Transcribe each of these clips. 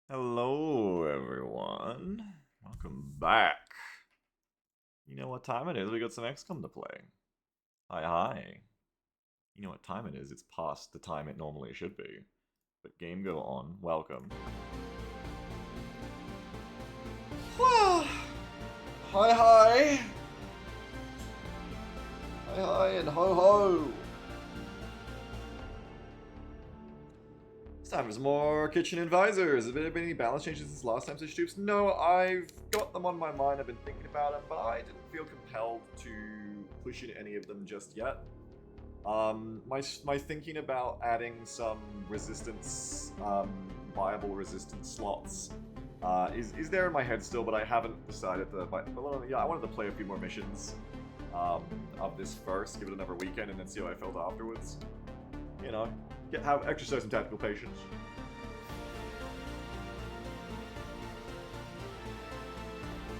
Hello, everyone. Welcome back. You know what time it is? We got some XCOM to play. Hi, hi. You know what time it is? It's past the time it normally should be. But game go on. Welcome. hi, hi. Hi, hi, and ho, ho. It's time for some more Kitchen Advisors. Have there been any balance changes since last time, such troops? No, I've got them on my mind. I've been thinking about them, but I didn't feel compelled to push in any of them just yet. My thinking about adding some resistance, viable resistance slots, is there in my head still, but I haven't decided to. But yeah, I wanted to play a few more missions of this first, give it another weekend, and then see how I felt afterwards. You know, exercise some tactical patience.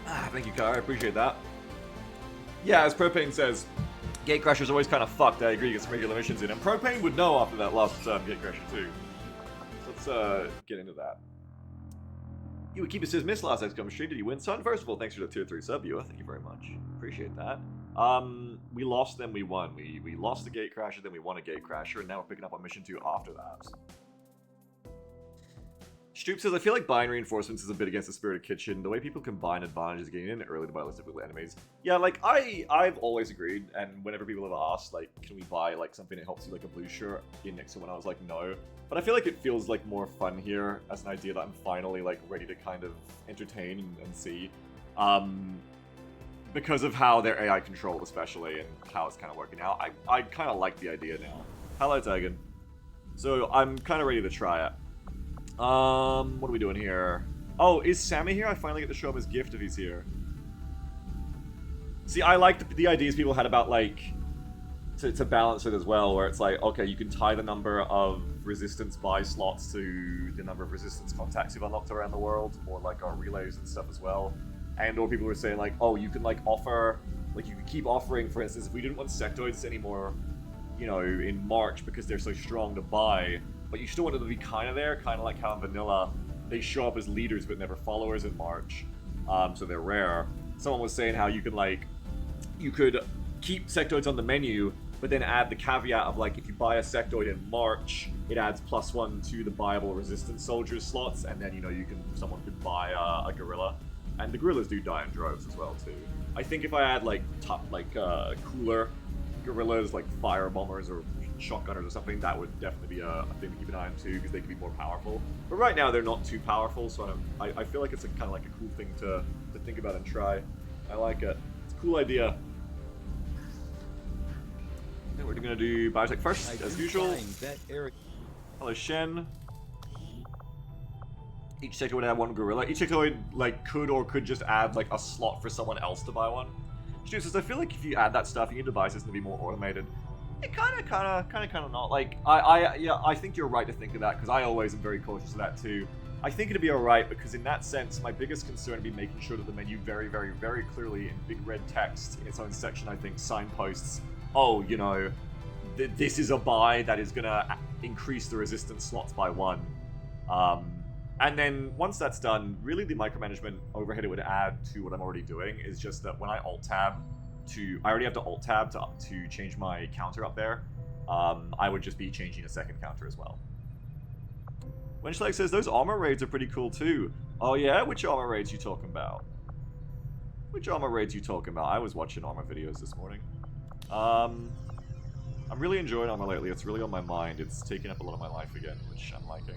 Thank you, Kai. I appreciate that. Yeah, as Propane says, Gatecrasher's always kind of fucked. I agree, get some regular missions in. And Propane would know after that last Gatecrasher too. So let's get into that. You would keep us his miss last XCOM stream. Did you win, son? First of all, thanks for the tier 3 sub, viewer. Thank you very much. Appreciate that. We lost, then we won. We lost the Gatecrasher, then we won a Gatecrasher, and now we're picking up on mission 2 after that. Stroop says, I feel like buying reinforcements is a bit against the spirit of Kitchen. The way people combine advantages getting in early to buy less difficult enemies. Yeah, like, I've always agreed, and whenever people have asked, like, can we buy, like, something that helps you, like, a blue shirt in next to one, I was like, no. But I feel like it feels, like, more fun here as an idea that I'm finally, like, ready to kind of entertain and see. Because of how they're AI controlled, especially, and how it's kind of working out. I kind of like the idea now. Hello, Tegan. So, I'm kind of ready to try it. What are we doing here? Oh, is Sammy here? I finally get to show him his gift if he's here. See, I like the ideas people had about, like, to balance it as well, where it's like, okay, you can tie the number of resistance buy slots to the number of resistance contacts you've unlocked around the world, or, like, our relays and stuff as well. And or people were saying, like, oh, you can, like, offer, like, you could keep offering, for instance, if we didn't want sectoids anymore, you know, in March because they're so strong to buy, but you still wanted to be kind of there, kind of like how in Vanilla, they show up as leaders but never followers in March, so they're rare. Someone was saying how you could, like, you could keep sectoids on the menu, but then add the caveat of, like, if you buy a sectoid in March, it adds +1 to the buyable resistance soldiers slots, and then, you know, someone could buy a gorilla. And the gorillas do die in droves as well, too. I think if I add, like, cooler gorillas, like fire bombers or shotgunners or something, that would definitely be a thing to keep an eye on, too, because they can be more powerful. But right now, they're not too powerful, so I feel like it's kind of like a cool thing to think about and try. I like it. It's a cool idea. Okay, we're going to do biotech first, as usual. Hello, Shen. Each sector would add one gorilla. Each sector like could just add like a slot for someone else to buy one. Stu says, I feel like if you add that stuff, your devices to be more automated. It kind of not. Like I think you're right to think of that, because I always am very cautious of that too. I think it'd be alright, because in that sense, my biggest concern would be making sure that the menu very, very, very clearly in big red text in its own section, I think, signposts, oh, you know, this is a buy that is gonna increase the resistance slots by 1. And then once that's done, really the micromanagement overhead it would add to what I'm already doing is just that when I alt-tab I already have to alt-tab to change my counter up there. I would just be changing a second counter as well. Wenchleg says, those armor raids are pretty cool too. Oh yeah? Which armor raids you talking about? Which armor raids you talking about? I was watching armor videos this morning. I'm really enjoying armor lately. It's really on my mind. It's taking up a lot of my life again, which I'm liking.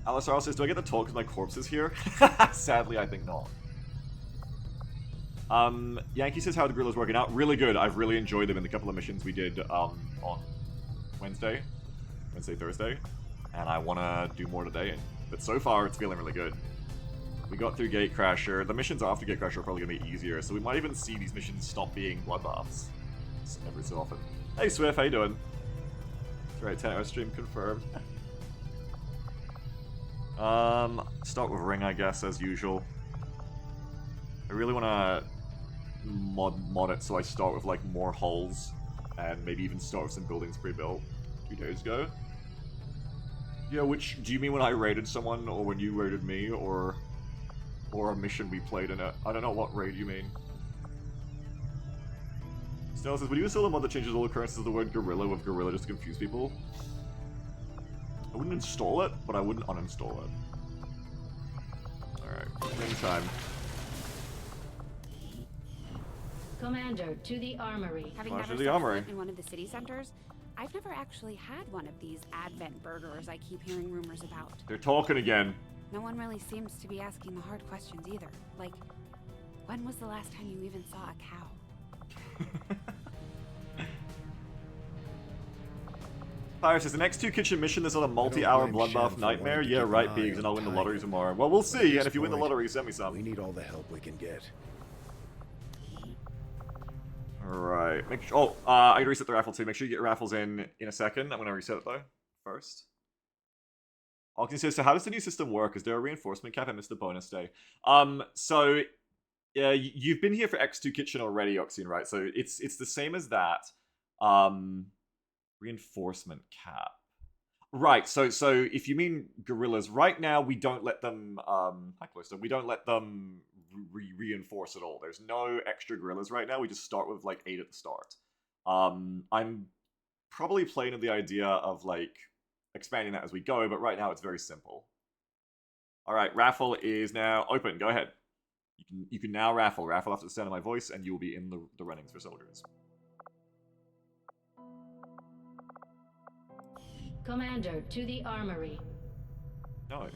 Alisar says, do I get to talk because my corpse is here? Sadly, I think not. Yankee says, how are the gorillas working out? Really good. I've really enjoyed them in the couple of missions we did on Thursday, and I want to do more today. But so far, it's feeling really good. We got through Gatecrasher. The missions after Gatecrasher are probably going to be easier, so we might even see these missions stop being bloodbaths every so often. Hey, Swift, how you doing? That's right, 10-hour stream confirmed. Start with Ring, I guess, as usual. I really want to mod it so I start with, like, more hulls, and maybe even start with some buildings pre-built 2 days ago. Yeah, which do you mean when I raided someone, or when you raided me, or a mission we played in it? I don't know what raid you mean. Snell says, would you install a mod that changes all occurrences of the word gorilla with gorilla just to confuse people? I wouldn't install it, but I wouldn't uninstall it. Alright, meantime. Commander, to the armory. Having never set foot in one of the city centers, I've never actually had one of these Advent burgers I keep hearing rumors about. They're talking again. No one really seems to be asking the hard questions either. Like, when was the last time you even saw a cow? Fire says, the next 2 kitchen mission is on a multi-hour bloodbath nightmare? Yeah, right, Biggs, and I'll win the lottery tomorrow. Well, we'll see, and if you win the lottery, send me some. We need all the help we can get. Alright, make sure. Oh, I gotta reset the raffle too. Make sure you get your raffles in a second. I'm gonna reset it though, first. Octane says, so how does the new system work? Is there a reinforcement cap? I missed the bonus day. So, yeah, you've been here for X2 Kitchen already, Oxine, right? So it's the same as that. Reinforcement cap. Right, so if you mean gorillas, right now we don't let them, hi Cloister, we don't let them reinforce at all. There's no extra gorillas right now, we just start with like 8 at the start. I'm probably playing with the idea of like expanding that as we go, but right now it's very simple. Alright, raffle is now open, go ahead. You can now raffle after the sound of my voice, and you'll be in the runnings for soldiers. Commander, to the armory. No.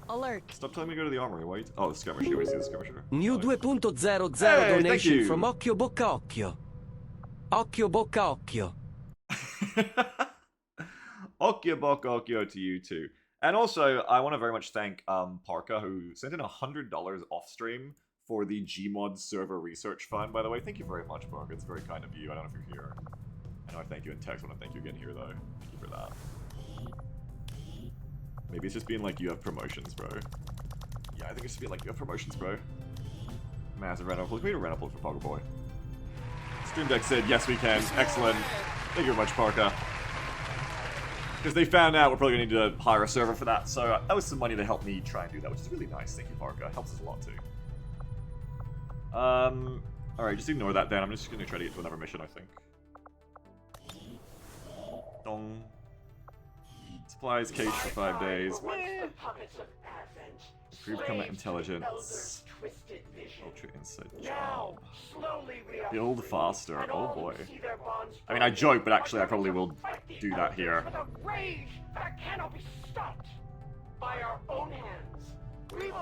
Alert. Stop telling me to go to the armory, wait. Oh, the skirmisher, we see the skirmisher. New 2.00 Hey, donation from Occhio Bocca Occhio. Occhio Bocca Occhio. Occhio Bocca Occhio to you too. And also, I want to very much thank Parka, who sent in $100 off stream for the Gmod server research fund, by the way. Thank you very much, Parka. It's very kind of you. I don't know if you're here. I know I thank you in text. I want to thank you again here, though. Thank you for that. Maybe it's just being like, you have promotions, bro. Yeah, I think it's just being like, you have promotions, bro. Massive rent upload. Can we do a rent upload for Parka Boy? Stream Deck said, yes, we can. Excellent. Thank you very much, Parka. Because they found out we're probably going to need to hire a server for that, so that was some money to help me try and do that, which is really nice. Thank you, Parka. Helps us a lot, too. Alright, just ignore that then. I'm just going to try to get to another mission, I think. Dong. Supplies caged for 5 days. Improved combat intelligence. Ultra inside job. Build faster. Oh boy. I mean, I joke, but actually I probably will do that here.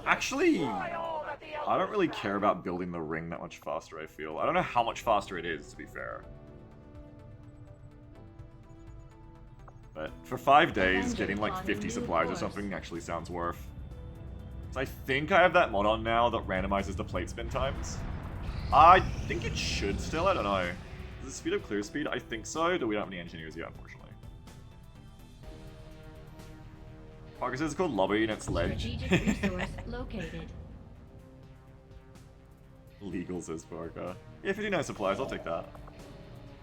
Actually, I don't really care about building the ring that much faster, I feel. I don't know how much faster it is, to be fair. But for 5 days, getting like 50 supplies or something actually sounds worth. So I think I have that mod on now that randomizes the plate spin times. I think it should still, I don't know. Does it speed up clear speed? I think so, though we don't have any engineers yet, unfortunately. Parker says it's called lobby and it's ledge. Strategic resource located. Legal, says Parker. Yeah, 59 supplies, I'll take that.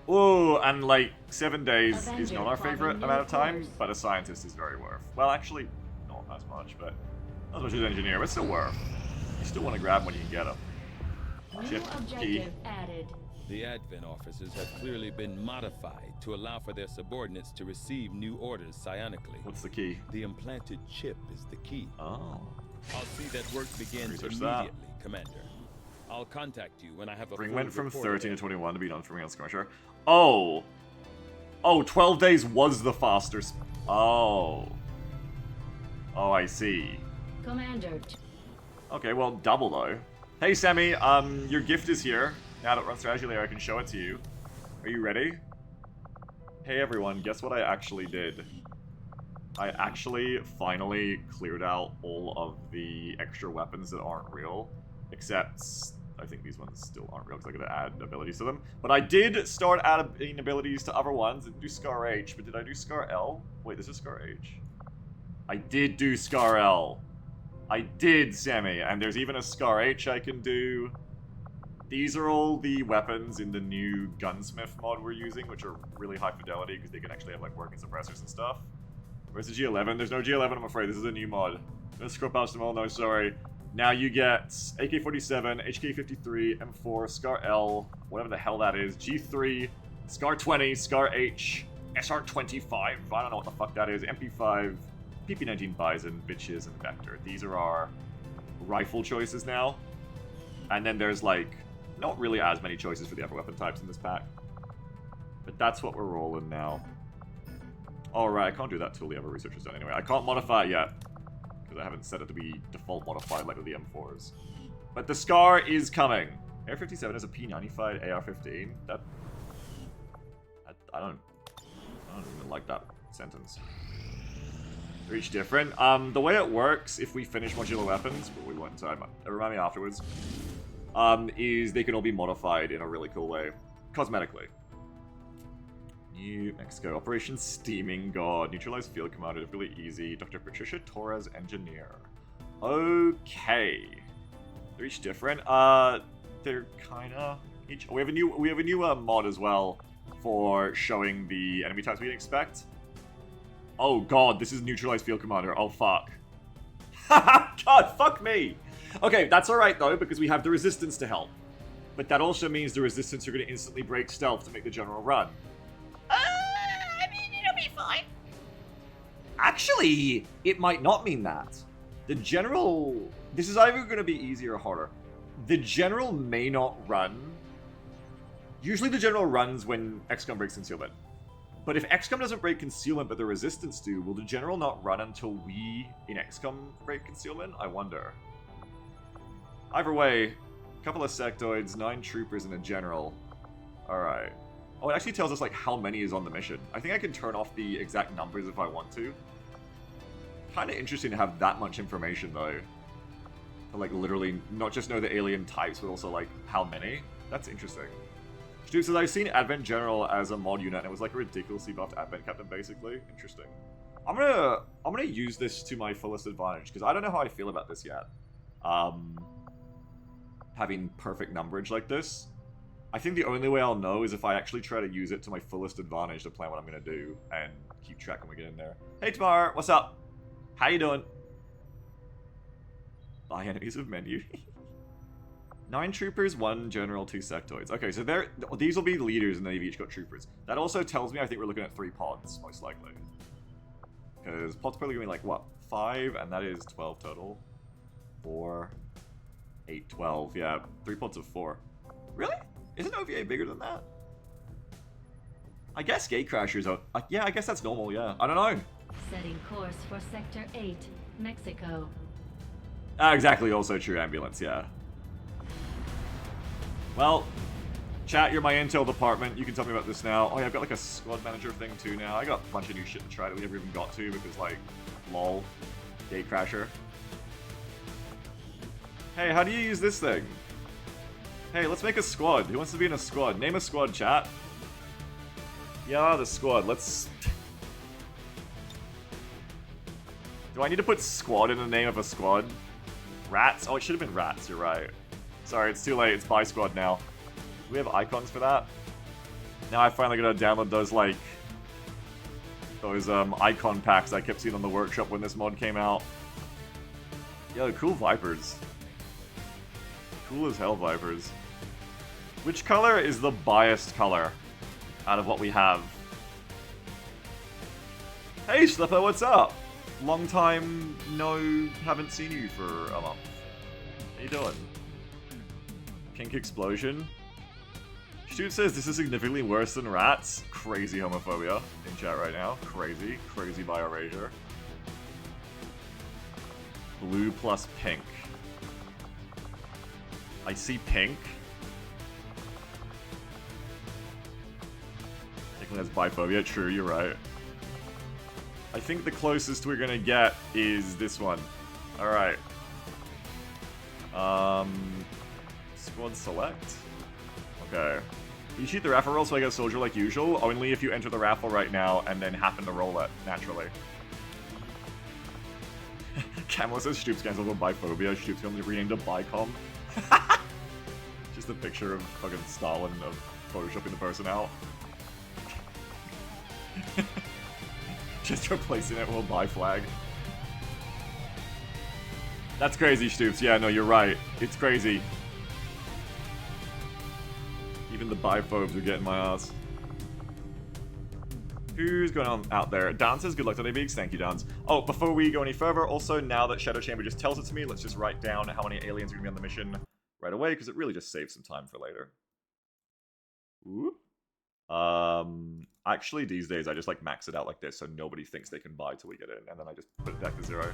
Oh, and like 7 days is not our favorite amount of time, but a scientist is very worth. Well, actually, not as much, but not as much as an engineer, but still worth. You still want to grab when you can get them. New objective added. The advent officers have clearly been modified to allow for their subordinates to receive new orders psionically. What's the key? The implanted chip is the key. Oh. I'll see that work begins immediately, Commander. I'll contact you when I have a Ring full went from report 13 to 21 to be done for Ring on Skirmisher. Oh! Oh, 12 days was the faster Oh. Oh, I see. Commander. Okay, well, double though. Hey, Sammy, your gift is here. Now that Run Strategy Layer, I can show it to you. Are you ready? Hey everyone, guess what I actually did? I actually finally cleared out all of the extra weapons that aren't real. Except, I think these ones still aren't real because I gotta add abilities to them. But I did start adding abilities to other ones. I didn't do Scar H, but did I do Scar L? Wait, this is Scar H. I did do Scar L. I did, Sammy, and there's even a Scar H I can do. These are all the weapons in the new Gunsmith mod we're using, which are really high fidelity because they can actually have like working suppressors and stuff. Where's the G11? There's no G11, I'm afraid. This is a new mod. No scrub past them all, no, sorry. Now you get AK-47, HK-53, M4, Scar L, whatever the hell that is, G3, Scar 20, Scar H, SR-25, I don't know what the fuck that is, MP5, PP-19 Bison, Bitches, and Vector. These are our rifle choices now. And then there's, like, not really as many choices for the other weapon types in this pack. But that's what we're rolling now. Alright, I can't do that till the other research is done anyway. I can't modify it yet, because I haven't set it to be default modified like with the M4s. But the Scar is coming. AR-57 is a P95 AR-15. I don't even like that sentence. They're each different. The way it works, if we finish modular weapons, but we won't, so remind me afterwards, is they can all be modified in a really cool way, cosmetically. New Mexico. Operation Steaming God. Neutralize Field Commander. Really easy. Dr. Patricia Torres, Engineer. Okay. They're each different. They're kinda each... We have a new mod as well for showing the enemy types we can expect. Oh god, this is Neutralize Field Commander. Oh fuck. God, fuck me! Okay, that's alright though, because we have the Resistance to help. But that also means the Resistance are going to instantly break stealth to make the General run. I mean, it'll be fine. Actually, it might not mean that. The General... This is either going to be easier or harder. The General may not run. Usually the General runs when XCOM breaks concealment. But if XCOM doesn't break concealment but the Resistance do, will the General not run until we, in XCOM, break concealment? I wonder. Either way, a couple of sectoids, 9 troopers, and a General. Alright. Oh, it actually tells us, like, how many is on the mission. I think I can turn off the exact numbers if I want to. Kinda interesting to have that much information, though. To, like, literally not just know the alien types, but also, like, how many. That's interesting. Stu says, I've seen Advent General as a mod unit, and it was, like, a ridiculously buffed Advent Captain, basically. Interesting. I'm gonna use this to my fullest advantage, because I don't know how I feel about this yet. Having perfect numberage like this. I think the only way I'll know is if I actually try to use it to my fullest advantage to plan what I'm going to do and keep track when we get in there. Hey Tamar, what's up? How you doing? Buy enemies of menu. 9 troopers, 1 general, 2 sectoids. Okay, so these will be leaders and they've each got troopers. That also tells me I think we're looking at 3 pods, most likely. Because pods probably going to be like, what, 5? And that is 12 total. 4, 8, 12. Yeah, 3 pods of 4. Really? Isn't OVA bigger than that? I guess Gatecrashers are... yeah, I guess that's normal, yeah. I don't know. Setting course for Sector 8, Mexico. Exactly, also true, ambulance, yeah. Well, chat, you're my intel department. You can tell me about this now. Oh yeah, I've got like a squad manager thing too now. I got a bunch of new shit to try that we never even got to because, like, lol. Gatecrasher. Hey, how do you use this thing? Hey, let's make a squad. Who wants to be in a squad? Name a squad, chat. Yeah, the squad. Let's... Do I need to put squad in the name of a squad? Rats? Oh, it should have been rats, you're right. Sorry, it's too late. It's by squad now. Do we have icons for that? Now I finally gotta download those, like... Those, icon packs I kept seeing on the workshop when this mod came out. Yo, cool Vipers. Cool as hell, Vipers. Which color is the biased color out of what we have? Hey, Slipper, what's up? Long time haven't seen you for a month. How you doing? Pink explosion. Shoot says this is significantly worse than rats. Crazy homophobia in chat right now. Crazy. Crazy bio-erasure. Blue plus pink. I see pink. Technically has biphobia. True, you're right. I think the closest we're gonna get is this one. Alright. Squad select? Okay. You cheat the raffle roll so I get soldier like usual, only if you enter the raffle right now and then happen to roll it, naturally. Camel says Stoops cancels on biphobia, Stoops comes renamed to Bicom. Just a picture of fucking Stalin of photoshopping the person out. Just replacing it with a buy flag. That's crazy, Stoops. Yeah, no, you're right. It's crazy. Even the biphobes are getting my ass. Who's going on out there? Dan says, good luck today, Biggs. Thank you, Dans. Oh, before we go any further, also, now that Shadow Chamber just tells it to me, let's just write down how many aliens are going to be on the mission right away, because it really just saves some time for later. Ooh. Actually, these days, I just, like, max it out like this, so nobody thinks they can buy till we get in, and then I just put it back to 0.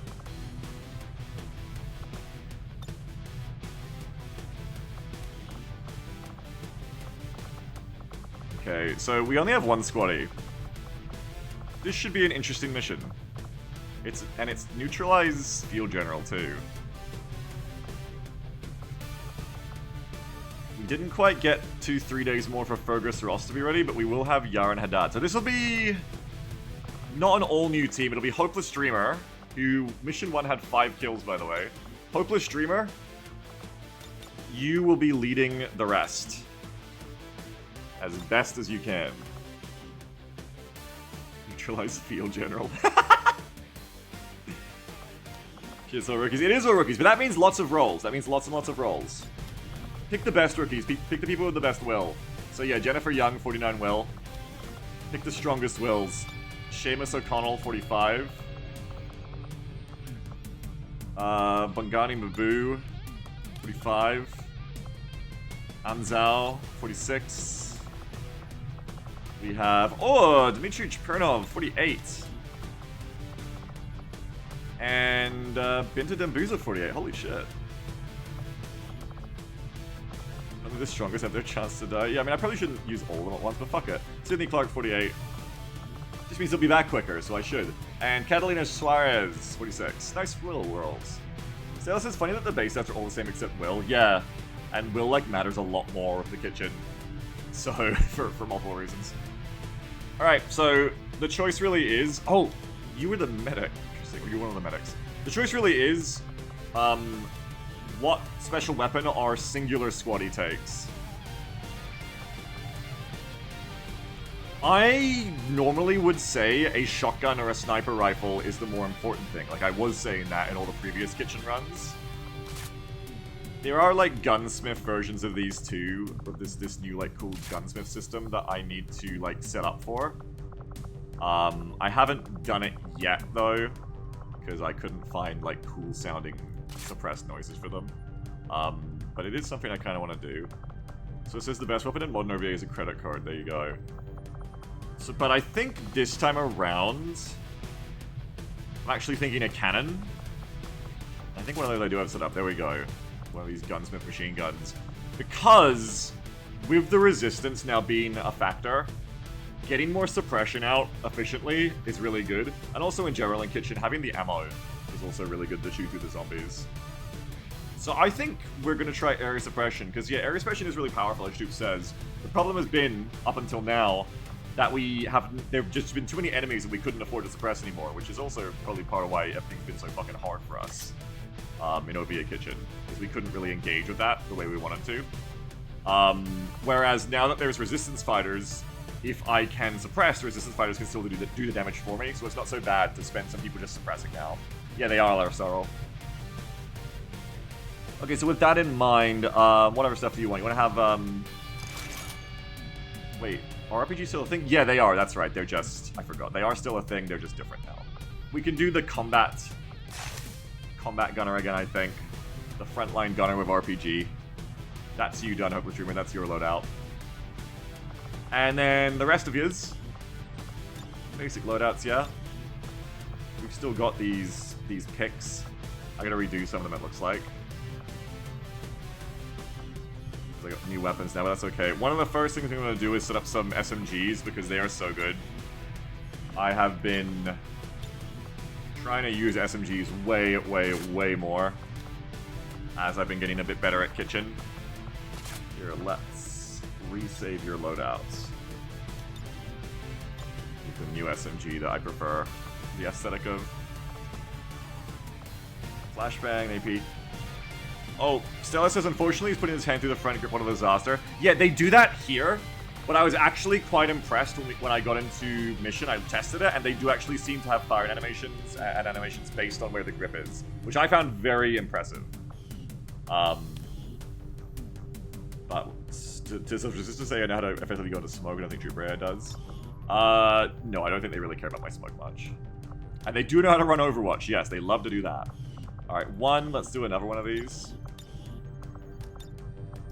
Okay, so we only have one squaddy. This should be an interesting mission. It's neutralize field general too. We didn't quite get 2-3 days more for Fergus Ross to be ready, but we will have Yara and Haddad. So this will be not an all new team. It'll be Hopeless Dreamer, who mission 1 had 5 kills by the way. Hopeless Dreamer, you will be leading the rest as best as you can. Neutralize field general. It's all rookies. It is all rookies, but that means lots of rolls. That means lots and lots of rolls. Pick the best rookies. Pick the people with the best will. So yeah, Jennifer Young, 49 will. Pick the strongest wills. Seamus O'Connell, 45. Bungani Mabu, 45. Anzao, 46. We have, Dmitry Chpernov, 48. And Binta Dembuza, 48. Holy shit. Only the strongest have their chance to die. Yeah, I mean, I probably shouldn't use all of them at once, but fuck it. Sydney Clark, 48. Just means they'll be back quicker, so I should. And Catalina Suarez, 46. Nice Will Worlds. So it's funny that the base stats are all the same except Will. Yeah, and Will, like, matters a lot more with the kitchen. So, for multiple reasons. Alright, so the choice really is... Oh, you were the medic. Interesting, you're one of the medics. The choice really is, what special weapon our singular squaddy takes. I normally would say a shotgun or a sniper rifle is the more important thing. Like, I was saying that in all the previous kitchen runs. There are, like, gunsmith versions of these too, of this new, like, cool gunsmith system that I need to, like, set up for. I haven't done it yet, though, because I couldn't find, like, cool-sounding suppressed noises for them. But it is something I kind of want to do. So it says the best weapon in modern OvA is a credit card. There you go. So, but I think this time around, I'm actually thinking a cannon. I think one of those I do have set up. There we go. One of these gunsmith machine guns. Because with the resistance now being a factor, getting more suppression out efficiently is really good. And also in general in kitchen, having the ammo is also really good to shoot through the zombies. So I think we're going to try area suppression, because yeah, area suppression is really powerful, as Duke says. The problem has been, up until now, that there have just been too many enemies that we couldn't afford to suppress anymore, which is also probably part of why everything's been so fucking hard for us in OvA Kitchen, because we couldn't really engage with that the way we wanted to. Whereas now that there's resistance fighters, if I can suppress, resistance fighters can still do the damage for me, so it's not so bad to spend some people just suppressing now. Yeah, they are, Larasaro. Okay, so with that in mind, what other stuff do you want? You want to have, wait, are RPGs still a thing? Yeah, they are, that's right, they're just, I forgot. They are still a thing, they're just different now. We can do the combat gunner again, I think. The frontline gunner with RPG. That's you done, Hopeless Dreamer, that's your loadout. And then the rest of yous. Basic loadouts, yeah. We've still got these picks. I gotta redo some of them, it looks like. I got new weapons now, but that's okay. One of the first things I'm going to do is set up some SMGs, because they are so good. I have been trying to use SMGs way, way, way more, as I've been getting a bit better at kitchen. Here, let's resave your loadouts. The new SMG that I prefer. The aesthetic of Flashbang, AP. Oh, Stella says, unfortunately, he's putting his hand through the front grip one of the Zoster. Yeah, they do that here, But I was actually quite impressed when I got into mission. I tested it, and they do actually seem to have fire animations and animations based on where the grip is, which I found very impressive. But just to say I know how to effectively go to smoke, I don't think Trooper Air does. No, I don't think they really care about my smoke much. And they do know how to run Overwatch. Yes, they love to do that. Alright, let's do another one of these.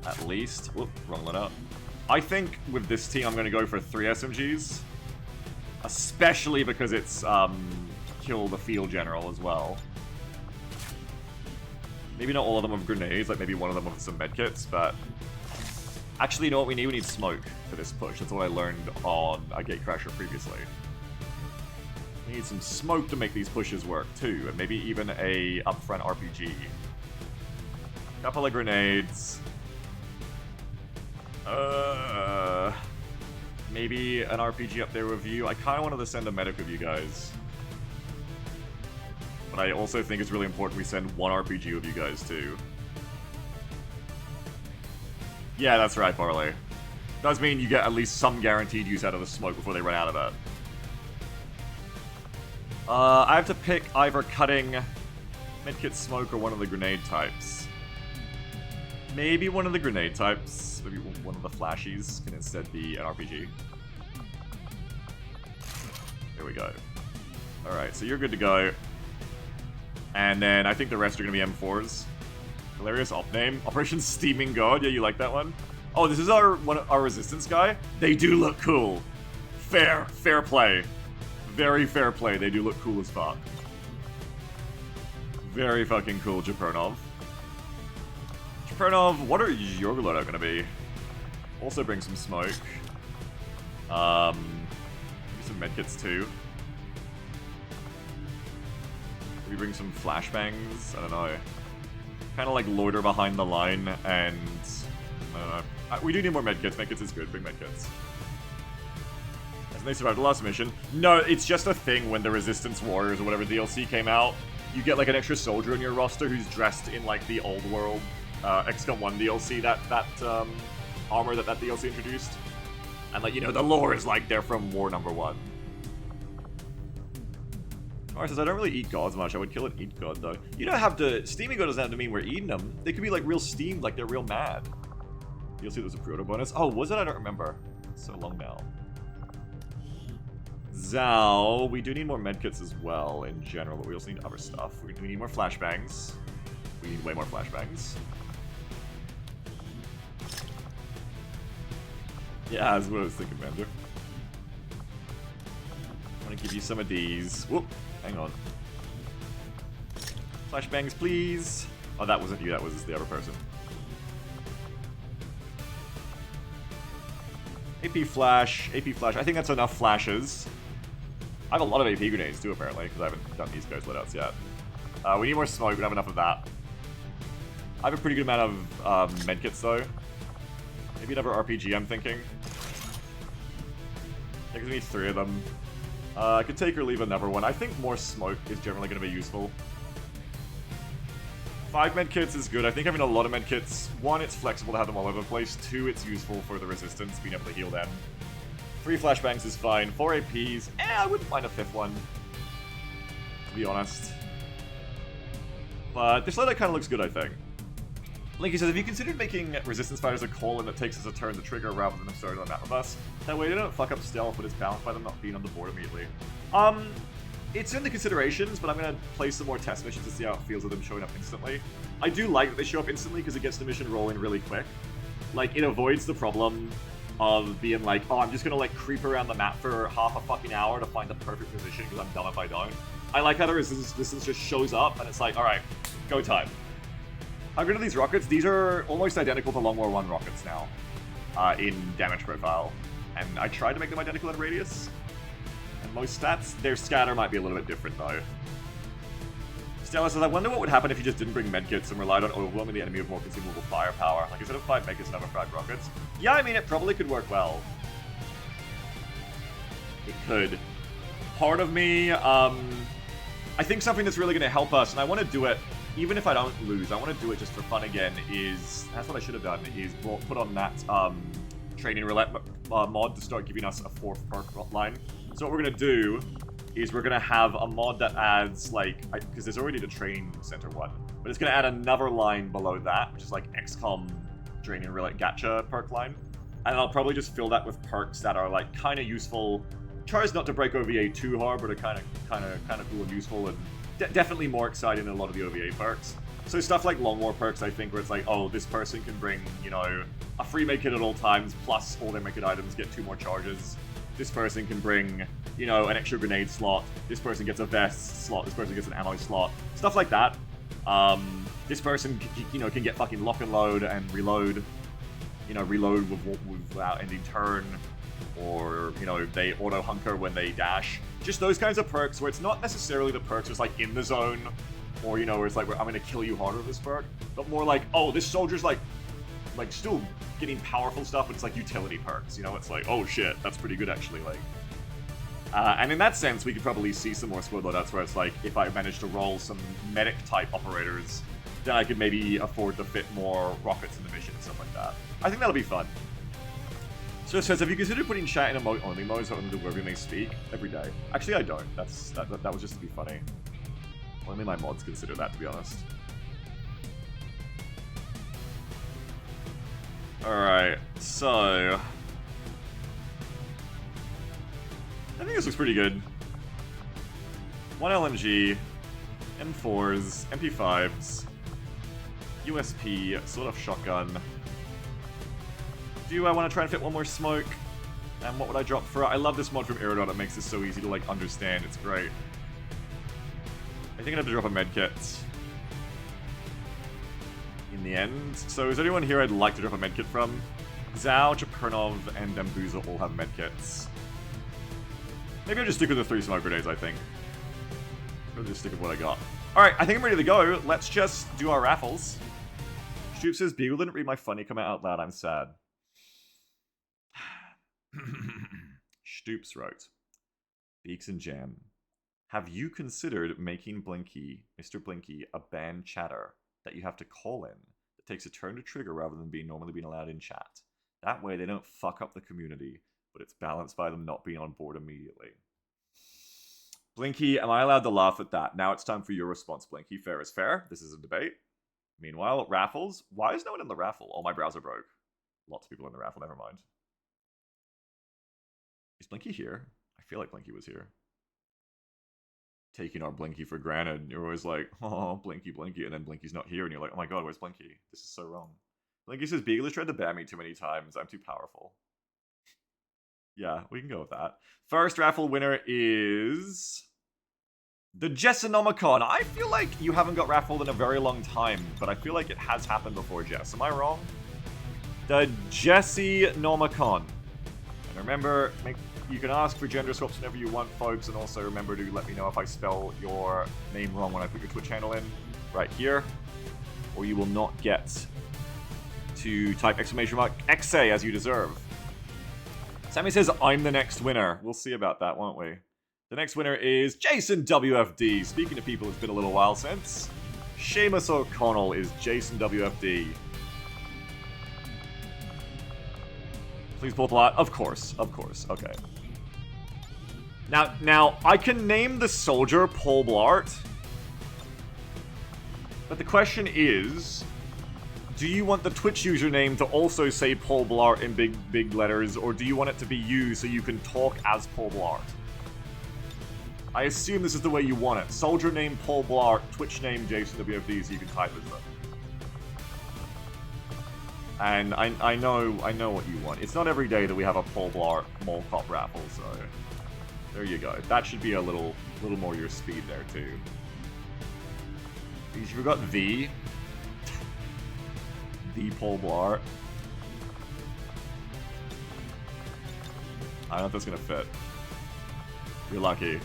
At least. Whoop, wrong one up. I think with this team, I'm going to go for 3 SMGs. Especially because it's kill the field general as well. Maybe not all of them with grenades, like maybe one of them with some medkits, but... Actually, you know what we need? We need smoke for this push. That's what I learned on a Gatecrasher previously. We need some smoke to make these pushes work too, and maybe even a upfront RPG. Couple of grenades. Maybe an RPG up there with you. I kind of wanted to send a medic with you guys. But I also think it's really important we send one RPG with you guys too. Yeah, that's right, Barley. Does mean you get at least some guaranteed use out of the smoke before they run out of it. I have to pick either cutting, medkit, smoke, or one of the grenade types. Maybe one of the grenade types. Maybe one of the flashies can instead be an RPG. There we go. Alright, so you're good to go. And then I think the rest are going to be M4s. Hilarious op name. Operation Steaming God. Yeah, you like that one? Oh, this is our resistance guy? They do look cool. Fair play. Very fair play. They do look cool as fuck. Very fucking cool, Japernov. Japernov, what are your loadout gonna be? Also bring some smoke. Maybe some medkits too. Maybe bring some flashbangs? I don't know. Kind of like loiter behind the line and... I don't know. We do need more medkits. Medkits is good. Bring medkits. As they survived the last mission. No, it's just a thing when the Resistance Warriors or whatever DLC came out. You get like an extra soldier in your roster who's dressed in like the old world XCOM 1 DLC, that armor that DLC introduced. And like, you know, the lore is like they're from War Number 1. Alright, says I don't really eat gods much. I would kill an eat god though. You don't have to... Steaming god doesn't have to mean we're eating them. They could be like real steamed, like they're real mad. You'll see there's a proto bonus. Oh, was it? I don't remember. It's so long now. Zao. We do need more medkits as well in general, but we also need other stuff. We need more flashbangs. We need way more flashbangs. Yeah, that's what I was thinking, Mander. I'm gonna give you some of these. Whoop. Hang on. Flashbangs, please. Oh, that wasn't you. That was the other person. AP flash. AP flash. I think that's enough flashes. I have a lot of AP grenades too, apparently, because I haven't done these guys' loadouts yet. We need more smoke. We don't have enough of that. I have a pretty good amount of medkits, though. Maybe another RPG, I'm thinking. I think we need 3 of them. I could take or leave another one. I think more smoke is generally going to be useful. 5 medkits is good. I think having a lot of medkits, 1, it's flexible to have them all over the place. 2, it's useful for the resistance, being able to heal them. 3 flashbangs is fine. 4 APs, I wouldn't mind a 5th one, to be honest. But this loadout kind of looks good, I think. Linky says, have you considered making resistance fighters a call-in that takes us a turn to trigger rather than them starting on the map with us? That way they don't fuck up stealth, but it's balanced by them not being on the board immediately. It's in the considerations, but I'm going to play some more test missions to see how it feels with them showing up instantly. I do like that they show up instantly because it gets the mission rolling really quick. Like, it avoids the problem of being like, oh, I'm just going to like creep around the map for half a fucking hour to find the perfect position because I'm dumb if I don't. I like how the resistance just shows up and it's like, alright, go time. How good are these rockets? These are almost identical to Long War 1 rockets now in damage profile. And I tried to make them identical in radius. And most stats, their scatter might be a little bit different though. Stella says, I wonder what would happen if you just didn't bring medkits and relied on overwhelming the enemy with more consumable firepower. Like instead of 5 medkits and other 5 rockets. Yeah, I mean, it probably could work well. It could. Part of me, I think something that's really going to help us, and I want to do it even if I don't lose, I want to do it just for fun again, that's what I should have done, is put on that training roulette mod to start giving us a 4th perk line. So what we're gonna do is we're gonna have a mod that adds like, because there's already the training center one, but it's gonna add another line below that, which is like XCOM training roulette gacha perk line, and I'll probably just fill that with perks that are like kind of useful. Tries not to break OVA too hard, but are kind of cool and useful, and definitely more exciting than a lot of the OVA perks. So stuff like Long War perks, I think, where it's like, oh, this person can bring, you know, a free make it at all times, plus all their make it items get 2 more charges. This person can bring, you know, an extra grenade slot. This person gets a vest slot. This person gets an ammo slot. Stuff like that. This person, you know, can get fucking lock and load and reload. You know, reload without ending turn. Or, you know, they auto-hunker when they dash. Just those kinds of perks where it's not necessarily the perks just like in the zone. Or, you know, where it's like, I'm gonna kill you harder with this perk. But more like, oh, this soldier's like still getting powerful stuff, but it's like utility perks, you know? It's like, oh shit, that's pretty good actually, like. And in that sense, we could probably see some more squad loadouts where it's like, if I manage to roll some medic-type operators, then I could maybe afford to fit more rockets in the mission and stuff like that. I think that'll be fun. So it says, have you considered putting chat in emote-only mode so only where we may speak every day? Actually, I don't. That was just to be funny. Only my mods consider that, to be honest. Alright, so... I think this looks pretty good. 1 LMG, M4s, MP5s, USP, sort of shotgun. Do I want to try and fit one more smoke? And what would I drop for it? I love this mod from Iridon. It makes this so easy to, like, understand. It's great. I think I have to drop a medkit in the end. So is there anyone here I'd like to drop a medkit from? Zhao, Chapernov, and Dambuza all have medkits. Maybe I'll just stick with the 3 smoke grenades, I think. I'll just stick with what I got. Alright, I think I'm ready to go. Let's just do our raffles. Stoop says, Beagle didn't read my funny comment out loud. I'm sad. Stoops wrote, Beaks and Jam, have you considered making Blinky, Mr. Blinky, a banned chatter that you have to call in that takes a turn to trigger rather than normally being allowed in chat? That way they don't fuck up the community, but it's balanced by them not being on board immediately. Blinky, am I allowed to laugh at that? Now it's time for your response, Blinky. Fair is fair. This is a debate. Meanwhile, raffles. Why is no one in the raffle? Oh, my browser broke. Lots of people in the raffle, never mind. Is Blinky here? I feel like Blinky was here. Taking our Blinky for granted. You're always like, oh, Blinky, Blinky, and then Blinky's not here, and you're like, oh my god, where's Blinky? This is so wrong. Blinky says, Beagle has tried to ban me too many times. I'm too powerful. Yeah, we can go with that. First raffle winner is... the Jessinomicon. I feel like you haven't got raffled in a very long time, but I feel like it has happened before, Jess. Am I wrong? The Jessinomicon. And remember, you can ask for gender swaps whenever you want, folks, and also remember to let me know if I spell your name wrong when I put your Twitch handle in, right here, or you will not get to type !XA as you deserve. Sammy says, I'm the next winner. We'll see about that, won't we? The next winner is Jason WFD. Speaking of people, it's been a little while since. Seamus O'Connell is Jason WFD. Please pull the lot. Of course, okay. Now, I can name the soldier Paul Blart. But the question is, do you want the Twitch username to also say Paul Blart in big letters, or do you want it to be you so you can talk as Paul Blart? I assume this is the way you want it. Soldier name Paul Blart, Twitch name Jason WFD, so you can type as them. And I know what you want. It's not every day that we have a Paul Blart Mall Cop raffle, so there you go. That should be a little more your speed there too. You forgot the Paul Blart. I don't know if that's gonna fit. You're lucky.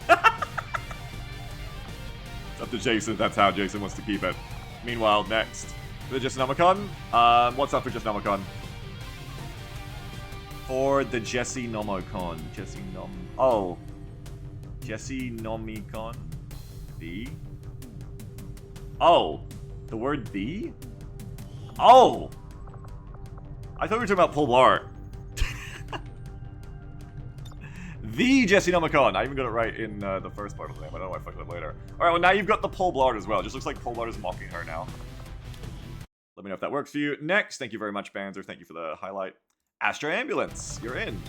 It's up to Jason. That's how Jason wants to keep it. Meanwhile, next, the Jessinomicon. What's up for Jessinomicon? For the Jessinomicon. Jessinomicon. The? Oh! The word the? Oh! I thought we were talking about Paul Blart. The Jesse Nomicon. I even got it right in the first part of the name. I don't know why I fucked it up later. Alright, well now you've got the Paul Blart as well. It just looks like Paul Blart is mocking her now. Let me know if that works for you. Next, thank you very much, Banzer. Thank you for the highlight. Astra Ambulance, you're in.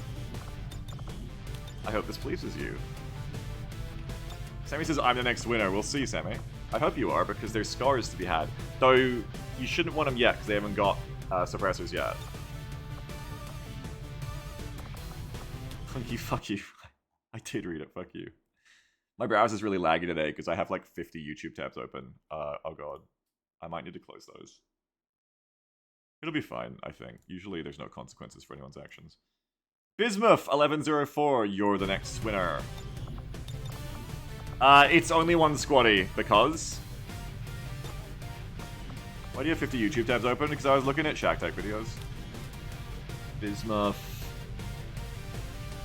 I hope this pleases you. Sammy says, I'm the next winner. We'll see, Sammy. I hope you are, because there's scars to be had. Though, you shouldn't want them yet, because they haven't got suppressors yet. Fuck you. I did read it, fuck you. My browser's really laggy today, because I have like 50 YouTube tabs open. Oh god. I might need to close those. It'll be fine, I think. Usually there's no consequences for anyone's actions. Bismuth1104, you're the next winner. It's only one squatty, because... Why do you have 50 YouTube tabs open? Because I was looking at Shack Tech videos. Bismuth...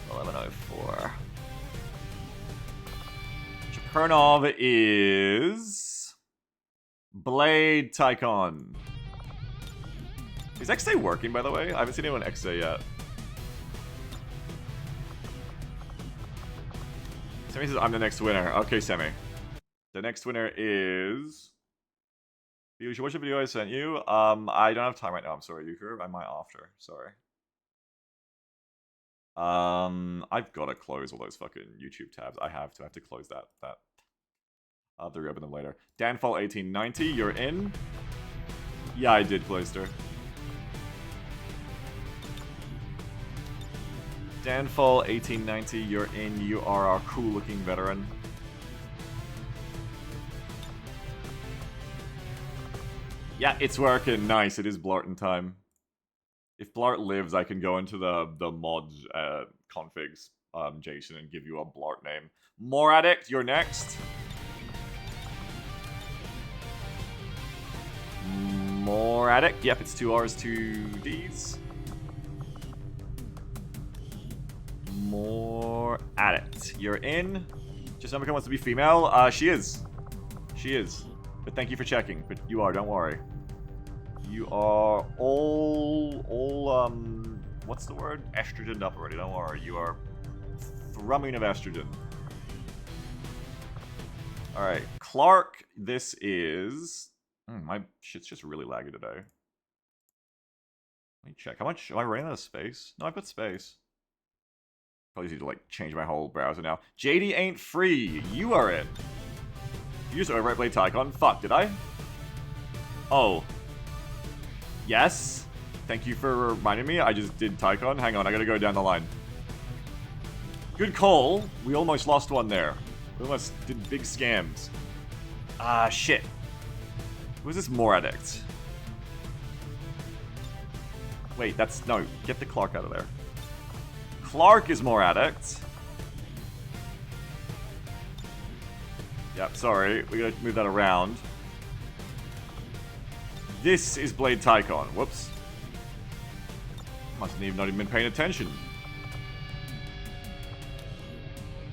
1104. Chapernov is... Blade Tycon. Is XA working, by the way? I haven't seen anyone XA yet. Sammy says, I'm the next winner. Okay, Sammy. The next winner is... You should watch the video I sent you. I don't have time right now. I'm sorry, Euchre. I might after. Sorry. I've got to close all those fucking YouTube tabs. I have to close that. I'll have to reopen them later. Danfall1890, you're in. Yeah, I did, Cloister. Danfall1890, you're in. You are our cool-looking veteran. Yeah, it's working. Nice. It is Blarton time. If Blart lives, I can go into the mods configs, Jason, and give you a Blart name. More Addict, you're next. More Addict. Yep, it's 2 R's, 2 D's. More Addict. You're in. Just Nomicon wants to be female. She is. She is. But thank you for checking. But you are, don't worry. You are all, what's the word? Estrogened up already, don't worry. You are thrumming of estrogen. Alright, Clark, this is... my shit's just really laggy today. Let me check. How much... Am I running out of space? No, I've got space. Probably need to, like, change my whole browser now. JD ain't free. You are in. You just overwrite Blade Tycon? Fuck, did I? Oh. Yes. Thank you for reminding me. I just did Tycon. Hang on, I gotta go down the line. Good call. We almost lost one there. We almost did big scams. Ah, shit. Who's this More Addict? Wait, that's... No, get the Clark out of there. Clark is More Addict. Yep, sorry. We gotta move that around. This is Blade Tycon. Whoops. Must have not even been paying attention.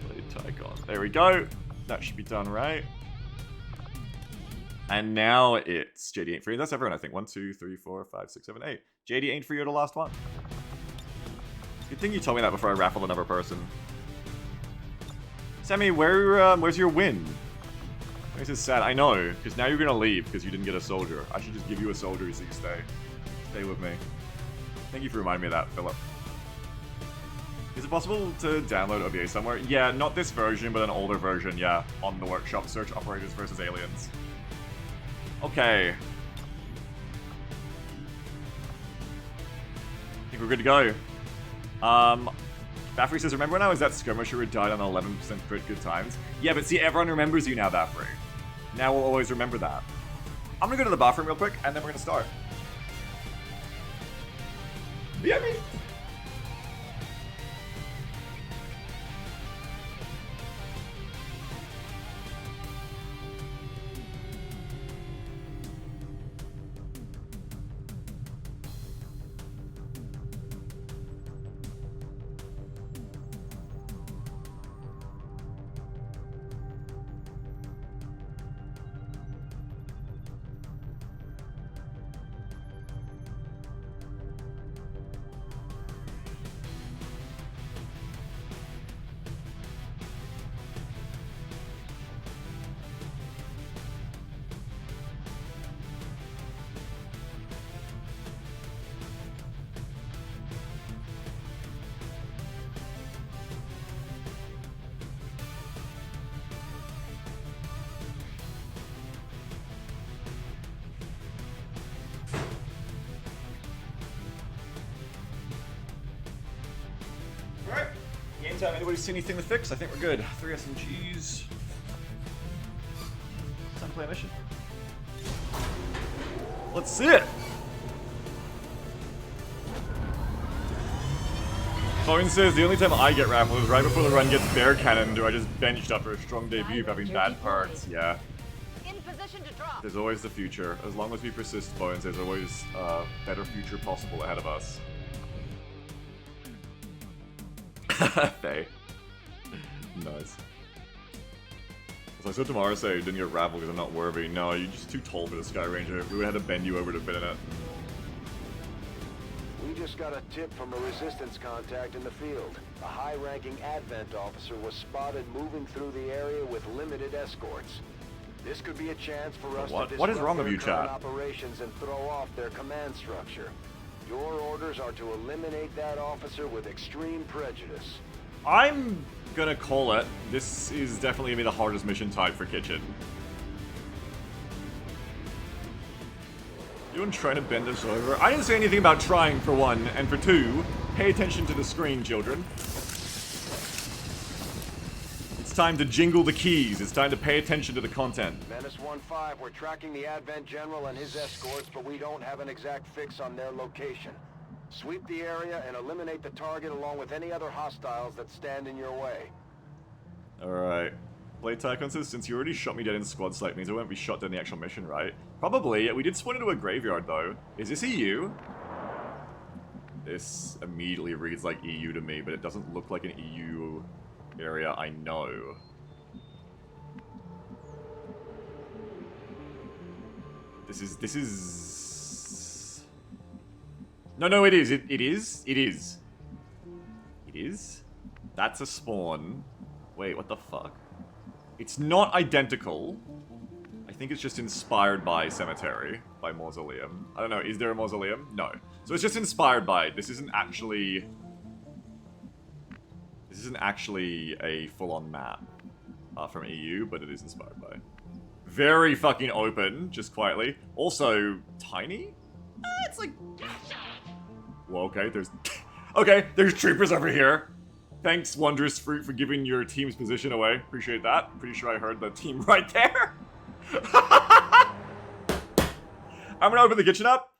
Blade Tycon. There we go. That should be done right. And now it's JD ain't free. That's everyone, I think. 1, 2, 3, 4, 5, 6, 7, 8. JD ain't free, you're the last one. Good thing you told me that before I raffled another person. Sammy, where's your win? This is sad. I know, because now you're gonna leave because you didn't get a soldier. I should just give you a soldier so you stay. Stay with me. Thank you for reminding me of that, Philip. Is it possible to download OvA somewhere? Yeah, not this version, but an older version, yeah. On the workshop, search Operators vs. Aliens. Okay. I think we're good to go. Baffrey says, remember when I was that skirmisher who died on 11% crit good times? Yeah, but see, everyone remembers you now, Baffrey. Now we'll always remember that. I'm gonna go to the bathroom real quick, and then we're gonna start. Yeah, meantime, anybody see anything to fix? I think we're good. 3 SMGs. Time to play a mission. Let's see it! Phone says the only time I get raffled is right before the run gets bear cannoned, or I just benched after a strong debut of having bad parts. Yeah. In position to drop. There's always the future. As long as we persist, Bones, there's always a better future possible ahead of us. Faye. Nice. So I saw Tamara say you didn't get raffled because I'm not worthy. No, you're just too tall for the Sky Ranger. We would have had to bend you over to fit in it. We just got a tip from a resistance contact in the field. A high-ranking Advent officer was spotted moving through the area with limited escorts. This could be a chance for us to What is wrong disrupt with you, their current chat? operations and throw off their command structure. Your orders are to eliminate that officer with extreme prejudice. I'm gonna call it. This is definitely gonna be the hardest mission type for Kitchen. You want trying to bend us over? I didn't say anything about trying, for one, and for two, pay attention to the screen, children. It's time to jingle the keys. It's time to pay attention to the content. Menace 1-5, we're tracking the Advent General and his escorts, but we don't have an exact fix on their location. Sweep the area and eliminate the target along with any other hostiles that stand in your way. Alright. Blade Tycoon says, since you already shot me dead in squad sight, means I won't be shot dead in the actual mission, right? Probably. We did spawn into a graveyard, though. Is this EU? This immediately reads like EU to me, but it doesn't look like an EU area I know. This is... No, it is. It is. It is. It is? That's a spawn. Wait, what the fuck? It's not identical. I think it's just inspired by Cemetery, by Mausoleum. I don't know, is there a Mausoleum? No. So it's just inspired by. This isn't actually a full-on map from EU, but it is inspired by. Very fucking open, just quietly. Also, tiny? It's like... Well, okay, there's... Okay, there's troopers over here. Thanks, Wondrous Fruit, for giving your team's position away. Appreciate that. Pretty sure I heard the team right there. I'm gonna open the kitchen up.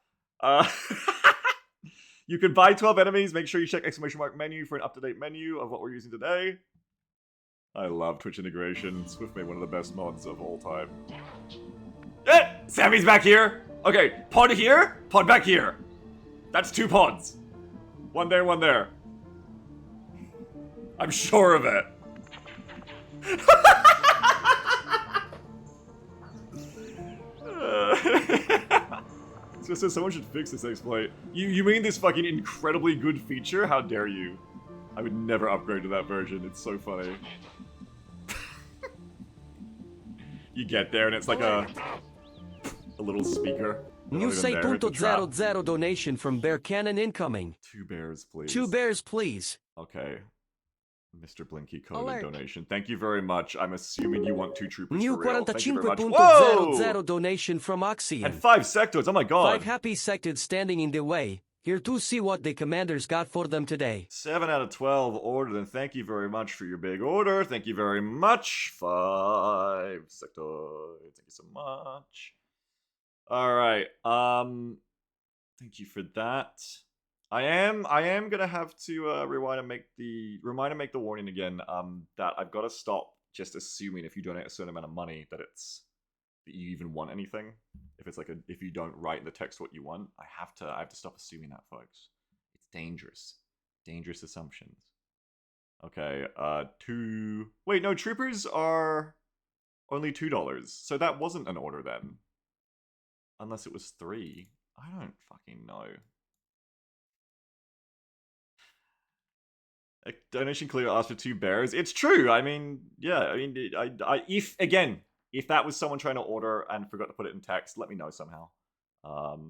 You can buy 12 enemies. Make sure you check ! menu for an up-to-date menu of what we're using today. I love Twitch integration. Swift made one of the best mods of all time. Sammy's back here. Okay, pod here, pod back here. That's 2 pods. One there, one there. I'm sure of it. So someone should fix this exploit. You mean this fucking incredibly good feature? How dare you? I would never upgrade to that version. It's so funny. You get there and it's like a little speaker. New say punto 00 donation from Bear Cannon incoming. 2 bears, please. 2 bears, please. Okay. Mr. Blinky coded donation. Thank you very much. I'm assuming you want 2 troopers New for real. Thank you very much. 45.00 donation from Oxy. And 5 sectoids. Oh my god. 5 happy sectoids standing in the way. Here to see what the commanders got for them today. 7 out of 12 ordered, and thank you very much for your big order. Thank you very much. 5 sectoids. Thank you so much. Alright. Thank you for that. I am gonna have to rewind and make the warning again. That I've got to stop just assuming if you donate a certain amount of money that you even want anything. If it's like if you don't write in the text what you want, I have to stop assuming that, folks. It's dangerous assumptions. Okay, 2. Wait, no, troopers are only $2, so that wasn't an order then, unless it was 3. I don't fucking know. A donation clear asked for 2 bears. It's true. I mean, yeah. I mean, if that was someone trying to order and forgot to put it in text, let me know somehow. So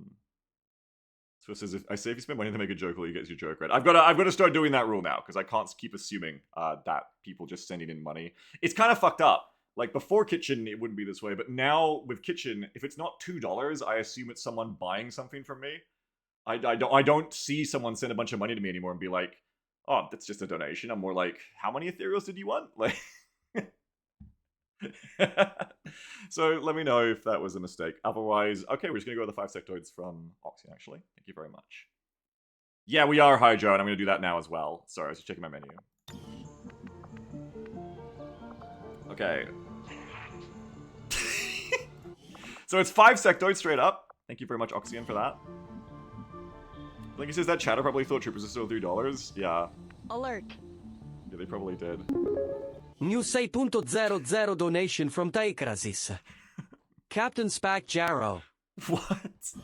it says, I say if you spend money to make a joke, all you get is your joke read. I've got to start doing that rule now because I can't keep assuming that people just sending in money. It's kind of fucked up. Like before Kitchen, it wouldn't be this way, but now with Kitchen, if it's not $2, I assume it's someone buying something from me. I don't see someone send a bunch of money to me anymore and be like, oh, that's just a donation. I'm more like, how many ethereals did you want? Like, so let me know if that was a mistake. Otherwise, okay, we're just gonna go with the 5 sectoids from Oxy, actually. Thank you very much. Yeah, we are Hydro, and I'm gonna do that now as well. Sorry, I was just checking my menu. Okay. So it's 5 sectoids straight up. Thank you very much, Oxyan, for that. Blinky says that chatter probably thought troopers are still $3. Yeah. Alert. Yeah, they probably did. New 6.00 donation from Taikrasis. Captain Spack Jarrow. What?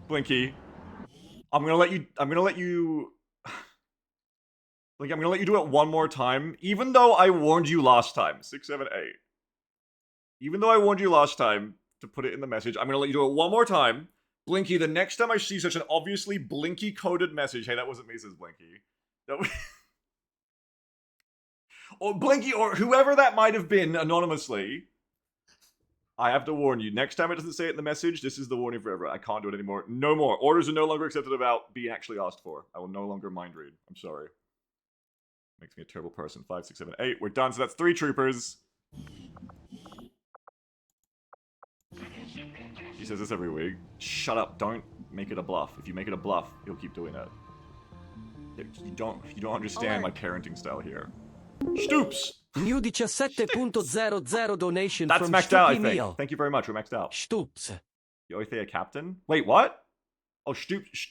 Blinky, I'm gonna let you Blinky, I'm gonna let you do it one more time, even though I warned you last time. 6, 7, 8. Even though I warned you last time to put it in the message, I'm gonna let you do it one more time. Blinky, the next time I see such an obviously Blinky coded message, hey, that wasn't me, says Blinky. That was... or Blinky, or whoever that might have been anonymously. I have to warn you, next time it doesn't say it in the message, this is the warning forever. I can't do it anymore. No more. Orders are no longer accepted about being actually asked for. I will no longer mind read. I'm sorry. Makes me a terrible person. 5, 6, 7, 8. We're done, so that's 3 troopers. He says this every week. Shut up, don't make it a bluff. If you make it a bluff, he'll keep doing it. You don't understand my parenting style here. Stoops! New 17.00 donation That's from maxed out, I Stoopy think. Meal. Thank you very much, we're maxed out. Stoops. You Oithea captain? Wait, what? Oh, Stoops?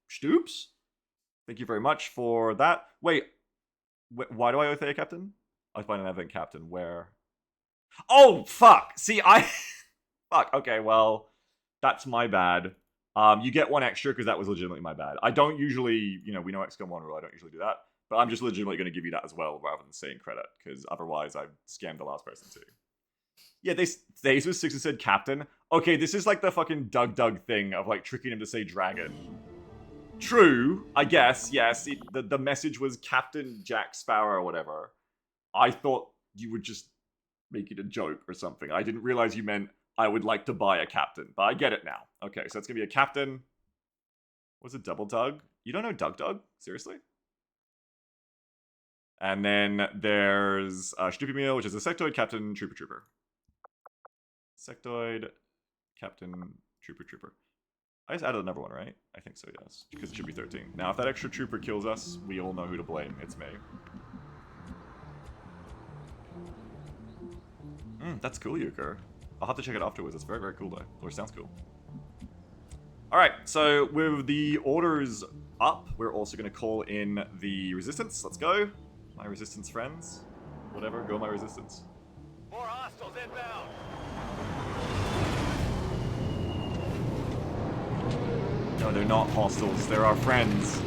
Stoops? Thank you very much for that. Wait, why do I Oithea captain? I find an event captain where... Oh, fuck! See, fuck, okay, well, that's my bad. You get 1 extra because that was legitimately my bad. I don't usually, you know, we know XCOM 1 rule, I don't usually do that. But I'm just legitimately going to give you that as well, rather than saying credit, because otherwise I scammed the last person too. Yeah, they was 6 and said captain. Okay, this is like the fucking Doug thing of like tricking him to say dragon. True, I guess, yes. The message was Captain Jack Sparrow or whatever. I thought you would just make it a joke or something. I didn't realize you meant I would like to buy a captain, but I get it now. Okay, so it's going to be a captain. Was it Double Doug? You don't know Doug? Seriously? And then there's Stoopy Meal, which is a sectoid captain trooper. Sectoid captain trooper. I just added another one, right? I think so, yes. Because it should be 13. Now, if that extra trooper kills us, we all know who to blame. It's me. That's cool, Euchre. I'll have to check it afterwards. It's very, very cool, though. Or it sounds cool. Alright, so with the orders up, we're also going to call in the resistance. Let's go. My resistance friends. Whatever, go my resistance. More hostiles inbound. No, they're not hostiles. They're our friends.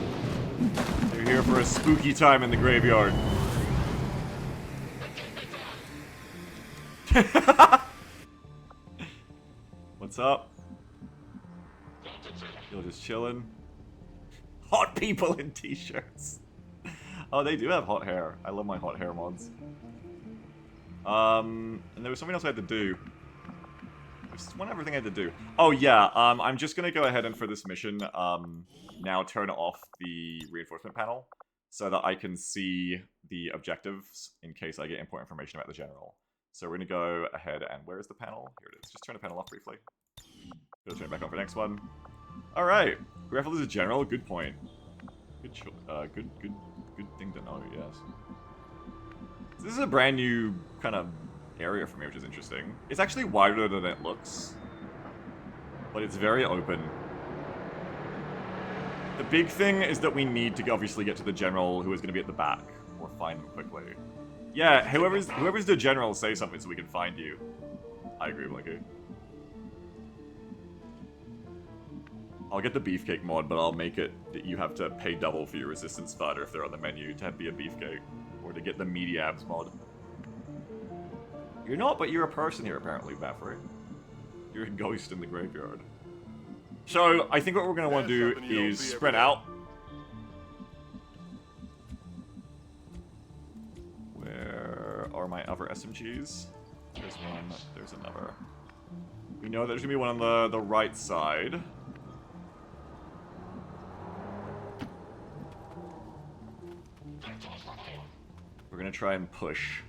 They're here for a spooky time in the graveyard. What's up? You're just chilling. Hot people in t-shirts. Oh, they do have hot hair. I love my hot hair mods. And there was something else I had to do. There's one other thing I had to do. Oh yeah, I'm just gonna go ahead and for this mission, now turn off the reinforcement panel so that I can see the objectives in case I get important information about the general. So we're gonna go ahead and where is the panel? Here it is. Just turn the panel off briefly. Go turn it back on for the next one. All right, Greffel is a general. Good point. Good thing to know. Yes. So this is a brand new kind of area for me, which is interesting. It's actually wider than it looks, but it's very open. The big thing is that we need to obviously get to the general who is going to be at the back, or find them quickly. Yeah, whoever's the general, say something so we can find you. I agree, Blinky. I'll get the beefcake mod, but I'll make it that you have to pay double for your resistance fighter if they're on the menu to be a beefcake, or to get the meaty abs mod. You're not, but you're a person here apparently, Baffery. You're a ghost in the graveyard. So, I think what we're going to want to do is spread out. Where are my other SMGs? There's one, there's another. We know there's going to be one on the right side. We're gonna try and push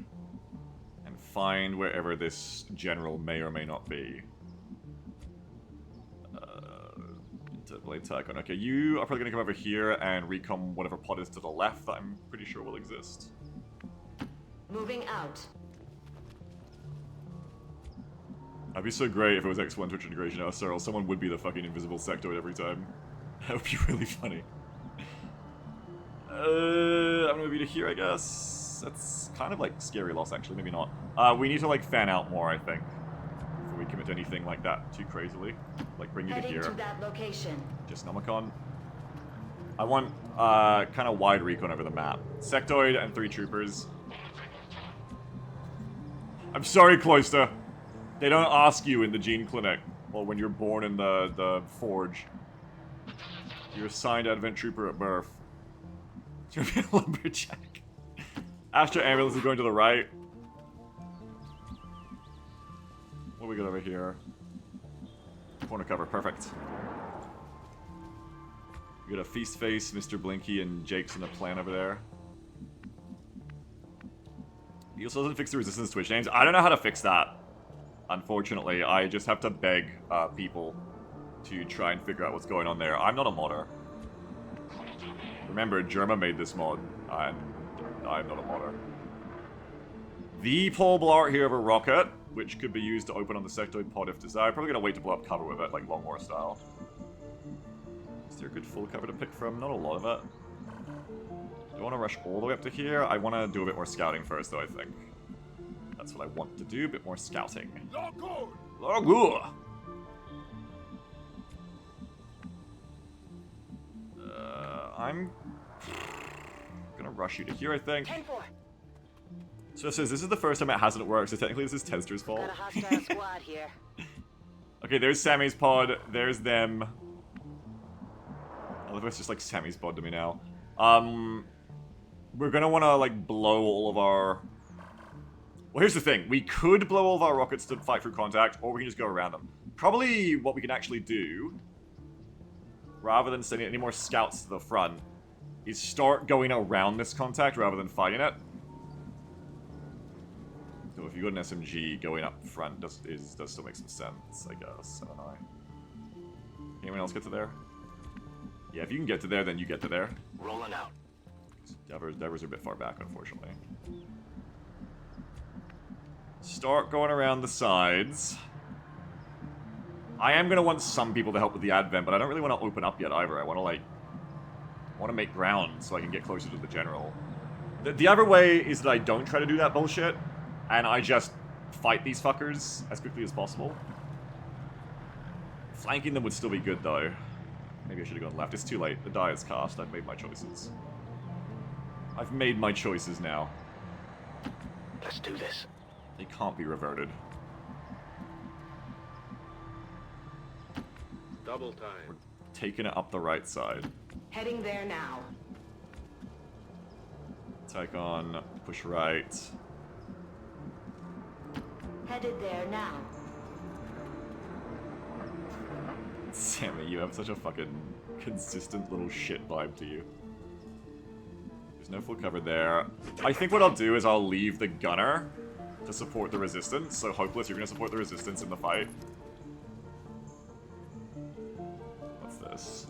and find wherever this general may or may not be. Blade Tycoon. Okay, you are probably gonna come over here and recon whatever pod is to the left that I'm pretty sure will exist. Moving out. That'd be so great if it was X1 Twitch integration now, Cyril. Someone would be the fucking invisible sectoid every time. That would be really funny. I'm gonna move you to here, I guess. That's kind of like scary loss, actually. Maybe not. We need to like fan out more, I think, before we commit to anything like that too crazily. Like bring you to Heading here. to that location. Just Nomicon. I want kind of wide recon over the map. Sectoid and 3 troopers. I'm sorry, Cloister. They don't ask you in the gene clinic or when you're born in the forge. You're assigned Advent Trooper at birth. You're gonna be a lumberjack. Astro Ambulance is going to the right. What do we got over here? Corner cover, perfect. We got a Feast Face, Mr. Blinky, and Jake's in the plan over there. He also doesn't fix the resistance Twitch names. I don't know how to fix that. Unfortunately, I just have to beg people to try and figure out what's going on there. I'm not a modder. Remember, Germa made this mod, and I'm not a modder. The Paul Blart here of a rocket, which could be used to open on the sectoid pod if desired. Probably gonna wait to blow up cover with it, like Longmore style. Is there a good full cover to pick from? Not a lot of it. Do I want to rush all the way up to here? I want to do a bit more scouting first, though, I think. That's what I want to do, a bit more scouting. Logul! I'm gonna rush you to here, I think. 10-4. So it says this is the first time it hasn't worked, so technically this is Tenster's fault. Got a hostile squad here. Okay, there's Sammy's pod, there's them. I love it's just like Sammy's pod to me now. We're gonna wanna like blow all of our... Well, here's the thing. We could blow all of our rockets to fight through contact, or we can just go around them. Probably what we can actually do, rather than sending any more scouts to the front, is start going around this contact rather than fighting it. So if you got an SMG, going up front does still make some sense, I guess. I don't know. Anyone else get to there? Yeah, if you can get to there, then you get to there. Rolling out. Devers are a bit far back, unfortunately. Start going around the sides. I am gonna want some people to help with the advent, but I don't really want to open up yet either. I want to make ground so I can get closer to the general. The other way is that I don't try to do that bullshit, and I just fight these fuckers as quickly as possible. Flanking them would still be good, though. Maybe I should have gone left. It's too late. The die is cast. I've made my choices. I've made my choices now. Let's do this. They can't be reverted. Double time. Taking it up the right side. Heading there now. Take on, push right. Headed there now. Sammy, you have such a fucking consistent little shit vibe to you. There's no full cover there. I think what I'll do is I'll leave the gunner to support the resistance. So Hopeless, you're gonna support the resistance in the fight. What's this?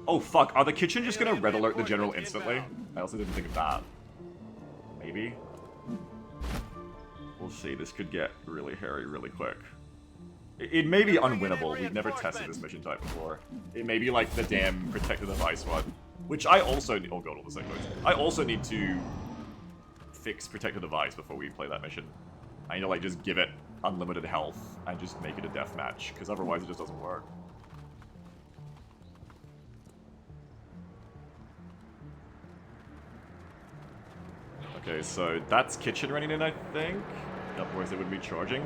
Oh fuck, are the kitchen just gonna red alert the general instantly? I also didn't think of that. Maybe? We'll see, this could get really hairy really quick. It may be unwinnable, we've never tested this mission type before. It may be like the damn Protect the Device one. Which I also need- oh god, all the sectors. I also need to fix Protect the Device before we play that mission. I need to like just give it unlimited health and just make it a deathmatch, because otherwise it just doesn't work. Okay, so that's kitchen running in, I think. Otherwise they wouldn't be charging.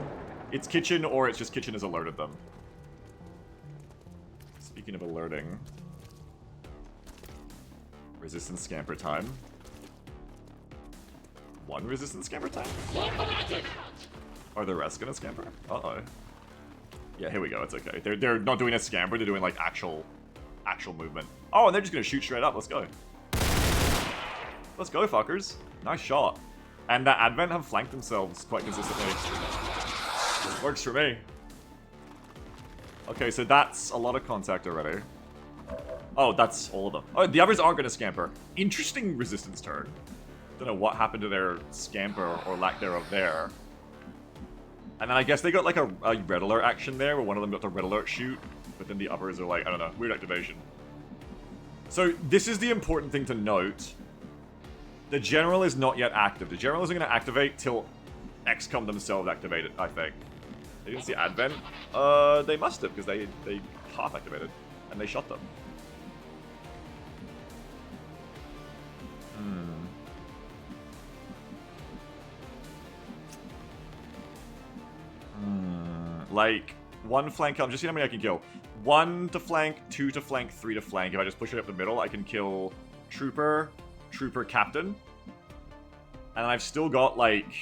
It's kitchen, or it's just kitchen has alerted them. Speaking of alerting, resistance scamper time. One resistance scamper time? Are the rest gonna scamper? Uh-oh. Yeah, here we go, it's okay. They're not doing a scamper, they're doing like actual movement. Oh, and they're just gonna shoot straight up, let's go. Let's go, fuckers. Nice shot. And that Advent have flanked themselves quite consistently. Works for me. Okay, so that's a lot of contact already. Oh, that's all of them. Oh, the others aren't going to scamper. Interesting resistance turn. Don't know what happened to their scamper or lack thereof there. And then I guess they got like a red alert action there, where one of them got the red alert shoot, but then the others are like, I don't know, weird activation. So this is the important thing to note. The general is not yet active. The general isn't going to activate till XCOM themselves activate it, I think. They didn't see Advent. They must have, because they half activated, and they shot them. Like, one flank, I'm just seeing how many I can kill. 1 to flank, 2 to flank, 3 to flank. If I just push it up the middle, I can kill Trooper, Trooper, Captain. And I've still got, like,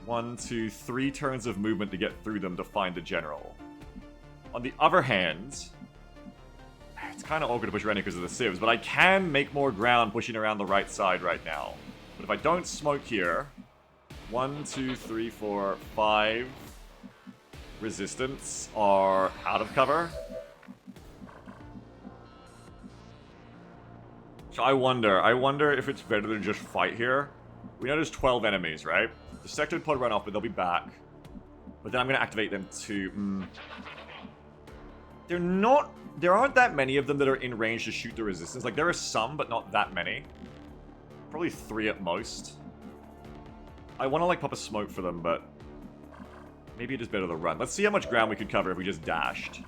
1, 2, 3 turns of movement to get through them to find the General. On the other hand, it's kind of awkward to push around here because of the civs, but I can make more ground pushing around the right side right now. But if I don't smoke here, 1, 2, 3, 4, 5... resistance are out of cover. So I wonder if it's better to just fight here. We know there's 12 enemies, right? The sector would probably run off, but they'll be back. But then I'm gonna activate them to... There aren't that many of them that are in range to shoot the resistance. Like, there are some, but not that many. Probably 3 at most. I want to, like, pop a smoke for them, but... maybe it is better to run. Let's see how much ground we could cover if we just dashed.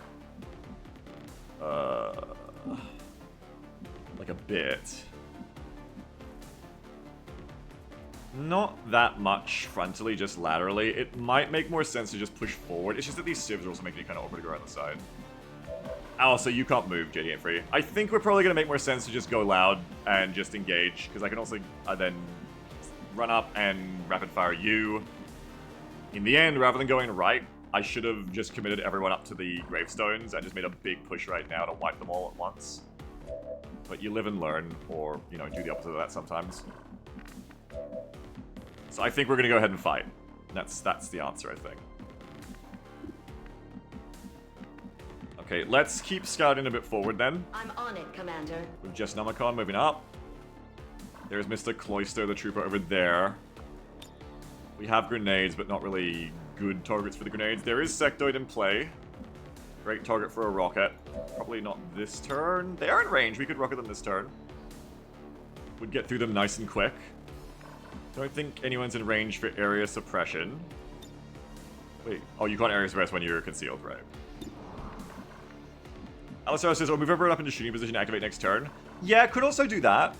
Like a bit. Not that much frontally, just laterally. It might make more sense to just push forward. It's just that these civs are also making it kind of awkward to go around the side. Oh, so you can't move, JD ain't free. I think we're probably going to make more sense to just go loud and just engage, because I can also then run up and rapid fire you. In the end, rather than going right, I should have just committed everyone up to the gravestones and just made a big push right now to wipe them all at once. But you live and learn, or, you know, do the opposite of that sometimes. So I think we're going to go ahead and fight. That's the answer, I think. Okay, let's keep scouting a bit forward then. I'm on it, Commander. With just Namacon moving up. There's Mr. Cloister, the trooper over there. We have grenades, but not really good targets for the grenades. There is Sectoid in play. Great target for a rocket. Probably not this turn. They are in range. We could rocket them this turn. Would get through them nice and quick. Don't think anyone's in range for area suppression. Wait. Oh, you can't area suppress when you're concealed, right? Alistair says, oh, move everyone up into shooting position, activate next turn. Yeah, could also do that.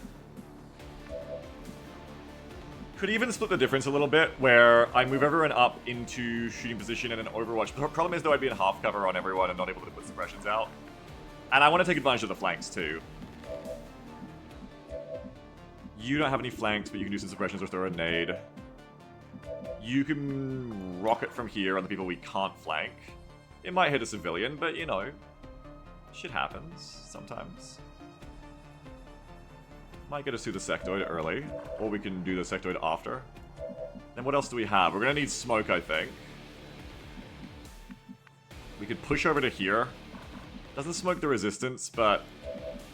Could even split the difference a little bit, where I move everyone up into shooting position and an Overwatch. The problem is, though, I'd be in half cover on everyone and not able to put suppressions out. And I want to take advantage of the flanks, too. You don't have any flanks, but you can do some suppressions or throw a nade. You can rocket from here on the people we can't flank. It might hit a civilian, but, you know, shit happens sometimes. Might get us through the sectoid early, or we can do the sectoid after. Then what else do we have? We're gonna need smoke, I think. We could push over to here. Doesn't smoke the resistance, but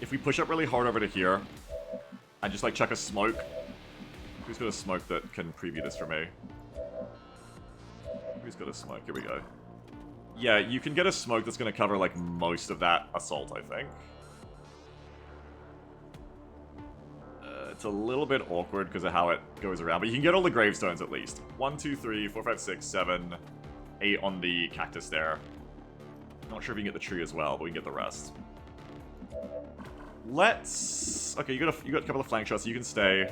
if we push up really hard over to here, and just like chuck a smoke. Who's got a smoke that can preview this for me? Who's got a smoke? Here we go. Yeah, you can get a smoke that's gonna cover like most of that assault, I think. It's a little bit awkward because of how it goes around, but you can get all the gravestones at least. 1, 2, 3, 4, 5, 6, 7, 8 on the cactus there. Not sure if you can get the tree as well, but we can get the rest. Let's... okay, you got a couple of flank shots, so you can stay.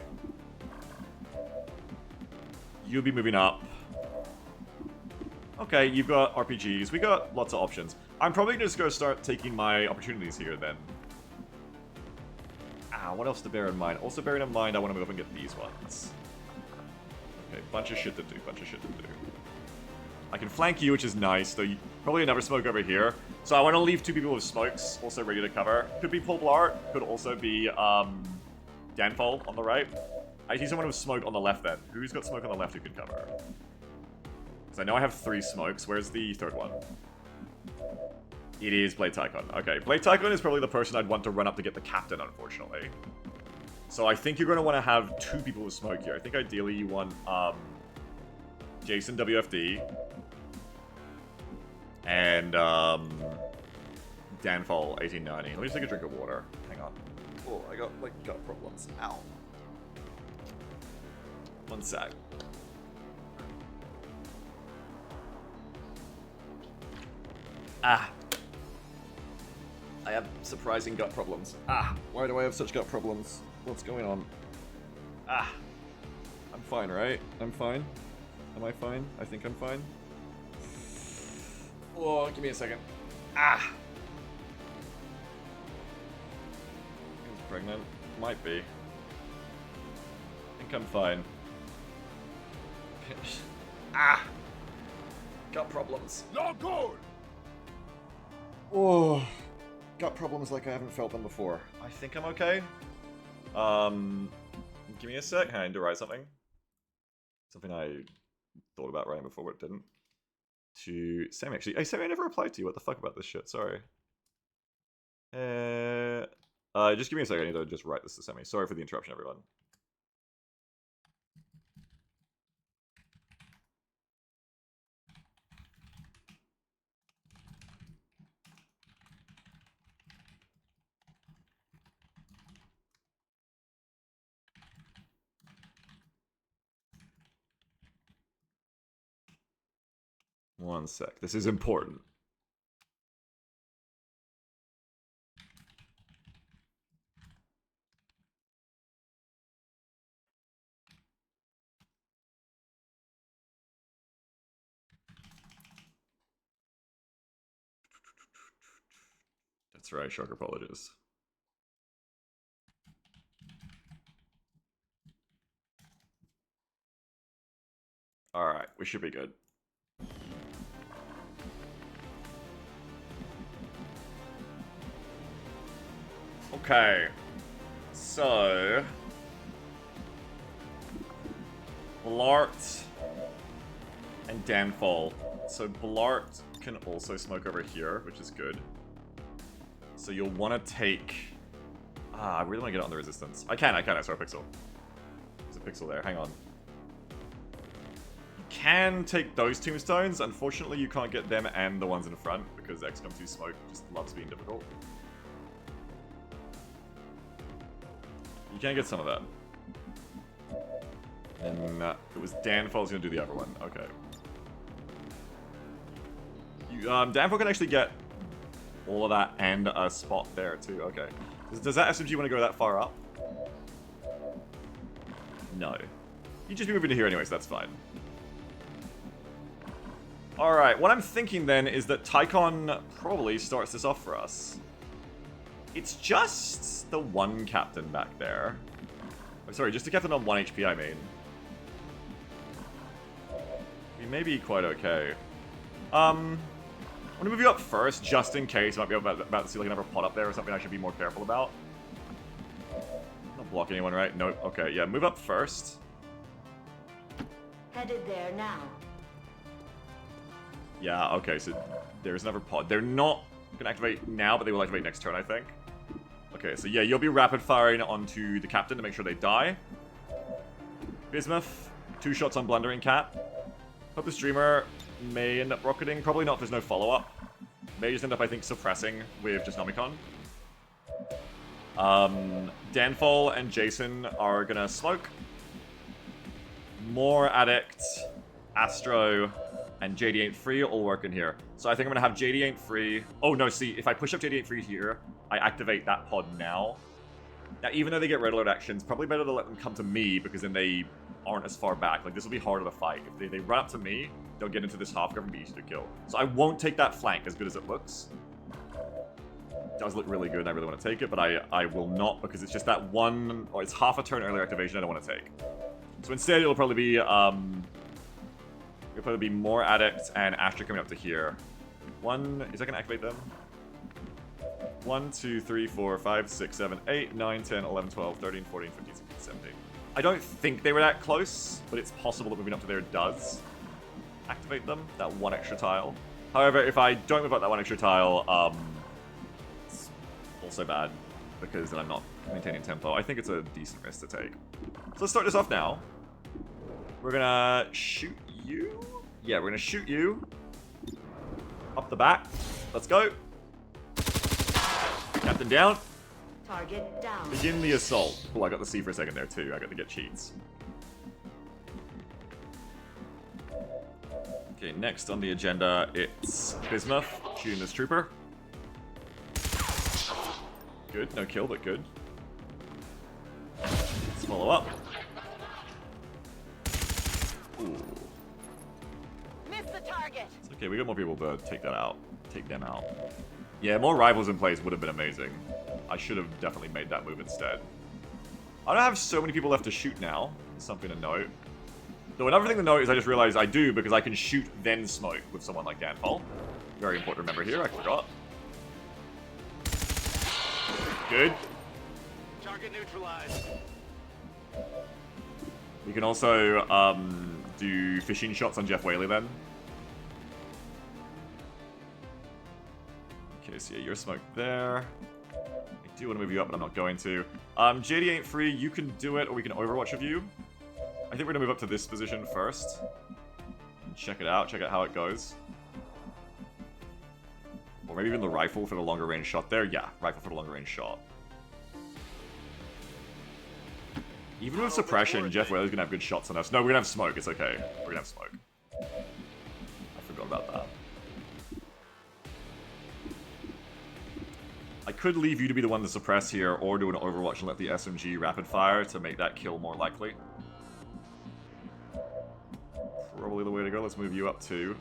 You'll be moving up. Okay, you've got RPGs. We got lots of options. I'm probably just going to start taking my opportunities here then. What else to bear in mind? Also bearing in mind I want to move up and get these ones. Okay, bunch of shit to do, I can flank you, which is nice, though you probably never smoke over here. So I want to leave 2 people with smokes, also ready to cover. Could be Paul Blart, could also be, Danfall on the right. I see someone with smoke on the left then. Who's got smoke on the left who can cover? Because I know I have 3 smokes. Where's the third one? It is Blade Tycoon. Okay, Blade Tycoon is probably the person I'd want to run up to get the captain, unfortunately. So I think you're going to want to have 2 people with smoke here. I think ideally you want Jason WFD and Danfall 1890. Let me just take a drink of water. Hang on. Oh, I got like gut problems. Ow. One sec. Ah. I have surprising gut problems. Ah. Why do I have such gut problems? What's going on? Ah. I'm fine, right? I'm fine. Am I fine? I think I'm fine. Oh, give me a second. Ah. Who's pregnant? Might be. I think I'm fine. Ah. Gut problems. Not good! Oh. Gut problems like I haven't felt them before. I think I'm okay. Give me a sec. I need to write something. Something I thought about writing before, but didn't. To Sammy, actually. Hey, Sammy, I never replied to you. What the fuck about this shit? Sorry. Just give me a second. I need to just write this to Sammy. Sorry for the interruption, everyone. One sec. This is important. That's right, Shark apologies. Alright, we should be good. Okay. So... Blart and Danfall. So Blart can also smoke over here, which is good. So you'll want to take... I really want to get on the resistance. I can, I saw a pixel. There's a pixel there, hang on. You can take those tombstones. Unfortunately, you can't get them and the ones in front, because XCOM 2 Smoke just loves being difficult. You can get some of that. And it was Danfall's gonna do the other one. Okay. Danfall can actually get all of that and a spot there too. Okay. Does that SMG want to go that far up? No. You just be moving to here anyway, so that's fine. Alright, what I'm thinking then is that Tycon probably starts this off for us. It's just the one captain back there. Oh, sorry, just a captain on 1 HP, I mean. We may be quite okay. I'm gonna move you up first, just in case. I might be about to see like another pot up there or something I should be more careful about. Not block anyone, right? Nope. Okay, yeah, move up first. Headed there now. Yeah, okay, so there's another pod. They're not gonna activate now, but they will activate next turn, I think. Okay, so yeah, you'll be rapid firing onto the captain to make sure they die. Bismuth, 2 shots on Blundering Cat. Hope the streamer may end up rocketing. Probably not if there's no follow-up. May just end up, I think, suppressing with just Nomicon. Danfall and Jason are gonna smoke. More Addict, Astro, and JD ain't free all working here. So I think I'm gonna have JD ain't free. Oh no, see, if I push up JD ain't free here, I activate that pod now. Now, even though they get red alert actions, probably better to let them come to me because then they aren't as far back. Like, this will be harder to fight. If they run up to me, they'll get into this half cover and be easy to kill. So I won't take that flank as good as it looks. It does look really good and I really want to take it, but I will not because it's just that one, or it's half a turn earlier activation I don't want to take. So instead it'll probably be, more Addict and Astra coming up to here. One, is that going to activate them? 1, 2, 3, 4, 5, 6, 7, 8, 9, 10, 11, 12, 13, 14, 15, 16, 17. I don't think they were that close, but it's possible that moving up to there does activate them, that one extra tile. However, if I don't move up that one extra tile, it's also bad, because then I'm not maintaining tempo. I think it's a decent risk to take. So let's start this off now. We're gonna shoot you. Yeah, we're gonna shoot you. Up the back. Let's go. Captain down. Target down. Begin the assault. Oh, I got the C for a second there too. I got to get cheats. Okay, next on the agenda, it's Bismuth shooting this trooper. Good, no kill, but good. Let's follow up. Ooh. Miss the target. It's okay, we got more people to take that out. Take them out. Yeah, more rivals in place would have been amazing. I should have definitely made that move instead. I don't have so many people left to shoot now. Something to note. Though another thing to note is I just realized I do because I can shoot then smoke with someone like Danfall. Very important to remember here, I forgot. Good. Target neutralized. We can also do fishing shots on Jeff Whaley then. Okay, so yeah, you're smoked there. I do want to move you up, but I'm not going to. JD ain't free, you can do it, or we can overwatch of you. I think we're going to move up to this position first. And check out how it goes. Or maybe even the rifle for the longer range shot there. Yeah, rifle for the longer range shot. Even with suppression, Jeff Whaley's going to have good shots on us. No, we're going to have smoke, it's okay. We're going to have smoke. I forgot about that. I could leave you to be the one to suppress here, or do an overwatch and let the SMG rapid fire to make that kill more likely. Probably the way to go. Let's move you up to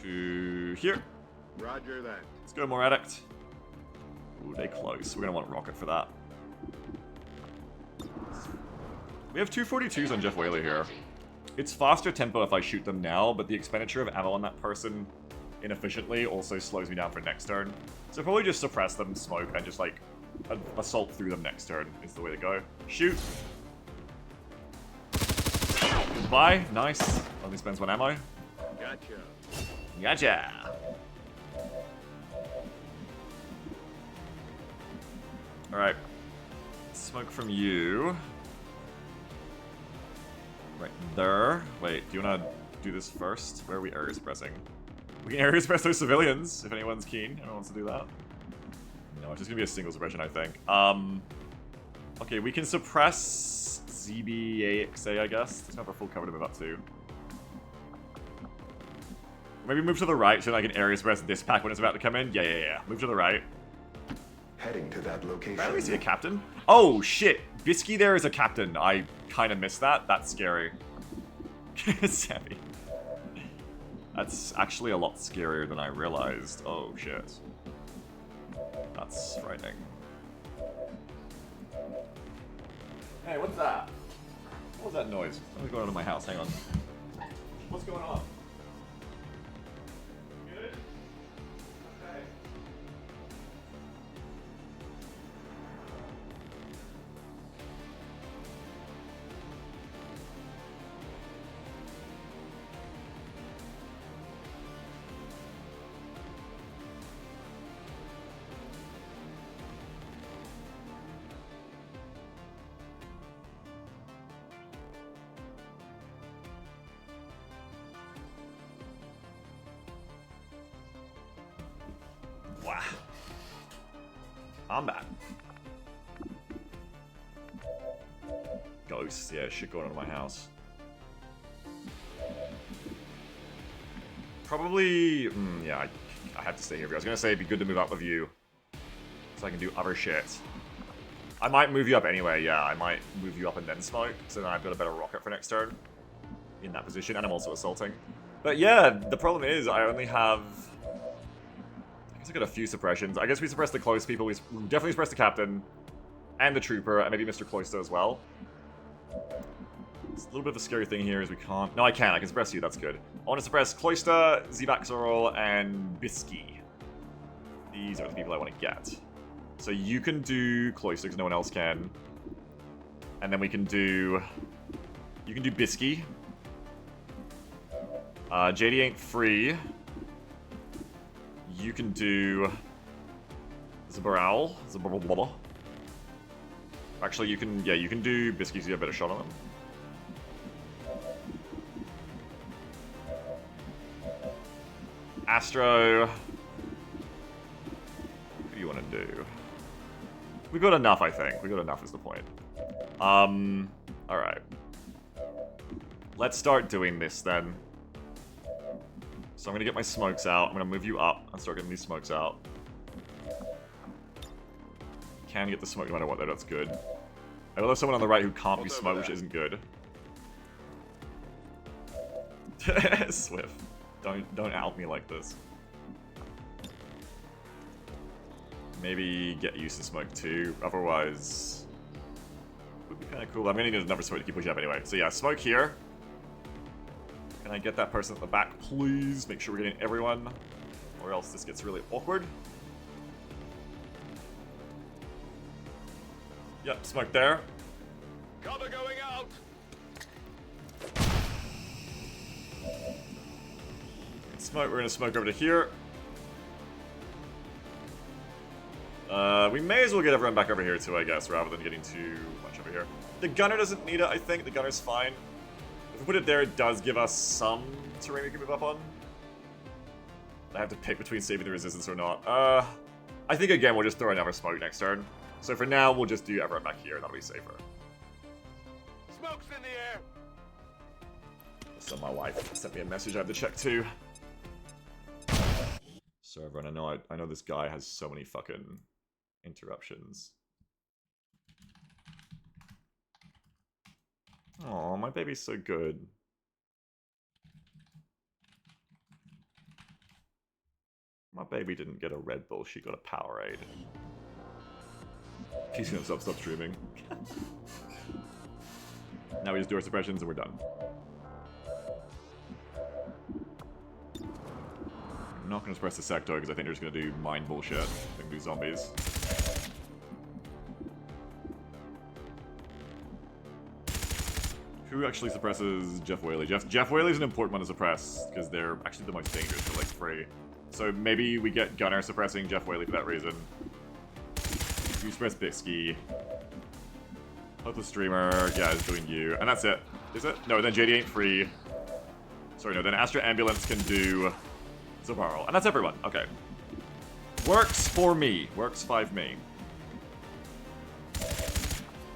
here. Roger that. Let's go, more addict. Ooh, they close. We're gonna want rocket for that. We have 242s on Jeff Whaley here. It's faster tempo if I shoot them now, but the expenditure of ammo on that person inefficiently also slows me down for next turn. So probably just suppress them, smoke, and just like assault through them next turn is the way to go. Shoot. Goodbye. Nice. Only spends one ammo. Gotcha. Gotcha. Alright. Smoke from you. Right there. Wait, do you want to do this first? Where are we area suppressing? We can area suppress those civilians, if anyone's keen. Anyone wants to do that? No, it's just going to be a single suppression, I think. Okay, we can suppress ZBAXA, I guess. There's not a full cover to move up to. Maybe move to the right so I can area suppress this pack when it's about to come in. Yeah. Move to the right. Heading to that location. Apparently we see a captain. Oh, shit. Bisky there is a captain. I kind of missed that. That's scary. Sammy. That's actually a lot scarier than I realized. Oh, shit. That's frightening. Hey, what's that? What was that noise? Something's going on in my house. Hang on. What's going on? Good? Okay. Wow. I'm back. Ghosts, yeah, shit going on in my house. Probably, yeah, I have to stay here. I was gonna say it'd be good to move up with you, so I can do other shit. I might move you up anyway, yeah, I might move you up and then smoke, so then I've got a better rocket for next turn in that position, and I'm also assaulting. But yeah, the problem is I only have... I got a few suppressions. I guess we suppress the close people. We definitely suppress the captain and the trooper, and maybe Mr. Cloister as well. It's a little bit of a scary thing here is we can't... No, I can. I can suppress you. That's good. I want to suppress Cloister, Zvaxorol, and Bisky. These are the people I want to get. So you can do Cloister because no one else can. And then we can do... You can do Bisky. JD ain't free. You can do... Zabaral. Zabaral. Actually, you can... Yeah, you can do Bisky so you have a better shot on them. Astro... What do you want to do? We got enough, I think. We got enough is the point. Alright. Let's start doing this then. So I'm gonna get my smokes out. I'm gonna move you up and start getting these smokes out. Can get the smoke no matter what though, that's good. I will have someone on the right who can't be smoked, which isn't good. Swift. Don't out me like this. Maybe get used to smoke too, otherwise... Would be kind of cool. I'm gonna need another smoke to keep pushing up anyway. So yeah, smoke here. Can I get that person at the back, please? Make sure we're getting everyone, or else this gets really awkward. Yep, smoke there. Cover going out. Smoke. We're gonna smoke over to here. We may as well get everyone back over here too, I guess, rather than getting too much over here. The gunner doesn't need it, I think. The gunner's fine. If we put it there, it does give us some terrain we can move up on. I have to pick between saving the resistance or not. I think, again, we'll just throw another smoke next turn. So for now, we'll just do everyone back here. That'll be safer. Smoke's in the air. So my wife sent me a message I have to check too. So everyone, I know this guy has so many fucking interruptions. Aw, my baby's so good. My baby didn't get a Red Bull, she got a Powerade. He's gonna stop streaming. Now we just do our suppressions and we're done. I'm not gonna suppress the sector because I think they're just gonna do mind bullshit. They're gonna do zombies. Who actually suppresses Jeff Whaley? Jeff Whaley's an important one to suppress because they're actually the most dangerous for like free. So maybe we get Gunner suppressing Jeff Whaley for that reason. You suppress Bixky. Hopeless Streamer, yeah, is doing you. And that's it. Is it? No, then JD ain't free. Sorry, no, then Astra Ambulance can do Zabarl. And that's everyone. Okay. Works for me. Works 5 me.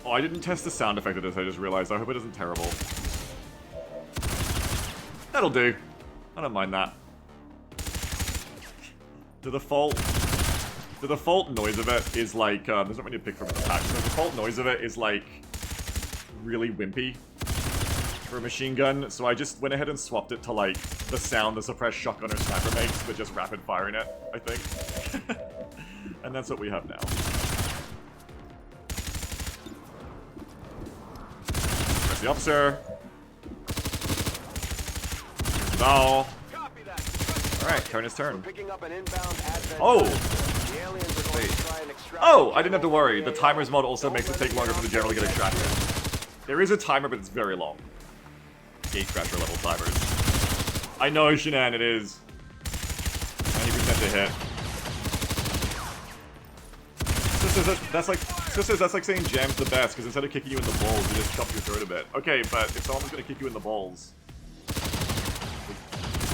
Oh, I didn't test the sound effect of this, I just realized. I hope it isn't terrible. That'll do. I don't mind that. The default noise of it is like, there's not many to pick from in the pack. The default noise of it is like, really wimpy for a machine gun. So I just went ahead and swapped it to like, the sound the suppressed shotgun or sniper makes, but just rapid firing it, I think. And that's what we have now. Press the officer. No. Alright, turn his turn. Oh! Wait. Oh! I didn't have to worry. The timer's mod also makes it take longer for the general to get extracted. There is a timer, but it's very long. Gatecrasher level timers. I know, Shanann, it is. 90% to hit. Sisters, that's like saying jam's the best, because instead of kicking you in the balls, you just chop your throat a bit. Okay, but if someone's gonna kick you in the balls,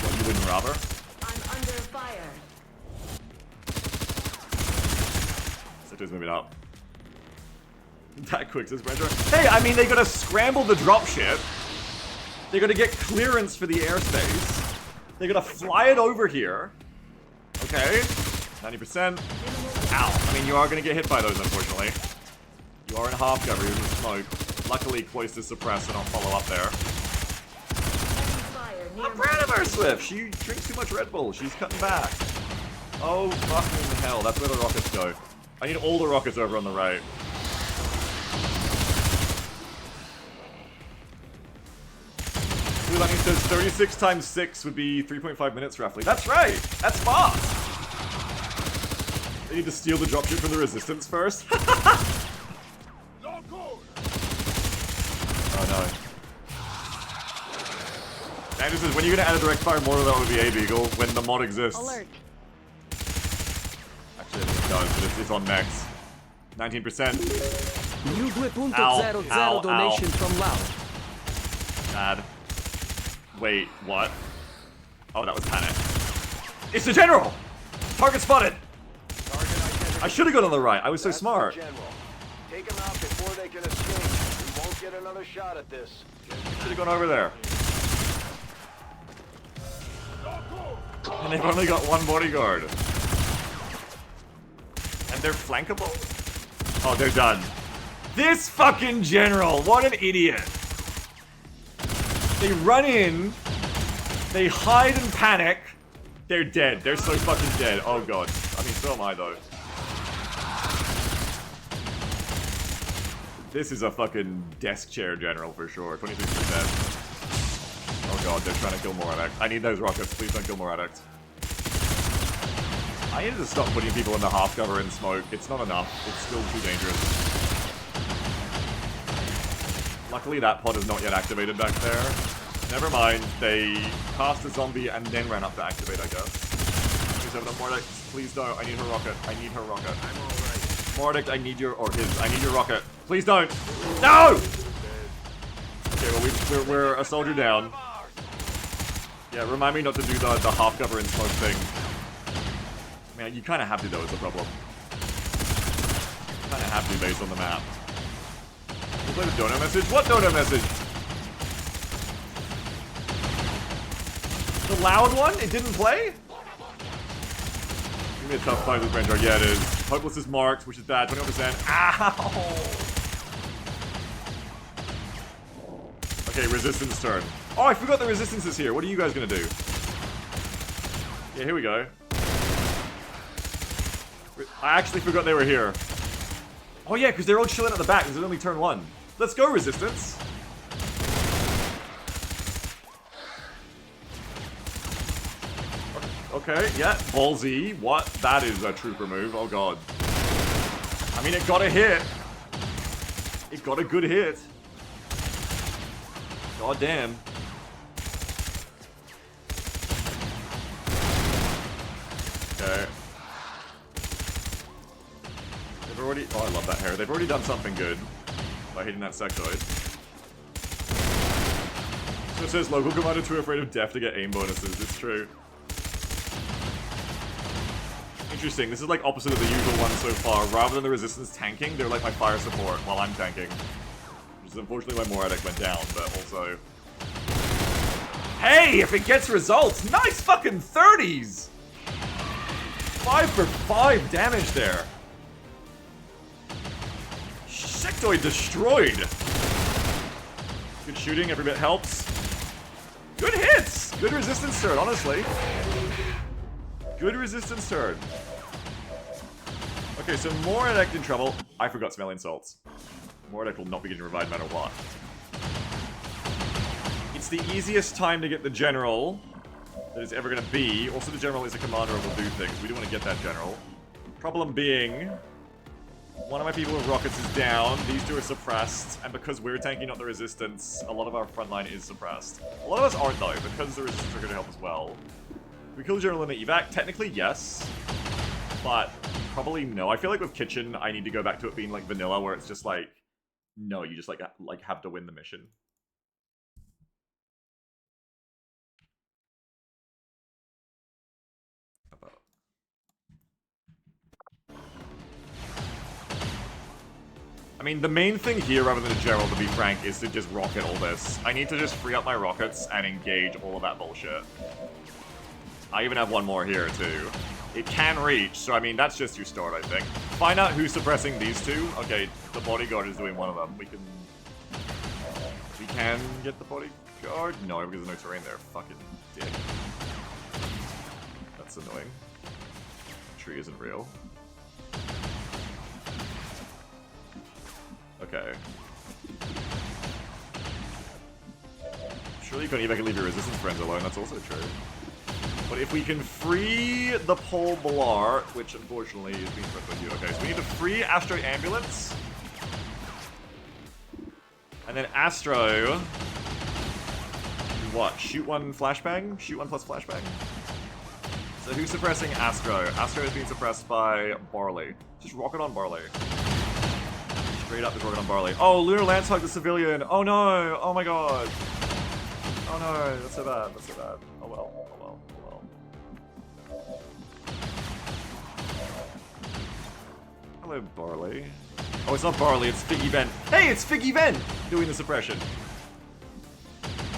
what, you wouldn't rather? I'm under fire. Sisters moving up. That quick, says Brandon. Hey, I mean, they gotta scramble the dropship. They gotta get clearance for the airspace. They gotta fly it over here. Okay. 90%. Ow. I mean, you are gonna get hit by those, unfortunately. You are in half cover, you're in the smoke. Luckily, Cloister's suppressed, so don't follow up there. I'm proud of her, Swift! She drinks too much Red Bull. She's cutting back. Oh, fucking hell. That's where the rockets go. I need all the rockets over on the right. Ooh, that means 36 times 6 would be 3.5 minutes, roughly. That's right! That's fast! They need to steal the dropship from the resistance first. Oh no. Andrew says, when are you gonna add a direct fire mortar that would be a Beagle when the mod exists? Alert. Actually, it does, but it's on max. 19%. New Ow, 2.00 donation ow. from Lau. Bad. Wait, what? Oh, that was panic. It's the general! Target spotted! I should have gone on the right. I was so That's the smart. general. Take them out before they can escape. We won't get another shot at this. Should have gone over there. And they've only got one bodyguard. And they're flankable? Oh, they're done. This fucking general, what an idiot. They run in, they hide and panic, they're dead. They're so fucking dead. Oh god. I mean, so am I though. This is a fucking desk chair general for sure. 26%. Oh god, they're trying to kill more addicts. I need those rockets. Please don't kill more addicts. I need to stop putting people in the half cover and smoke. It's not enough. It's still too dangerous. Luckily that pod is not yet activated back there. Never mind. They cast a zombie and then ran up to activate, I guess. Please have enough more addicts. Please don't. I need her rocket. I need her rocket. I'm alright. More addict, I need your... or his. I need your rocket. Please don't. No! Okay, well we're a soldier down. Yeah, remind me not to do the half cover and smoke thing. Man, you kind of have to though, is the problem. Kind of have to based on the map. We'll play the dono message. What dono message? The loud one? It didn't play? Give me a tough fight with Ranger. Yeah, it is. Hopeless is marked, which is bad. 21%. Ow! Okay, resistance turn. Oh, I forgot the resistance is here. What are you guys gonna do? Yeah, here we go. I actually forgot they were here. Oh yeah, because they're all chilling at the back because it's only turn 1. Let's go, resistance. Okay, yeah, ballsy. What? That is a trooper move. Oh god. I mean, it got a hit. It got a good hit. God damn. Okay. They've already... oh, I love that hair. They've already done something good by hitting that sectoid. So it says, local commander too afraid of death to get aim bonuses. It's true. Interesting. This is like opposite of the usual one so far. Rather than the resistance tanking, they're like my fire support while I'm tanking. Which is unfortunately why Moradek went down, but also... hey, if it gets results! Nice fucking 30s! 5 for 5 damage there. Sectoid destroyed. Good shooting, every bit helps. Good hits! Good resistance turn, honestly. Good resistance turn. Okay, so Moradek in trouble. I forgot smell insults. Moradek will not be getting revived no matter what. It's the easiest time to get the general that it's ever going to be. Also, the general is a commander and will do things. We do want to get that general. Problem being, one of my people with rockets is down. These two are suppressed. And because we're tanking out the resistance, a lot of our front line is suppressed. A lot of us aren't, though, because the resistance are going to help as well. We kill the general in the evac? Technically, yes. But probably no. I feel like with Kitchen, I need to go back to it being like vanilla, where it's just like, no, you just like have to win the mission. I mean, the main thing here, rather than a general, to be frank, is to just rocket all this. I need to just free up my rockets and engage all of that bullshit. I even have one more here, too. It can reach, so I mean, that's just your start, I think. Find out who's suppressing these two. Okay, the bodyguard is doing one of them. We can get the bodyguard? No, because there's no terrain there. Fucking dick. That's annoying. Tree isn't real. Okay. Surely you couldn't even leave your resistance friends alone, that's also true. But if we can free the Pole Blart, which unfortunately is being pressed by you. Okay, so we need to free Astro Ambulance. And then Astro... What? Shoot one flashbang? Shoot one plus flashbang? So who's suppressing Astro? Astro is being suppressed by Barley. Just rocket on Barley. Straight up is rocket on Barley. Oh, Lunar Lance Hug the civilian. Oh no! Oh my god. Oh no, that's so bad. That's so bad. Oh well. Oh well. Oh well. Hello, Barley. Oh, it's not Barley, it's Figgy Vent. Hey, it's Figgy Vent doing the suppression.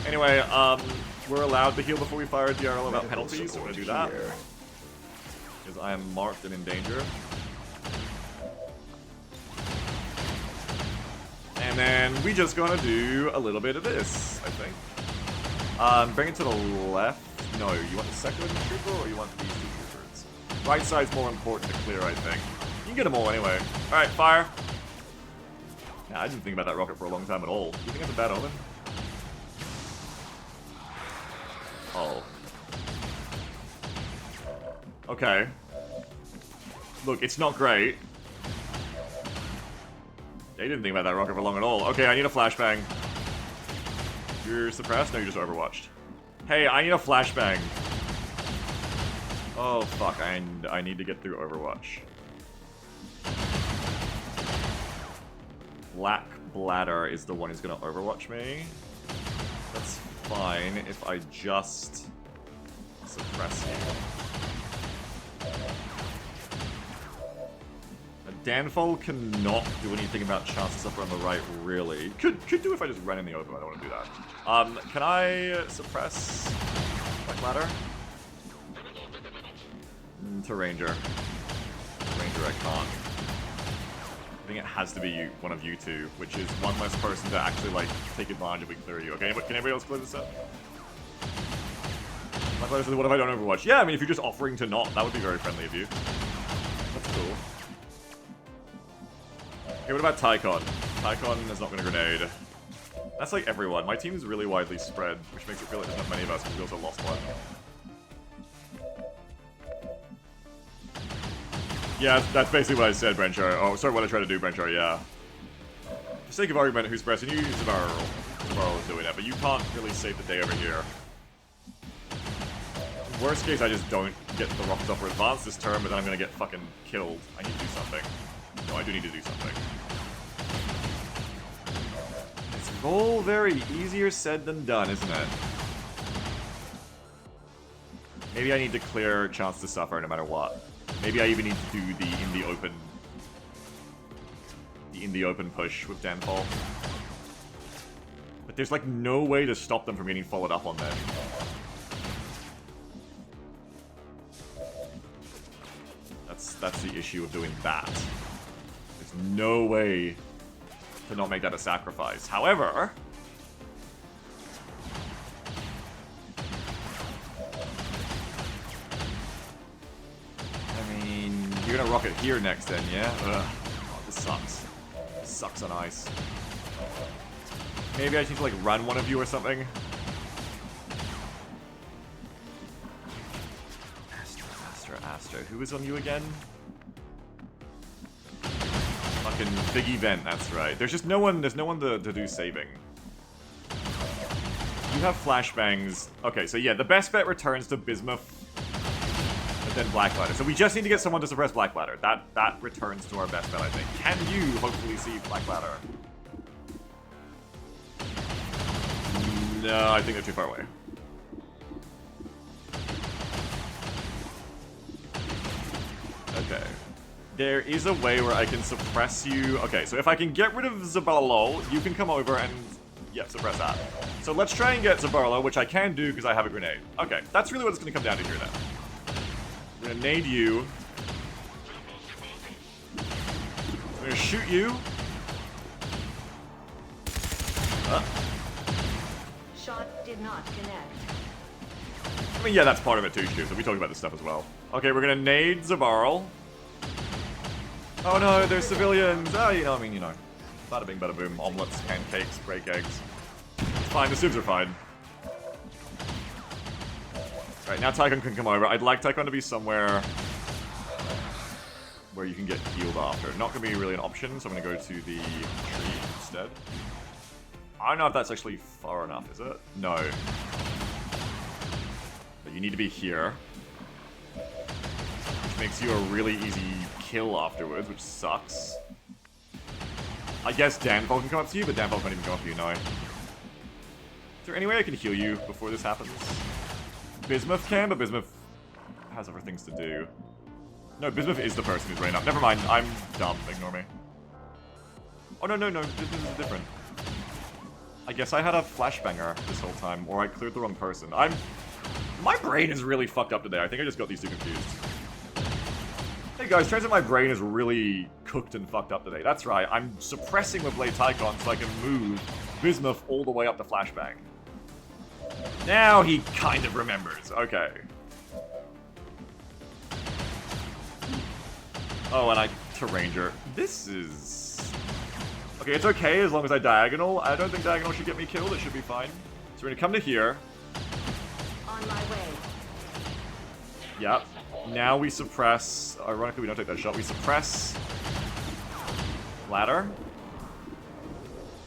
Anyway, we're allowed to heal before we fire a DRL without penalties, so we're gonna do that. Because I am marked and in danger. And then we just gonna do a little bit of this, I think. Bring it to the left. No, you want the second trooper or you want these two troopers? Right side's more important to clear, I think. You can get them all anyway. Alright, fire. Yeah, I didn't think about that rocket for a long time at all. Do you think it's a bad omen? Oh. Okay. Look, it's not great. Yeah, you didn't think about that rocket for long at all. Okay, I need a flashbang. You're suppressed? No, you just overwatched. Hey, I need a flashbang. Oh, fuck. I need to get through Overwatch. Black Bladder is the one who's gonna Overwatch me. That's fine if I just suppress you. A Danfall cannot do anything about chances up on the right, really. Could do if I just ran in the open, I don't want to do that. Can I suppress Black Ladder? To Ranger. Ranger I can't. I think it has to be one of you two, which is one less person to actually, like, take advantage if we clear you. Okay, but can everybody else clear this up? Black Ladder says, what if I don't Overwatch? Yeah, I mean, if you're just offering to not, that would be very friendly of you. That's cool. Okay, what about Tycon? Tycon is not going to grenade. That's like everyone. My team is really widely spread, which makes it feel like there's not many of us because we also lost one. Yeah, that's basically what I said, Brenchar. Oh, sorry, what I tried to do, Brenchar, yeah. For sake of argument, who's pressing you? Zavarro. Zavarro is doing it, but you can't really save the day over here. Worst case, I just don't get the rockets off for advance this turn, but then I'm gonna get fucking killed. I need to do something. No, I do need to do something. It's all very easier said than done, isn't it? Maybe I need to clear chance to suffer no matter what. Maybe I even need to do the in the open push with Danfall. But there's like no way to stop them from getting followed up on that. That's the issue of doing that. There's no way to not make that a sacrifice. However, I mean, you're gonna rocket here next then, yeah? Ugh. Oh, this sucks. This sucks on ice. Maybe I need to like run one of you or something. Astro. Who was on you again? Fucking Big Event, that's right. There's no one to do saving. You have flashbangs. Okay, so yeah, the best bet returns to Bismuth, but then Black Ladder. So we just need to get someone to suppress Black Ladder. That returns to our best bet, I think. Can you hopefully see Black Ladder? No, I think they're too far away. Okay. There is a way where I can suppress you. Okay, so if I can get rid of Zabarlo, you can come over and, yeah, suppress that. So let's try and get Zabarlo, which I can do because I have a grenade. Okay, that's really what it's going to come down to here then. I'm going to nade you. I'm going to shoot you. Shot did not connect. I mean, yeah, that's part of it too, Stu, so we talked about this stuff as well. Okay, we're gonna nade Zabarl. Oh no, there's civilians! Oh, you know, bada bing, bada boom, omelets, pancakes, break eggs. It's fine, the civs are fine. Right, now Tycon can come over. I'd like Tycon to be somewhere where you can get healed after. Not going to be really an option, so I'm going to go to the tree instead. I don't know if that's actually far enough, is it? No. But you need to be here. Which makes you a really easy kill afterwards, which sucks. I guess Danfall can come up to you, but Danfall can't even come up to you, no. Is there any way I can heal you before this happens? Bismuth can, but Bismuth has other things to do. No, Bismuth is the person who's running up. Never mind, I'm dumb. Ignore me. Oh, no. This is different. I guess I had a flashbanger this whole time, or I cleared the wrong person. My brain is really fucked up today. I think I just got these two confused. Hey guys, turns out my brain is really cooked and fucked up today. That's right, I'm suppressing with Blade Tycon so I can move Bismuth all the way up to flashbang. Now he kind of remembers. Okay. Oh, and I to Ranger. This is... Okay, it's okay as long as I diagonal. I don't think diagonal should get me killed. It should be fine. So we're gonna come to here. On my way. Yep. Now we suppress... Ironically, we don't take that shot. We suppress... Ladder.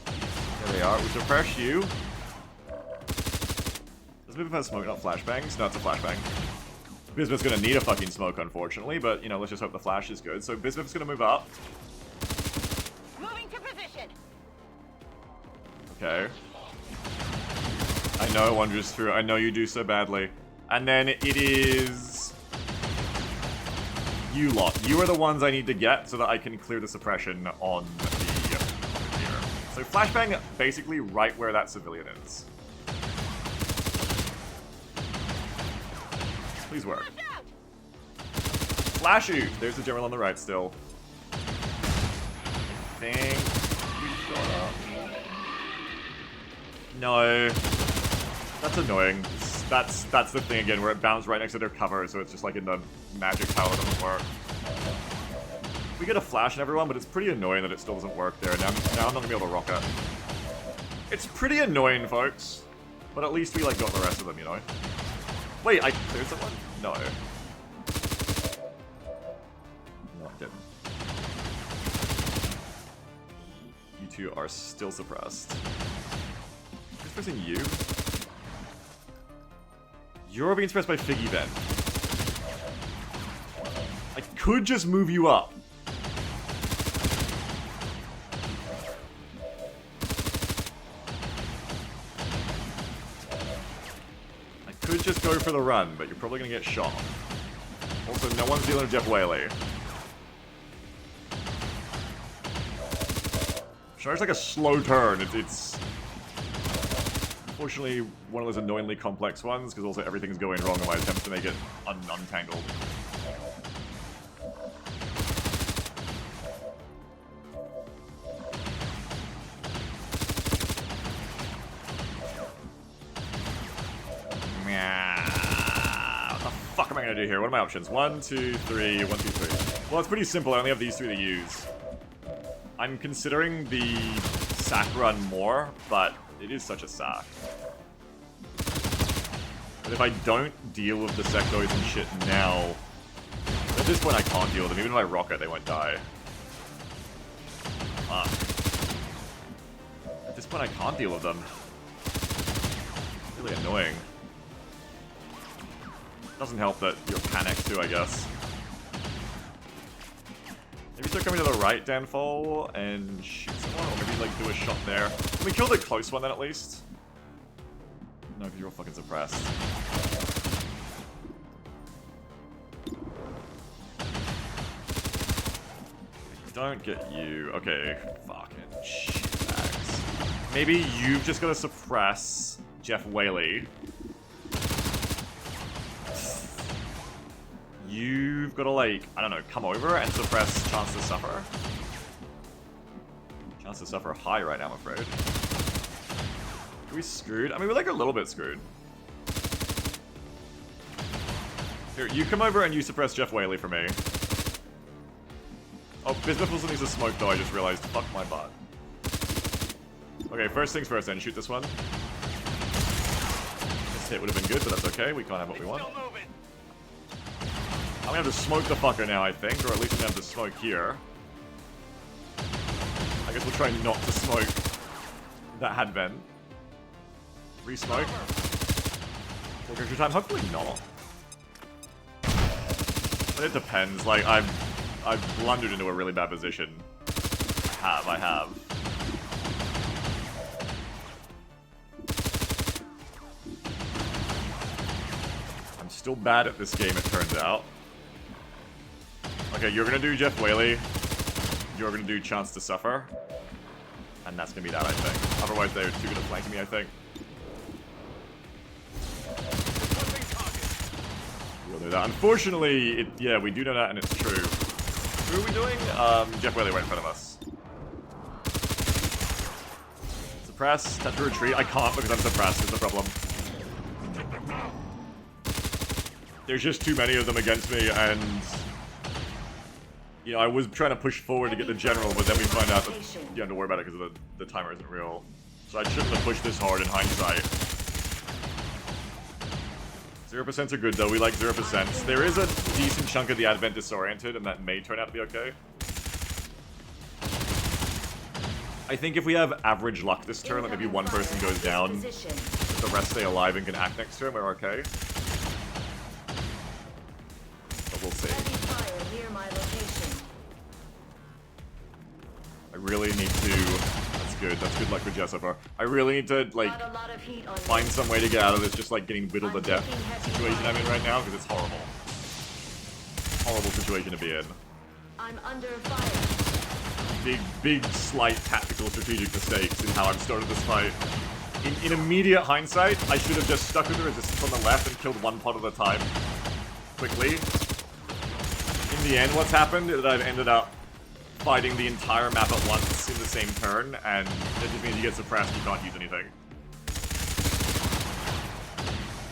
There they are. We suppress you. Does Bismuth have smoke, not flashbangs? No, it's a flashbang. Bismuth's gonna need a fucking smoke, unfortunately, but, you know, let's just hope the flash is good. So Bismuth's gonna move up. Moving to position. Okay. I know it wanders through. I know you do so badly. And then it is... You lot. You are the ones I need to get so that I can clear the suppression on the here. So flashbang basically right where that civilian is. Please work. Flash you! There's the general on the right still. I think we shot up. No. That's annoying. That's the thing again, where it bounced right next to their cover, so it's just like in the magic tower doesn't work. We get a flash in everyone, but it's pretty annoying that it still doesn't work there. Now I'm not gonna be able to rock it. It's pretty annoying, folks. But at least we like got the rest of them, you know? Wait, I cleared someone? No. No, I didn't. You two are still suppressed. Who's pressing you? You're being suppressed by Figgy then. I could just move you up. I could just go for the run, but you're probably gonna get shot. Also, no one's dealing with Jeff Whaley. Shark's like a slow turn. It's unfortunately one of those annoyingly complex ones, because also everything's going wrong in my attempts to make it untangled. What the fuck am I gonna do here? What are my options? 1, 2, 3, 1, 2, 3. Well, it's pretty simple. I only have these three to use. I'm considering the sack run more, but it is such a sack. But if I don't deal with the sectoids and shit now, at this point I can't deal with them. Even if I rock it, they won't die. Fuck. At this point I can't deal with them. It's really annoying. Doesn't help that you're panicked too, I guess. Maybe start coming to the right, Danfall, and shoot someone, or maybe like do a shot there. Can we kill the close one then at least? No, because you're all fucking suppressed. Don't get you. Okay, fucking shitbags. Maybe you've just got to suppress Jeff Whaley. You've got to, like, I don't know, come over and suppress Chance to Suffer. Chance to Suffer high right now, I'm afraid. Are we screwed? I mean, we're like a little bit screwed. Here, you come over and you suppress Jeff Whaley for me. Oh, Bismuth also needs a smoke though, I just realized. Fuck my butt. Okay, first things first then, shoot this one. hit would have been good, but that's okay. We can't have what we want. I'm gonna have to smoke the fucker now, I think, or at least I'm gonna have to smoke here. I guess we'll try not to smoke that had vent. Re-smoke. Take extra time. Hopefully not. But it depends. Like, I've blundered into a really bad position. I have. I'm still bad at this game, it turns out. Okay, you're gonna do Jeff Whaley. You're gonna do Chance to Suffer. And that's gonna be that, I think. Otherwise, they're too good at flanking me, I think. We'll do that. Unfortunately, yeah, we do know that, and it's true. Who are we doing? Jeff Whaley right in front of us. Suppress, touch to retreat. I can't because I'm suppressed, is the problem. There's just too many of them against me, and... You know, I was trying to push forward to get the general, but then we find out that you have to worry about it because the timer isn't real. So I shouldn't have pushed this hard in hindsight. 0% are good though, we like 0%. There is a decent chunk of the Advent disoriented, and that may turn out to be okay. I think if we have average luck this turn, like maybe one person goes down, but the rest stay alive and can act next turn, we're okay. But we'll see. I really need to... That's good. That's good luck with Jess so far. I really need to, like, find some way to get out of this just, like, getting whittled to death situation I'm in right now, because it's horrible. Horrible situation to be in. I'm under fire. Big, slight tactical strategic mistakes in how I've started this fight. In immediate hindsight, I should have just stuck with the resistance on the left and killed one pot at a time. Quickly. In the end, what's happened is that I've ended up fighting the entire map at once in the same turn, and it just means you get suppressed, you can't use anything.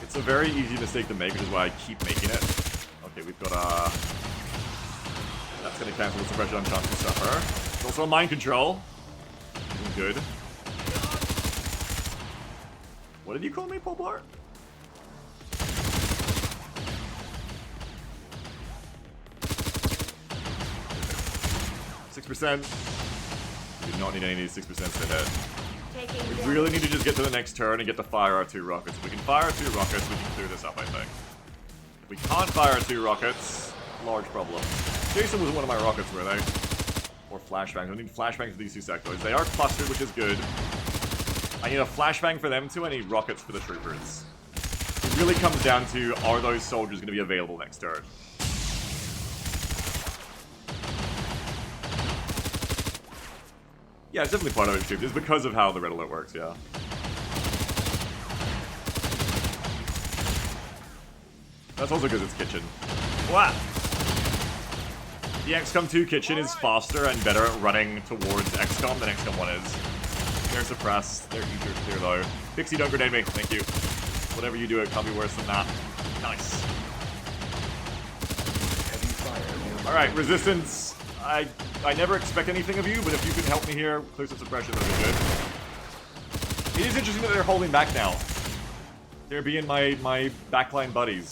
It's a very easy mistake to make, which is why I keep making it. Okay, we've got that's gonna cancel the suppression on Chance to Suffer. There's also a mind control. Good. What did you call me, Paul Blart? %. Do not need any of these 6% to hit. We really need to just get to the next turn and get to fire our 2 rockets. If we can fire our 2 rockets, we can clear this up, I think. If we can't fire our 2 rockets, large problem. Jason wasn't one of my rockets, were they? Or flashbangs. I need flashbangs for these 2 sectoids. They are clustered, which is good. I need a flashbang for them too. I need rockets for the troopers. It really comes down to, are those soldiers going to be available next turn? Yeah, it's definitely part of it too. It's because of how the red alert works, yeah. That's also because it's kitchen. Wow! The XCOM 2 kitchen is faster and better at running towards XCOM than XCOM 1 is. They're suppressed. They're easier to clear though. Pixie, don't grenade me. Thank you. Whatever you do, it can't be worse than that. Nice. Alright, resistance. I never expect anything of you, but if you can help me here, clear some suppression, that'll be good. It is interesting that they're holding back now. They're being my backline buddies.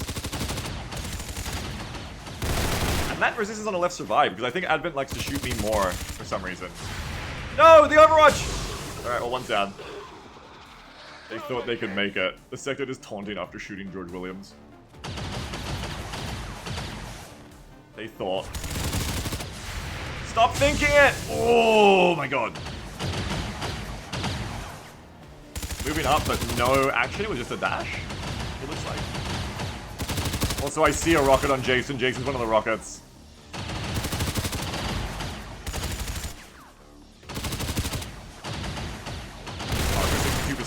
And that resistance on the left survived, because I think Advent likes to shoot me more for some reason. No, the Overwatch! Alright, well, one's down. They thought they could make it. The sector is taunting after shooting George Williams. They thought. Stop thinking it! Oh my god. Moving up, but no action. It was just a dash. It looks like. Also, I see a rocket on Jason. Jason's one of the rockets.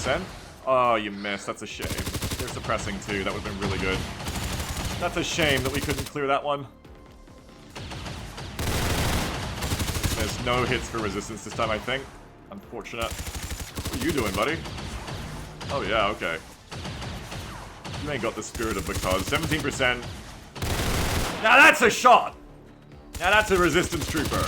62%? Oh, you missed. That's a shame. They're suppressing too. That would have been really good. That's a shame that we couldn't clear that one. There's no hits for resistance this time, I think. Unfortunate. What are you doing, buddy? Oh, yeah, okay. You ain't got the spirit of because. 17%. Now that's a shot! Now that's a resistance trooper.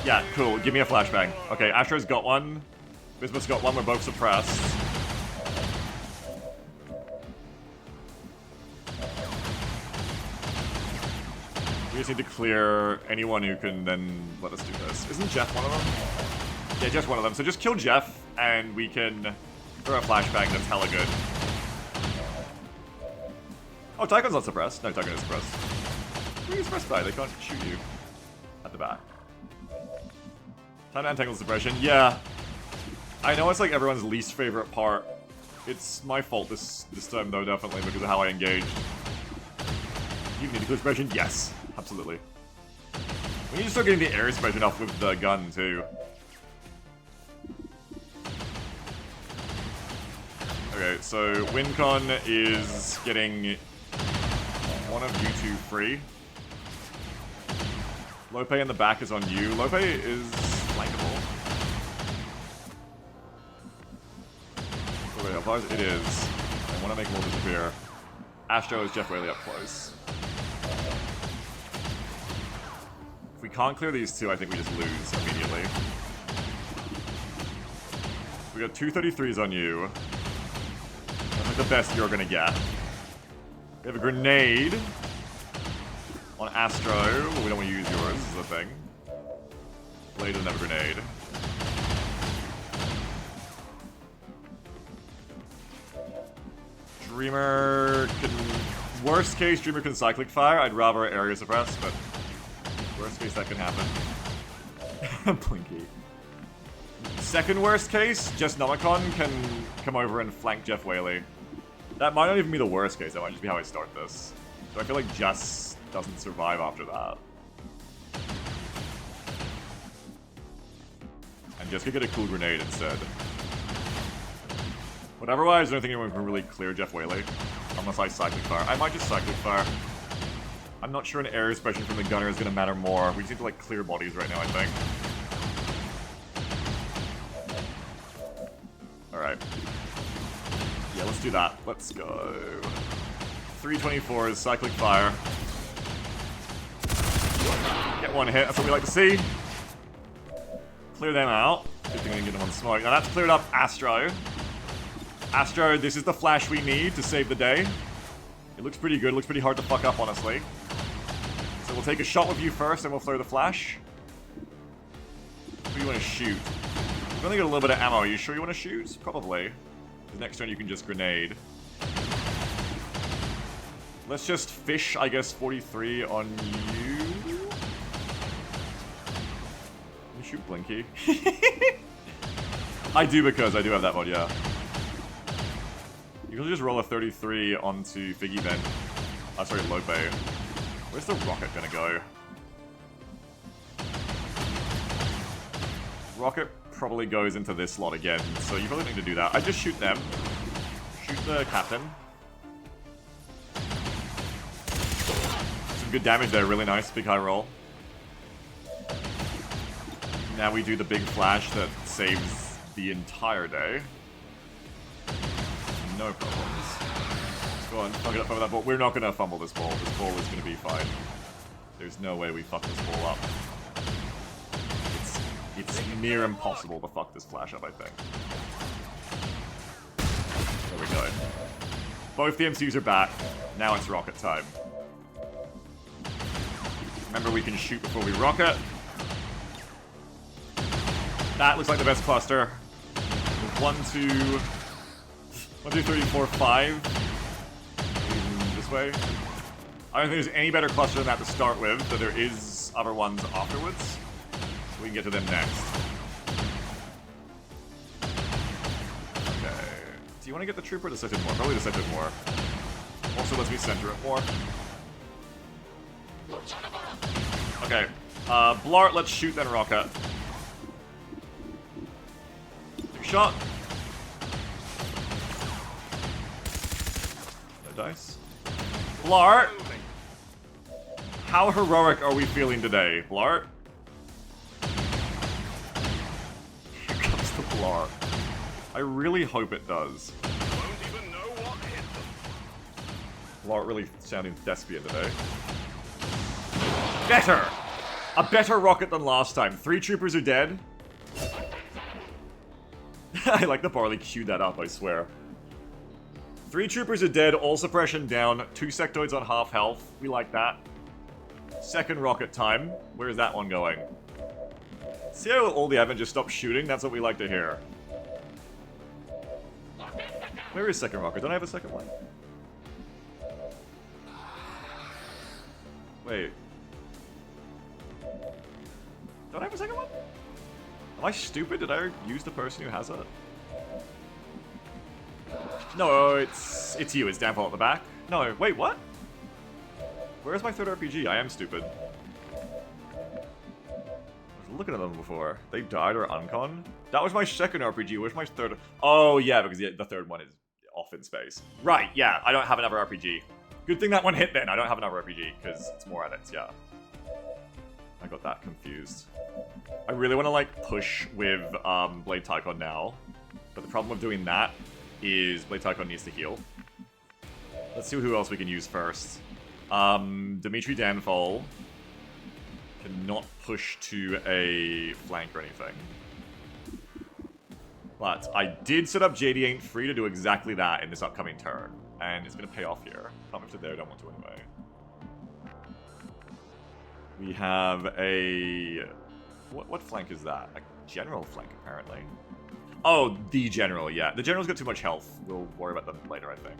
Yeah, cool. Give me a flashbang. Okay, Astro's got one. Bismuth's got one. We're both suppressed. We just need to clear anyone who can then let us do this. Isn't Jeff one of them? Yeah, Jeff's one of them. So just kill Jeff, and we can throw a flashbang that's hella good. Oh, Tychoon's not suppressed. No, Tychoon is suppressed. Who are you suppressed by? They can't shoot you at the back. Time to untangle suppression. Yeah. I know it's like everyone's least favorite part. It's my fault this time though, definitely, because of how I engaged. You need to clear suppression? Yes. Absolutely. We need to start getting the air suppression off with the gun too. Okay, so WinCon is getting one of you two free. Lope in the back is on you. Lope is flankable. It is. I want to make them all disappear. Astro is Jeff Whaley up close. If we can't clear these two, I think we just lose immediately. We got 233s on you. That's like the best you're gonna get. We have a grenade on Astro, but we don't want to use yours, is the thing. Blade doesn't have a grenade. Dreamer can... Worst case, Dreamer can cyclic fire. I'd rather area suppress, but... Worst case, that can happen. Blinky. Second worst case, just Nomicon can come over and flank Jeff Whaley. That might not even be the worst case, that might just be how I start this. So I feel like Jess doesn't survive after that. And Jess could get a cool grenade instead. But otherwise, I don't think anyone can really clear Jeff Whaley. Unless I cyclic fire. I might just cyclic fire. I'm not sure an air suppression from the gunner is going to matter more. We just need to, like, clear bodies right now, I think. Alright. Yeah, let's do that. Let's go. 324 is cyclic fire. Get one hit, that's what we like to see. Clear them out. Good thing I didn't get them on smoke. Now that's cleared up Astro. Astro, this is the flash we need to save the day. It looks pretty good, it looks pretty hard to fuck up, honestly. So we'll take a shot with you first, and we'll flare the flash. Who do you want to shoot? We've only got a little bit of ammo. Are you sure you want to shoot? Probably. The next turn you can just grenade. Let's just fish, I guess, 43 on you. You shoot Blinky. I do because I do have that mod, yeah. You can just roll a 33 onto Figgy then. Oh, sorry, Lope. Where's the rocket gonna go? Rocket probably goes into this slot again, so you probably need to do that. I just shoot them. Shoot the captain. Some good damage there, really nice, big high roll. Now we do the big flash that saves the entire day. No problems. Go on, fuck it up, fumble that ball. We're not gonna fumble this ball. This ball is gonna be fine. There's no way we fuck this ball up. It's near impossible to fuck this flash up, I think. There we go. Both the MCUs are back. Now it's rocket time. Remember, we can shoot before we rocket. That looks like the best cluster. 1, 2, 3, 4, 5. This way. I don't think there's any better cluster than that to start with, but there is other ones afterwards. We can get to them next. Okay. Do you want to get the trooper or the Sifted more? Probably the Sifted more. Also lets me center it more. Okay. Blart, let's shoot then rocket. Take a shot. No dice. Blart! How heroic are we feeling today, Blart? Here comes the Blart. I really hope it does. Won't even know what hit them. Blart really sounding thespian today. Get her! A better rocket than last time. 3 troopers are dead. I like the Barley queued that up, I swear. 3 troopers are dead, all suppression down, 2 sectoids on half health. We like that. Second rocket time. Where is that one going? See how all the advent just stopped shooting? That's what we like to hear. Where is second rocket? Don't I have a second one? Wait. Don't I have a second one? Am I stupid? Did I use the person who has it? No, it's you. It's Downfall at the back. No, wait, what? Where's my third RPG? I am stupid. I was looking at them before. They died or uncon? That was my second RPG. Where's my third? Oh, yeah, because the third one is off in space. Right, yeah, I don't have another RPG. Good thing that one hit then. I don't have another RPG, because it's more edits, yeah. I got that confused. I really want to, like, push with Blade Tychon now. But the problem with doing that is Blade Tychon needs to heal. Let's see who else we can use first. Dimitri Danfall cannot push to a flank or anything. But I did set up JD Ain't Free to do exactly that in this upcoming turn. And it's going to pay off here. Can't move to there, don't want to anyway. We have a... What flank is that? A general flank, apparently. Oh, the general, yeah. The general's got too much health. We'll worry about them later, I think.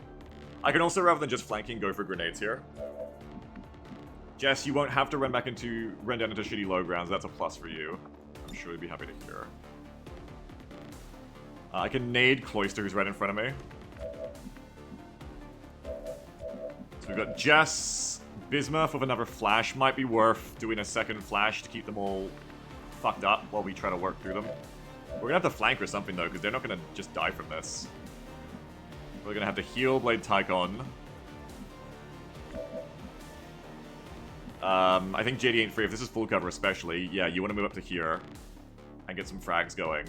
I can also, rather than just flanking, go for grenades here. Jess, you won't have to run down into shitty low grounds. That's a plus for you. I'm sure you'd be happy to hear. I can nade Cloister, who's right in front of me. So we've got Jess, Bismuth with another flash. Might be worth doing a second flash to keep them all fucked up while we try to work through them. We're gonna have to flank or something though, because they're not gonna just die from this. We're gonna have to heal Blade Tychon. I think JD Ain't Free, if this is full cover especially, yeah, you want to move up to here and get some frags going.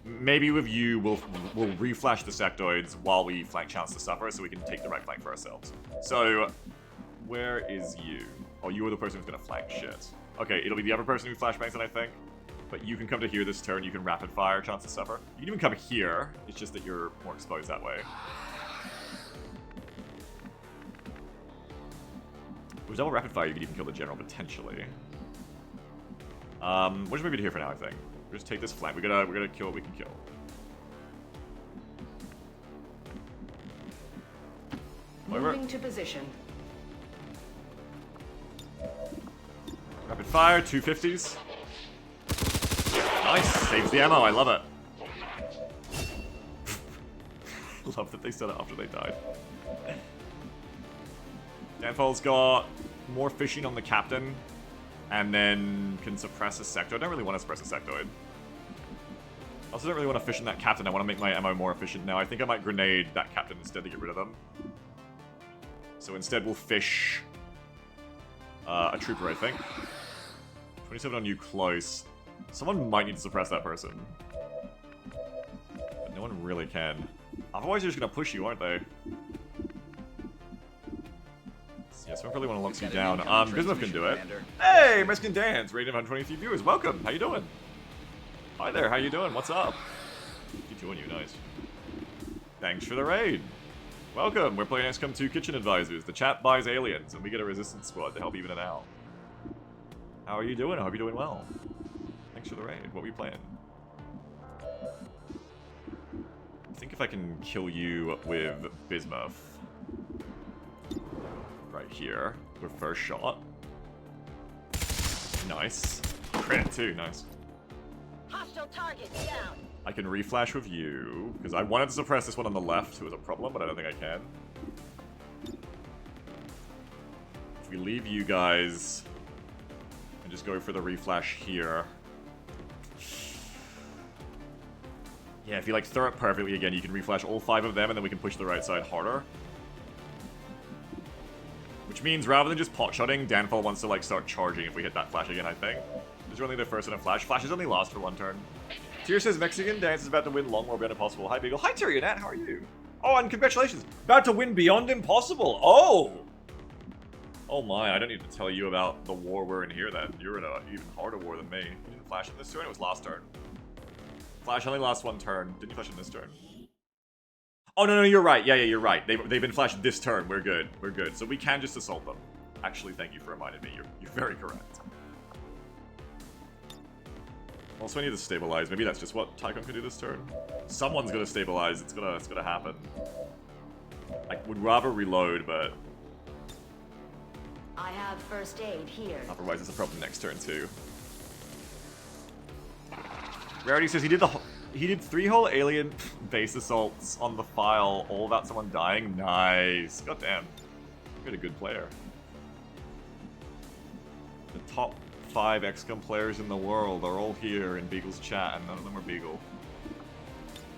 Maybe with you, we'll reflash the sectoids while we flank Chance to Suffer so we can take the right flank for ourselves. So, where is you? Oh, you are the person who's gonna flank shit. Okay, it'll be the other person who flashbangs it, I think. But you can come to here this turn, you can rapid fire Chance to Suffer. You can even come here, it's just that you're more exposed that way. With double rapid fire, you could even kill the general, potentially. What should we do here for now, I think? We'll just take this flank. We gotta kill what we can kill. Moving to position. Rapid fire, 250s. Nice, saves the ammo, I love it. Love that they said it after they died. Danfall's got more fishing on the captain, and then can suppress a sectoid. I don't really want to suppress a sectoid. I also don't really want to fish in that captain. I want to make my ammo more efficient now. I think I might grenade that captain instead to get rid of them. So instead we'll fish a trooper, I think. 27 on you close. Someone might need to suppress that person. But no one really can. Otherwise they're just going to push you, aren't they? Yeah, so I really want to lock you down. Bismuth can do it. Hey, Mexican Dance, rated 123 viewers. Welcome. How you doing? Hi there. How you doing? What's up? Keep doing you, nice. Thanks for the raid. Welcome. We're playing XCOM 2 Kitchen Advisors. The chat buys aliens, and we get a resistance squad to help even it out. How are you doing? I hope you're doing well. Thanks for the raid. What are we playing? I think if I can kill you with Bismuth. Right here, with first shot. Nice. Crit too, nice. Hostile target down. I can reflash with you, because I wanted to suppress this one on the left, who was a problem, but I don't think I can. If we leave you guys, and just go for the reflash here. Yeah, if you like throw it perfectly again, you can reflash all 5 of them, and then we can push the right side harder. Which means rather than just pot-shotting, Danfall wants to like start charging if we hit that flash again, I think. These are only the first in a flash. Flashes only last for 1 turn. Tyr says Mexican Dance is about to win Long War Beyond Impossible. Hi, Beagle. Hi, Tyrionette. How are you? Oh, and congratulations. About to win Beyond Impossible. Oh! Oh my, I don't need to tell you about the war we're in here then. You're in an even harder war than me. You didn't flash in this turn? It was last turn. Flash only lasts one turn. Didn't you flash in this turn? Oh, no, you're right. Yeah, you're right. They've been flashed this turn. We're good. We're good. So we can just assault them. Actually, thank you for reminding me. You're very correct. Also, I need to stabilize. Maybe that's just what Tycoon can do this turn. Someone's gonna stabilize. It's gonna happen. I would rather reload, but I have first aid here. otherwise it's a problem next turn too. Rarity says he did 3 whole alien base assaults on the file, all without someone dying. Nice. Goddamn. You're a good player. The top 5 XCOM players in the world are all here in Beagle's chat, and none of them are Beagle.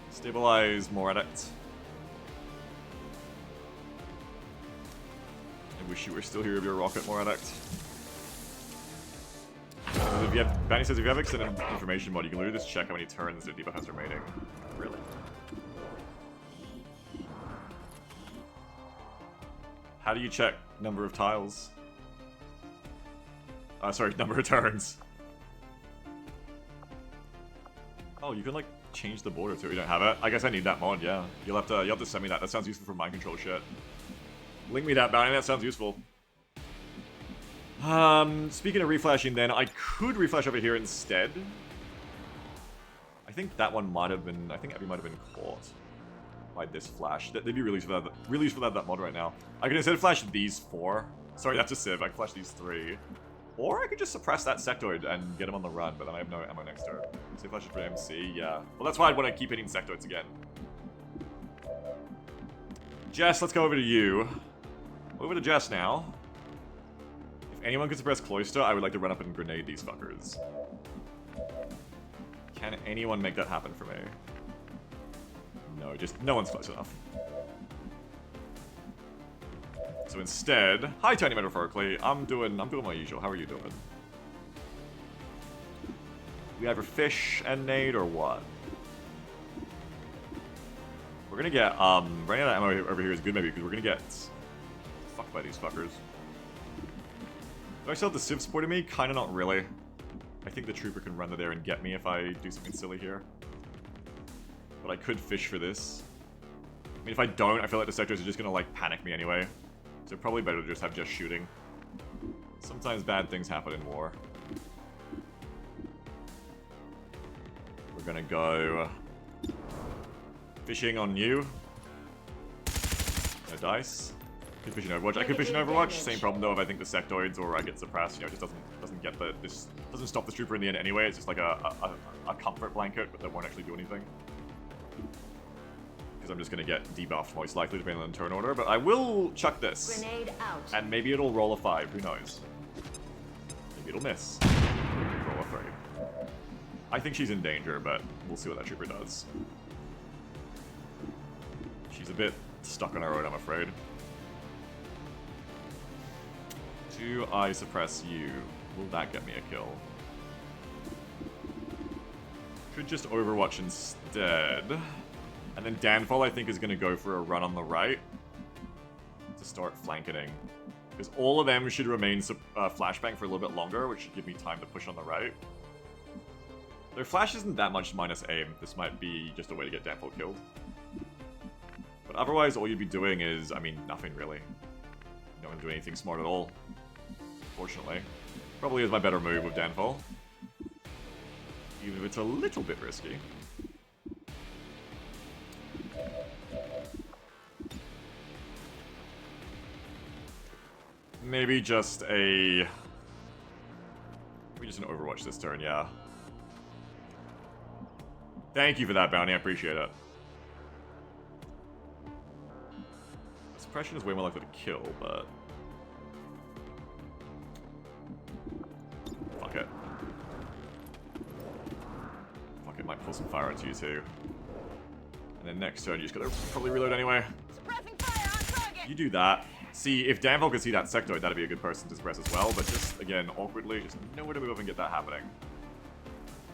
Stabilize, more addict. I wish you were still here with your rocket, more addict. If you have, Banny says if you have extended information mod, you can literally just check how many turns the debuff has remaining. Really? How do you check number of tiles? Sorry, number of turns. Oh, you can like change the border too. You don't have it. I guess I need that mod. Yeah, you'll have to send me that. That sounds useful for mind control shit. Link me that, Bounty. That sounds useful. Speaking of reflashing, then I could reflash over here instead. I think that one might have been. I think Abby might have been caught by this flash. They'd be really useful for that mod right now. I could instead flash these 4. Sorry, that's a civ. I can flash these 3. Or I could just suppress that sectoid and get him on the run, but then I have no ammo next turn. So if I should for MC, yeah. Well, that's why I'd want to keep hitting sectoids again. Jess, let's go over to you. Over to Jess now. If anyone could suppress Cloister, I would like to run up and grenade these fuckers. Can anyone make that happen for me? No, just no one's close enough. So instead, hi Tony metaphorically, I'm doing my usual. How are you doing? We either fish and nade or what? We're gonna get running out of ammo over here is good maybe because we're gonna get fucked by these fuckers. Do I still have the civ supporting me? Kinda not really. I think the trooper can run to there and get me if I do something silly here. But I could fish for this. I mean if I don't, I feel like the sectors are just gonna like panic me anyway. So probably better to just have just shooting. Sometimes bad things happen in war. We're gonna go fishing on you. No dice. Could fish in Overwatch. I could fish in Overwatch. Same problem though if I think the sectoids or I get suppressed. You know, it just doesn't get this doesn't stop the trooper in the end anyway. It's just like a comfort blanket, but that won't actually do anything. I'm just gonna get debuffed most likely depending on the turn order, but I will chuck this. Grenade out. And maybe it'll roll a 5, who knows? Maybe it'll miss. Roll a 3. I think she's in danger, but we'll see what that trooper does. She's a bit stuck on her own, I'm afraid. Do I suppress you? Will that get me a kill? Could just Overwatch instead. And then Danfall, I think, is going to go for a run on the right to start flanking. Because all of them should remain flashbang for a little bit longer, which should give me time to push on the right. Their flash isn't that much minus aim. This might be just a way to get Danfall killed. But otherwise, all you'd be doing is, I mean, nothing really. You don't want to do anything smart at all, fortunately. Probably is my better move with Danfall. Even if it's a little bit risky. Maybe just an Overwatch this turn, yeah. Thank you for that, Bounty. I appreciate it. Suppression is way more likely to kill, but... Fuck it. Fuck it, might pull some fire into you too. And then next turn, you just gotta probably reload anyway. Suppressing fire on target. You do that. See, if Danfall could see that sectoid, that'd be a good person to suppress as well, but just, again, awkwardly, just nowhere to move up and get that happening.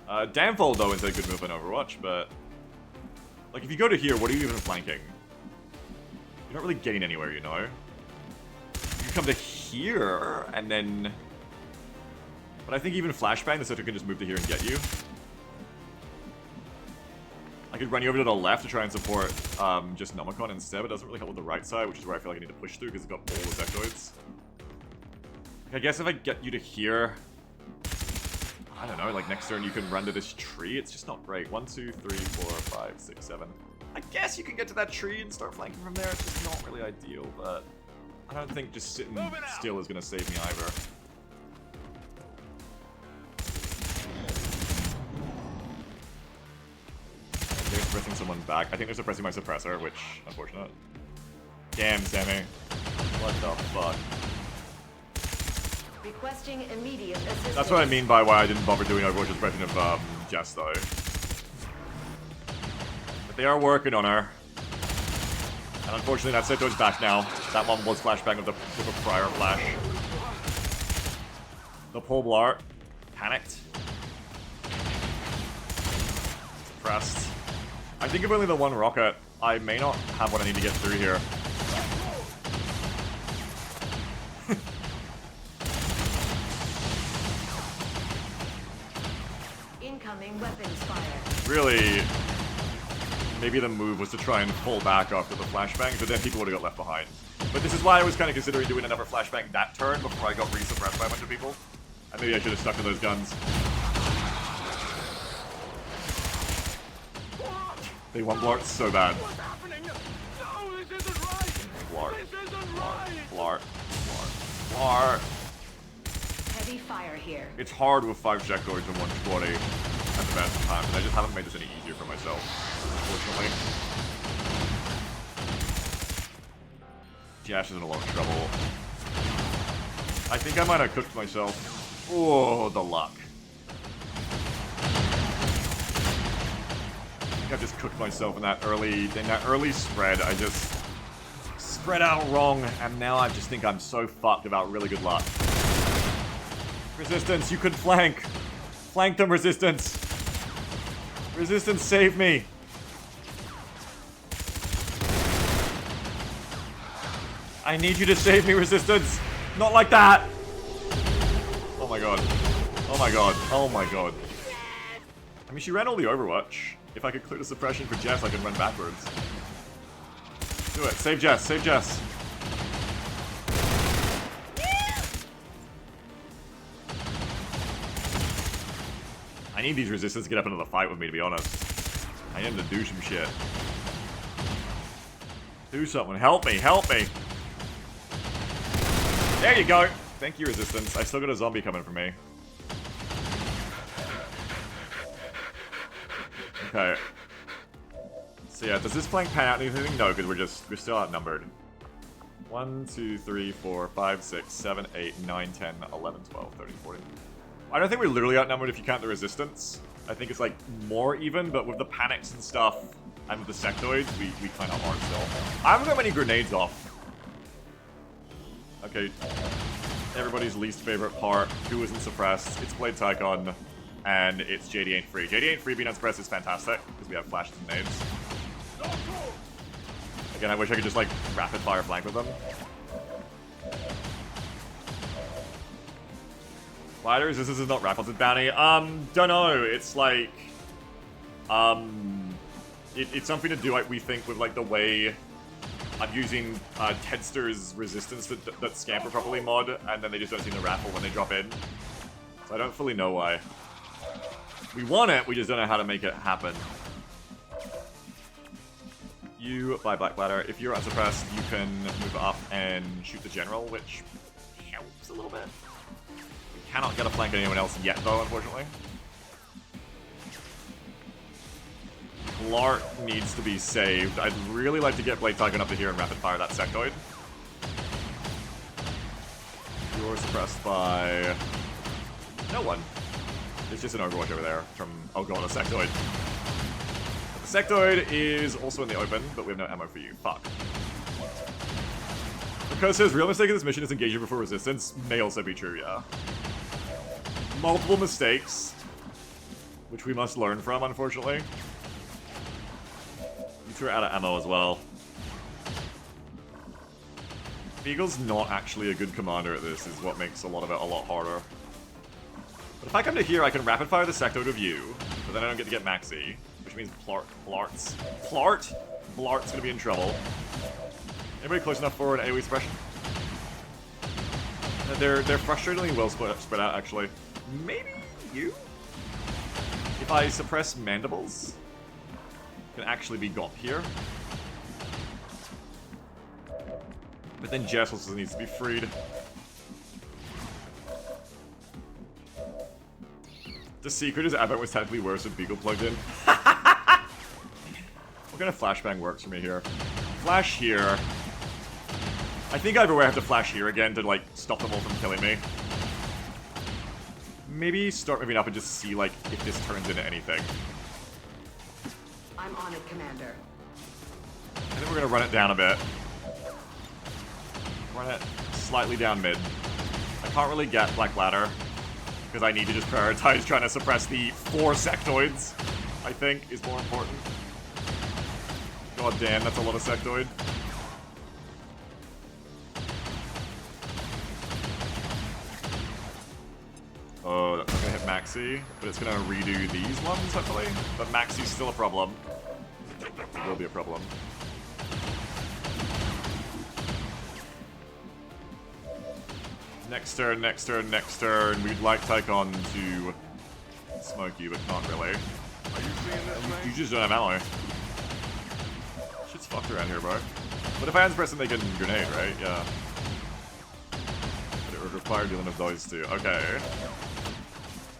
Danfall, though, is a good move in Overwatch, but... Like, if you go to here, what are you even flanking? You're not really getting anywhere, you know? You come to here, and then... But I think even flashbang, the sector can just move to here and get you. I could run you over to the left to try and support just Nomicon instead, but it doesn't really help with the right side, which is where I feel like I need to push through because it's got all the sectoids. I guess if I get you to here... I don't know, like next turn you can run to this tree. It's just not great. 1, 2, 3, 4, 5, 6, 7. I guess you can get to that tree and start flanking from there. It's just not really ideal, but I don't think just sitting still is going to save me either. They're suppressing someone back. I think they're suppressing my suppressor, which, unfortunate. Damn, Sammy. What the fuck? Requesting immediate assistance. That's what I mean by why I didn't bother doing Overwatch's version of Jess, though. But they are working on her. And unfortunately, that Seto's back now. That one was flashbang with a prior flash. The Pole Blart panicked. Suppressed. I think if only the one rocket, I may not have what I need to get through here. Incoming weapons fire. Really, maybe the move was to try and pull back after the flashbang, but then people would have got left behind. But this is why I was kind of considering doing another flashbang that turn before I got resuppressed by a bunch of people. And maybe I should have stuck to those guns. They want Blart so bad. What's happening? No, this isn't right. Blart. This isn't right. Blart. Blart. Heavy fire here. It's hard with 5 sectoids and 1 squaddy at the best of times, and I just haven't made this any easier for myself, unfortunately. Jash is in a lot of trouble. I think I might have cooked myself. Oh, the luck. I think I just cooked myself in that early spread. I just spread out wrong, and now I just think I'm so fucked about really good luck. Resistance, you could flank. Flank them, Resistance. Resistance, save me. I need you to save me, Resistance. Not like that. Oh my god. Oh my god. Oh my god. I mean, she ran all the Overwatch. If I could clear the suppression for Jess, I can run backwards. Do it. Save Jess. Save Jess. I need these Resistance to get up into the fight with me, to be honest. I need them to do some shit. Do something. Help me. Help me. There you go. Thank you, Resistance. I still got a zombie coming for me. Okay. So yeah, does this flank pan out anything? No, because we're still outnumbered. 1, 2, 3, 4, 5, 6, 7, 8, 9, 10, 11, 12, 13, 14. I don't think we're literally outnumbered if you count the Resistance. I think it's like more even, but with the panics and stuff, and with the sectoids, we kind of are still. I haven't got many grenades off. Okay. Everybody's least favorite part. Who isn't suppressed? It's Blade Tycon, and it's JD ain't free. JD ain't free being unsuppressed is fantastic, because we have flashes and nades. Again, I wish I could just like rapid fire flank with them. Gliders, this is not Raffles' bounty. Don't know. It's like, it's something to do, like, we think with like the way I'm using Tedster's Resistance that scamper properly mod, and then they just don't seem to raffle when they drop in. So I don't fully know why. We want it, we just don't know how to make it happen. You buy Black Bladder. If you're unsuppressed, you can move up and shoot the General, which helps a little bit. We cannot get a flank on anyone else yet, though, unfortunately. Lark needs to be saved. I'd really like to get Blade Tycon up to here and rapid fire that sectoid. You're suppressed by no one. It's just an Overwatch over there from, oh god, a sectoid. But the sectoid is also in the open, but we have no ammo for you. Fuck. Because his real mistake in this mission is engaging before Resistance may also be true, yeah. Multiple mistakes, which we must learn from, unfortunately. You two are out of ammo as well. Beagle's not actually a good commander at this, is what makes a lot of it a lot harder. But if I come to here, I can rapid fire the sectoid of you, but then I don't get to get Maxi, which means Blart's gonna be in trouble. Anybody close enough for an AoE suppression? They're frustratingly well spread out, actually. Maybe you? If I suppress mandibles, can actually be got here. But then Jess also needs to be freed. The secret is Advent was technically worse with Beagle plugged in. What kind of flashbang works for me here? Flash here. I think either way I have to flash here again to, like, stop them all from killing me. Maybe start moving up and just see, like, if this turns into anything. I'm on it, Commander. I think we're gonna run it down a bit. Run it slightly down mid. I can't really get Black Ladder, because I need to just prioritize trying to suppress the 4 sectoids, I think, is more important. God damn, that's a lot of sectoid. Oh, that's not gonna hit Maxi, but it's gonna redo these ones, hopefully. But Maxi's still a problem. It will be a problem. Next turn, next turn, next turn. We'd like Tycon to smoke you, but can't really. Are you seeing this, mate? You just don't have ammo. Shit's fucked around here, bro. But if I hadn't pressed them, they get a grenade, right? Yeah. But it would require dealing with those two. Okay.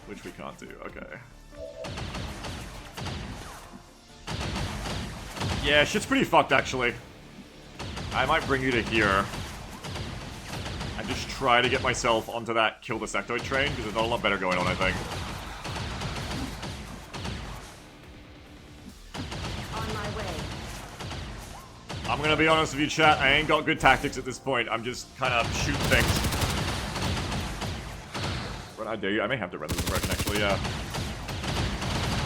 Which we can't do. Okay. Yeah, shit's pretty fucked, actually. I might bring you to here. And just try to get myself onto that kill the sectoid train, because there's not a lot better going on, I think. On my way. I'm gonna be honest with you, chat, I ain't got good tactics at this point. I'm just kind of shooting things. What I do, I may have to run this suppression, actually, yeah.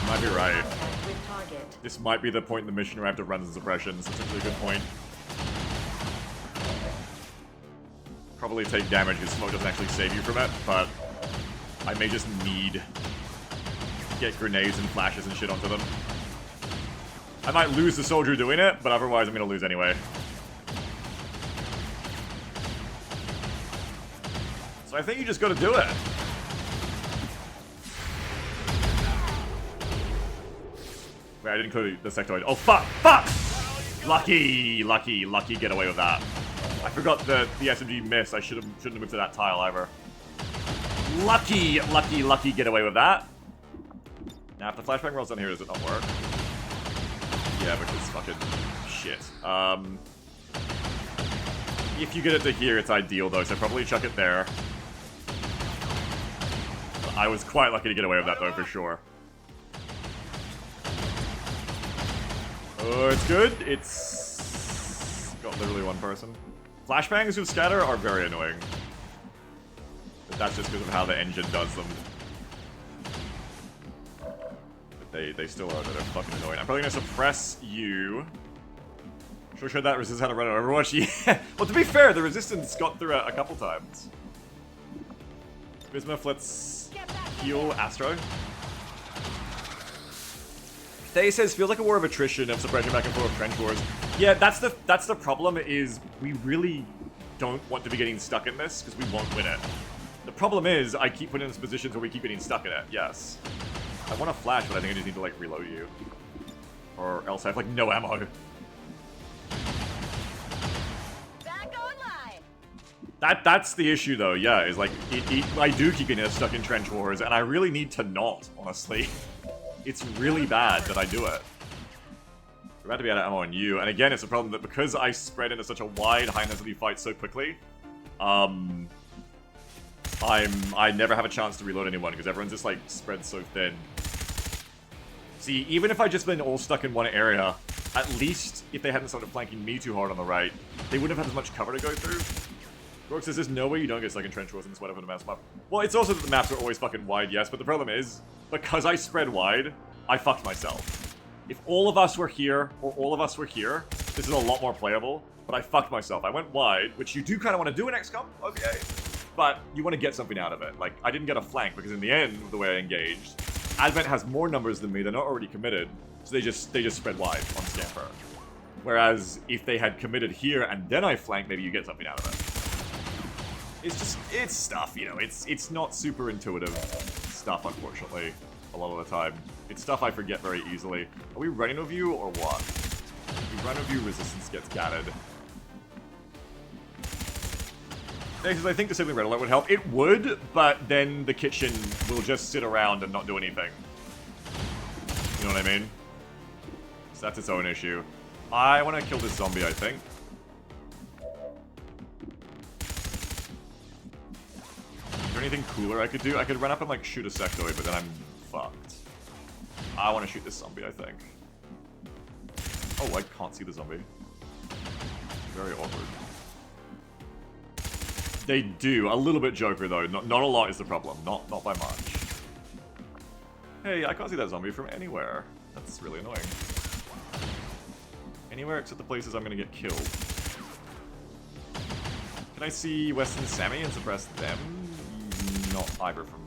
Might be right. Contact with target. This might be the point in the mission where I have to run the suppressions. That's actually a good point. Probably take damage because smoke doesn't actually save you from it, but I may just need to get grenades and flashes and shit onto them. I might lose the soldier doing it, but otherwise I'm gonna lose anyway. So I think you just gotta do it. Wait, I didn't include the sectoid. Oh, fuck! Fuck! Lucky get away with that. I forgot the SMG missed. I shouldn't have moved to that tile either. Lucky get away with that. Now, if the flashbang rolls down here, does it not work? Yeah, because fucking shit. If you get it to here, it's ideal though, so probably chuck it there. I was quite lucky to get away with that though, for sure. Oh, it's good. It's got literally one person. Flashbangs with scatter are very annoying. But that's just because of how the engine does them. But they still are, they're fucking annoying. I'm probably gonna suppress you. Should that resist how to run on Overwatch? Yeah. Well, to be fair, the resistance got through a couple times. Bismuth, let's heal Astro. Day says, feels like a war of attrition of suppression back and forth of trench wars. Yeah, that's the problem, is we really don't want to be getting stuck in this, because we won't win it. The problem is, I keep putting in this positions where we keep getting stuck in it, yes. I want to flash, but I think I just need to, like, reload you. Or else I have, like, no ammo. That's the issue, though, yeah, is, like, I do keep getting stuck in trench wars, and I really need to not, honestly. It's really bad that I do it. We're about to be out of ammo on you, and again, it's a problem that because I spread into such a wide, high-intensity fight so quickly, I never have a chance to reload anyone, because everyone's just, like, spread so thin. See, even if I just been all stuck in one area, at least if they hadn't started flanking me too hard on the right, they wouldn't have had as much cover to go through. Rourke says, there's no way you don't get stuck in trench wars in this wide open maps map. Well, it's also that the maps are always fucking wide, yes, but the problem is, because I spread wide, I fucked myself. If all of us were here, or all of us were here, This is a lot more playable, but I fucked myself. I went wide, which you do kind of want to do in XCOM, OvA, but you want to get something out of it. Like, I didn't get a flank, because in the end, the way I engaged, Advent has more numbers than me, they're not already committed, so they just spread wide on Scamper. Whereas, if they had committed here and then I flank, maybe you get something out of it. It's just, it's stuff, you know, it's not super intuitive stuff, unfortunately, a lot of the time. It's stuff I forget very easily. Are we running a view or what? If we run a view, resistance gets gatted. Because I think disabling red alert would help. It would, but then the kitchen will just sit around and not do anything. You know what I mean? So that's its own issue. I want to kill this zombie, I think. Is there anything cooler I could do? I could run up and like shoot a sectoid, but then I'm fucked. I want to shoot this zombie, I think. Oh, I can't see the zombie. Very awkward. They do. A little bit Joker, though. Not a lot is the problem. Not by much. Hey, I can't see that zombie from anywhere. That's really annoying. Anywhere except the places I'm going to get killed. Can I see Weston and Sammy and suppress them? Not either from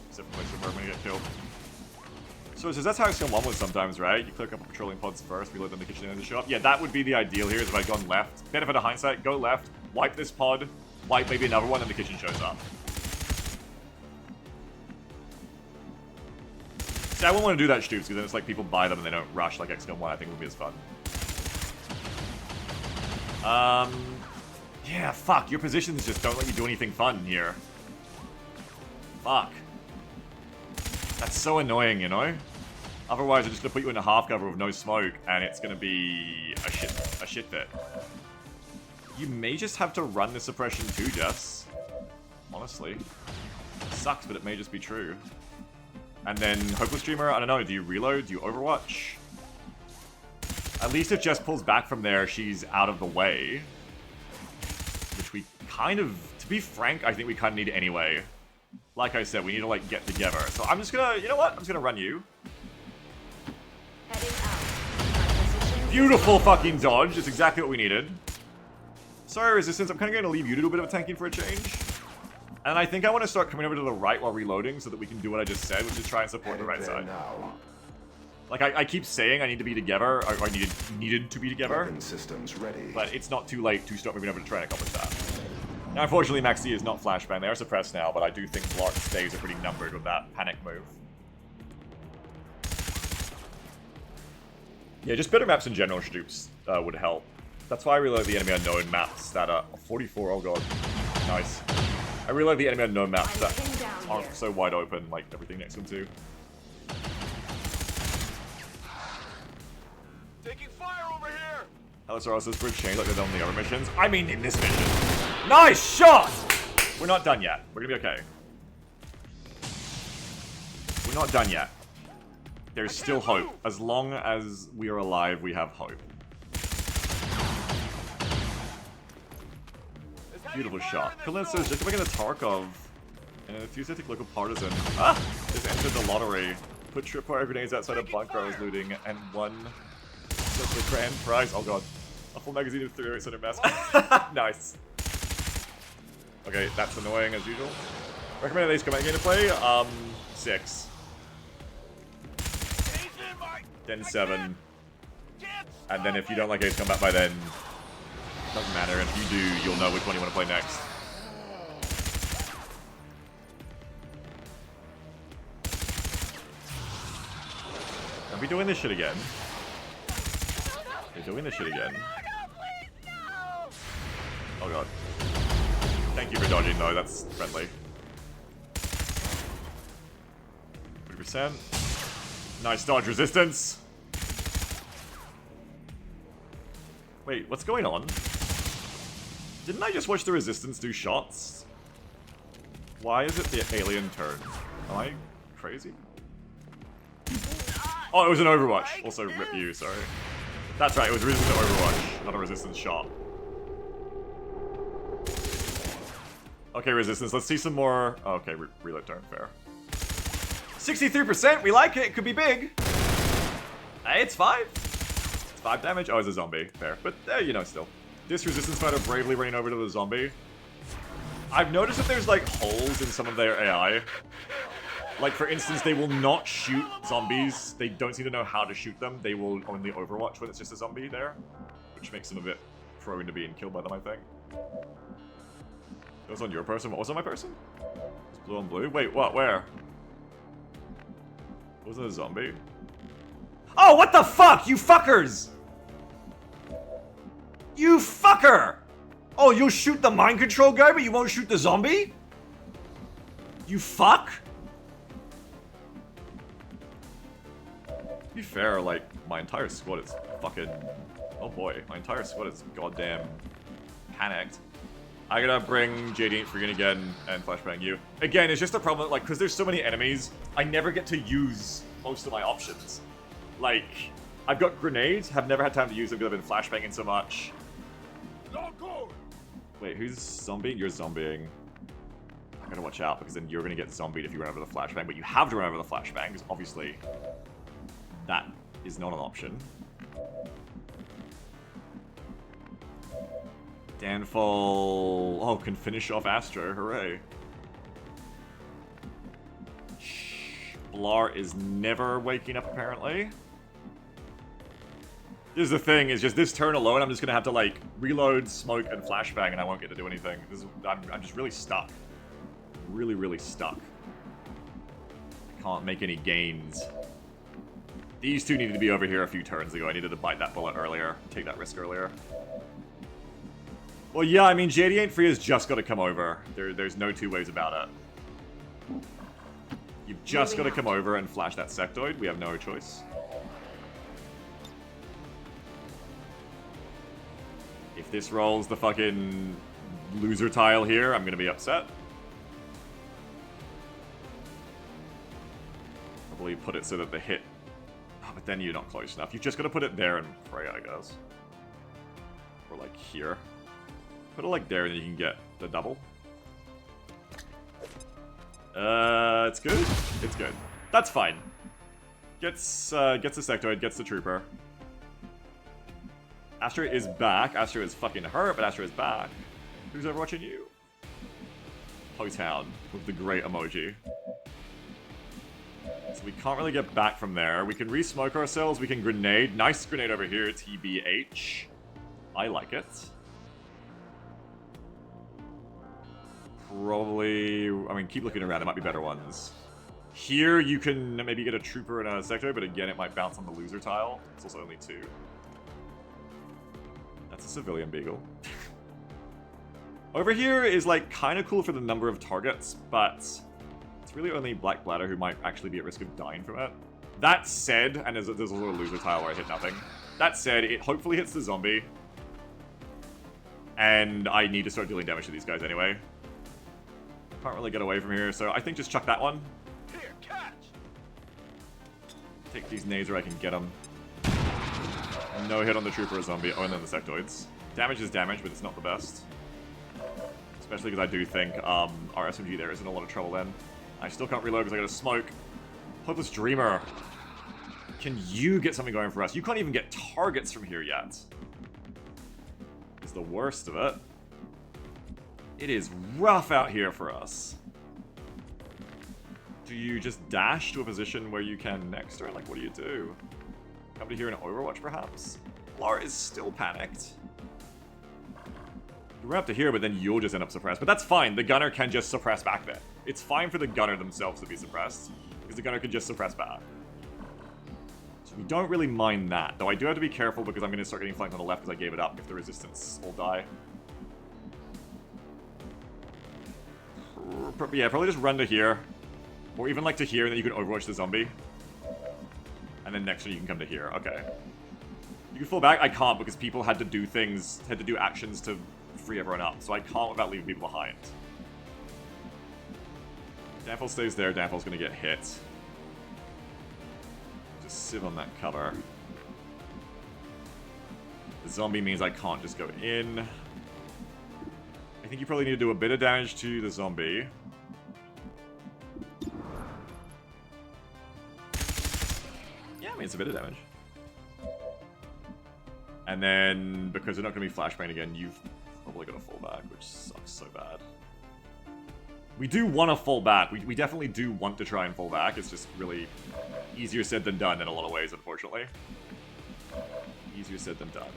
except for places where I'm going to get killed. So that's how XCOM 1 was sometimes, right? You clear a couple patrolling pods first, reload them in the kitchen and the shop. Yeah, that would be the ideal here, is if I'd gone left. Benefit of hindsight, go left, wipe this pod, wipe maybe another one, and the kitchen shows up. See, I wouldn't want to do that, Stoops, because then it's like people buy them and they don't rush like XCOM 1. I think it would be as fun. Yeah, fuck. Your positions just don't let you do anything fun here. Fuck. That's so annoying, you know? Otherwise, I'm just gonna put you in a half cover with no smoke, and it's gonna be a shit fit. You may just have to run the suppression too, Jess. Honestly. Sucks, but it may just be true. And then, Hopeless Dreamer, I don't know, do you reload? Do you Overwatch? At least if Jess pulls back from there, she's out of the way. Which we kind of, to be frank, I think we kind of need anyway. Like I said, we need to, like, get together. So I'm just gonna, you know what? I'm just gonna run you. Heading out. Beautiful fucking dodge. It's exactly what we needed. Sorry, Resistance. I'm kind of going to leave you to do a bit of a tanking for a change. And I think I want to start coming over to the right while reloading so that we can do what I just said, which is try and support the right side. Now. Like, I keep saying I need to be together, or I needed to be together. Weapon systems ready. But it's not too late to start moving over to try and accomplish that. Now, unfortunately, Maxi is not flashbang. They are suppressed now, but I do think Lark's days are pretty numbered with that panic move. Yeah, just better maps in general, Stoops, would help. That's why I really like the enemy unknown maps that are 44. Oh god, nice. I really like the enemy unknown maps that aren't so wide open, like everything next to them too. Taking fire over here! LSR says bridge change like they've done on the other missions. I mean, in this mission. Nice shot! We're not done yet. We're gonna be okay. We're not done yet. There's still hope. As long as we are alive, we have hope. Beautiful shot. Kalin says, just making a Tarkov and an enthusiastic local partisan has entered the lottery. Put tripwire grenades outside a bunker I was looting and won the grand prize. Oh god. A full magazine of 300 mass. Nice. Okay, that's annoying as usual. Recommended these command game to play? 6. Then 7. And then if you don't like Ace Combat by then, doesn't matter. If you do, you'll know which one you want to play next. Are we doing this shit again? They're doing this shit again. Oh god. Thank you for dodging though, that's friendly. 40%. Nice dodge resistance. Wait, what's going on? Didn't I just watch the resistance do shots? Why is it the alien turn? Am I crazy? Oh, it was an Overwatch. Also, rip you, sorry. That's right, it was resistance to Overwatch, not a resistance shot. Okay, resistance, let's see some more. Oh, okay, reload turn, fair. 63%, we like it, it could be big. Hey, it's 5. It's 5 damage? Oh, it's a zombie. Fair. But, you know, still. This resistance fighter bravely running over to the zombie. I've noticed that there's, like, holes in some of their AI. Like, for instance, they will not shoot zombies. They don't seem to know how to shoot them. They will only overwatch when it's just a zombie there. Which makes them a bit prone to being killed by them, I think. That was on your person? What was on my person? It's blue on blue? Wait, what? Where? Wasn't it a zombie? Oh, what the fuck? You fuckers! You fucker! Oh, you'll shoot the mind control guy, but you won't shoot the zombie? You fuck? To be fair, like, my entire squad is fucking... Oh boy, my entire squad is goddamn panicked. I gotta bring JD free in again and flashbang you. Again, it's just a problem, like, because there's so many enemies, I never get to use most of my options. Like, I've got grenades, have never had time to use them because I've been flashbanging so much. Wait, who's zombieing? You're zombieing. I gotta watch out, because then you're gonna get zombied if you run over the flashbang, but you have to run over the flashbang, because obviously that is not an option. Danfall... Oh, can finish off Astra, hooray. Blar is never waking up, apparently. This is the thing, is just this turn alone, I'm just gonna have to, like, reload, smoke, and flashbang, and I won't get to do anything. I'm just really stuck. Really, really stuck. Can't make any gains. These two needed to be over here a few turns ago. I needed to bite that bullet earlier, take that risk earlier. Well, yeah, I mean, JD ain't free has just got to come over. There's no two ways about it. You've just got to come over and flash that sectoid. We have no choice. If this rolls the fucking loser tile here, I'm going to be upset. Probably put it so that the hit... Oh, but then you're not close enough. You've just got to put it there and pray, I guess. Or, like, here. Put it like there and then you can get the double. It's good. It's good. That's fine. Gets a sectoid, gets the trooper. Astra is back. Astra is fucking hurt, but Astra is back. Who's overwatching you? Ho-Town with the great emoji. So we can't really get back from there. We can re-smoke ourselves. We can grenade. Nice grenade over here. TBH. I like it. Probably... I mean, keep looking around. There might be better ones. Here, you can maybe get a trooper and a sector, but again, it might bounce on the loser tile. It's also only 2. That's a civilian beagle. Over here is, like, kind of cool for the number of targets, but it's really only Black Bladder who might actually be at risk of dying from it. That said, and there's also a loser tile where I hit nothing. That said, it hopefully hits the zombie. And I need to start dealing damage to these guys anyway. Can't really get away from here, so I think just chuck that one. Here, catch! Take these nades where I can get them. No hit on the trooper or zombie. Oh, and then the sectoids. Damage is damage, but it's not the best. Especially because I do think our SMG there is in a lot of trouble then. I still can't reload because I got a smoke. Hopeless Dreamer. Can you get something going for us? You can't even get targets from here yet. It's the worst of it. It is rough out here for us. Do you just dash to a position where you can next turn? Like, what do you do? Come to here in Overwatch, perhaps? Lar is still panicked. You run up to here, but then you'll just end up suppressed. But that's fine. The gunner can just suppress back there. It's fine for the gunner themselves to be suppressed, because the gunner can just suppress back. So we don't really mind that. Though I do have to be careful, because I'm going to start getting flanked on the left because I gave it up if the resistance will die. Yeah, probably just run to here. Or even like to here, and then you can overwatch the zombie. And then next turn you can come to here. Okay. You can fall back? I can't because people had to do things, had to do actions to free everyone up. So I can't without leaving people behind. Danfall stays there. Danfall's gonna get hit. Just sit on that cover. The zombie means I can't just go in. I think you probably need to do a bit of damage to the zombie. Yeah, I mean, it's a bit of damage. And then, because they're not going to be flashbang again, you've probably got to fall back, which sucks so bad. We do want to fall back. We definitely do want to try and fall back. It's just really easier said than done in a lot of ways, unfortunately. Easier said than done.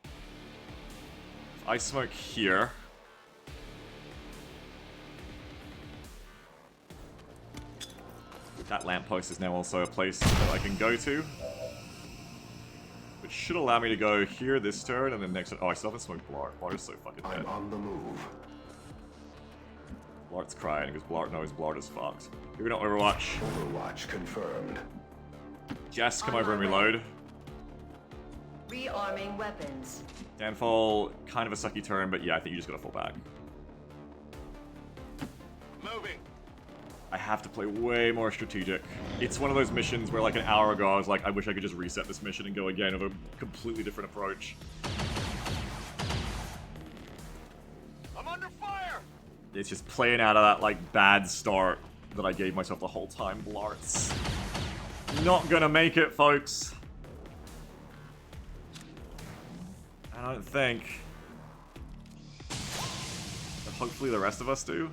If I smoke here... That lamppost is now also a place that I can go to. Which should allow me to go here this turn, and then next... Oh, I still haven't smoked Blart. Blart is so fucking dead. I'm on the move. Blart's crying because Blart knows Blart is fucked. You're gonna Overwatch. Overwatch confirmed. Jess, come over and reload. Rearming weapons. Danfall, kind of a sucky turn, but yeah, I think you just gotta fall back. Moving. I have to play way more strategic. It's one of those missions where like an hour ago I was like, I wish I could just reset this mission and go again with a completely different approach. I'm under fire! It's just playing out of that like bad start that I gave myself the whole time. Blart's not gonna make it, folks. I don't think. But hopefully the rest of us do.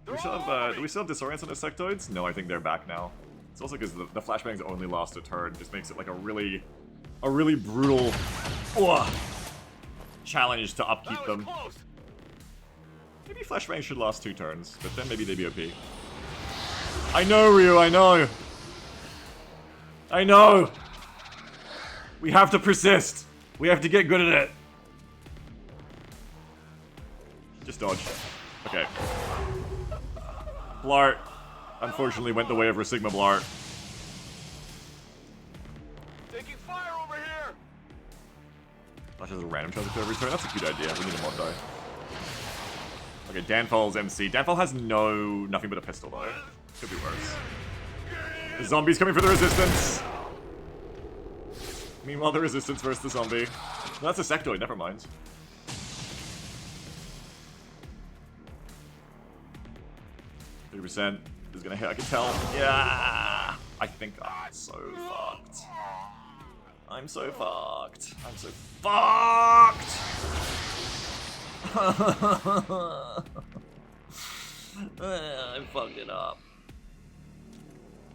Do we still have Disorient on the sectoids? No, I think they're back now. It's also because the flashbangs only last a turn. Just makes it like a really brutal challenge to upkeep them. Close. Maybe flashbangs should last 2 turns, but then maybe they'd be OP. I know, Ryu, I know! I know! We have to persist! We have to get good at it! Just dodge. Okay. Blart, unfortunately, went the way of Sigma Blart. Taking fire over here! Flash has a random chance to every turn. That's a cute idea. We need a mod die. Okay, Danfall's MC. Danfall has nothing but a pistol though. Could be worse. The zombie's coming for the resistance. Meanwhile, the resistance versus the zombie. No, that's a sectoid. Never mind. %. Is gonna hit, I can tell. Yeah! I think I'm so fucked. I'm so fucked. I'm so fucked! I'm fucking up.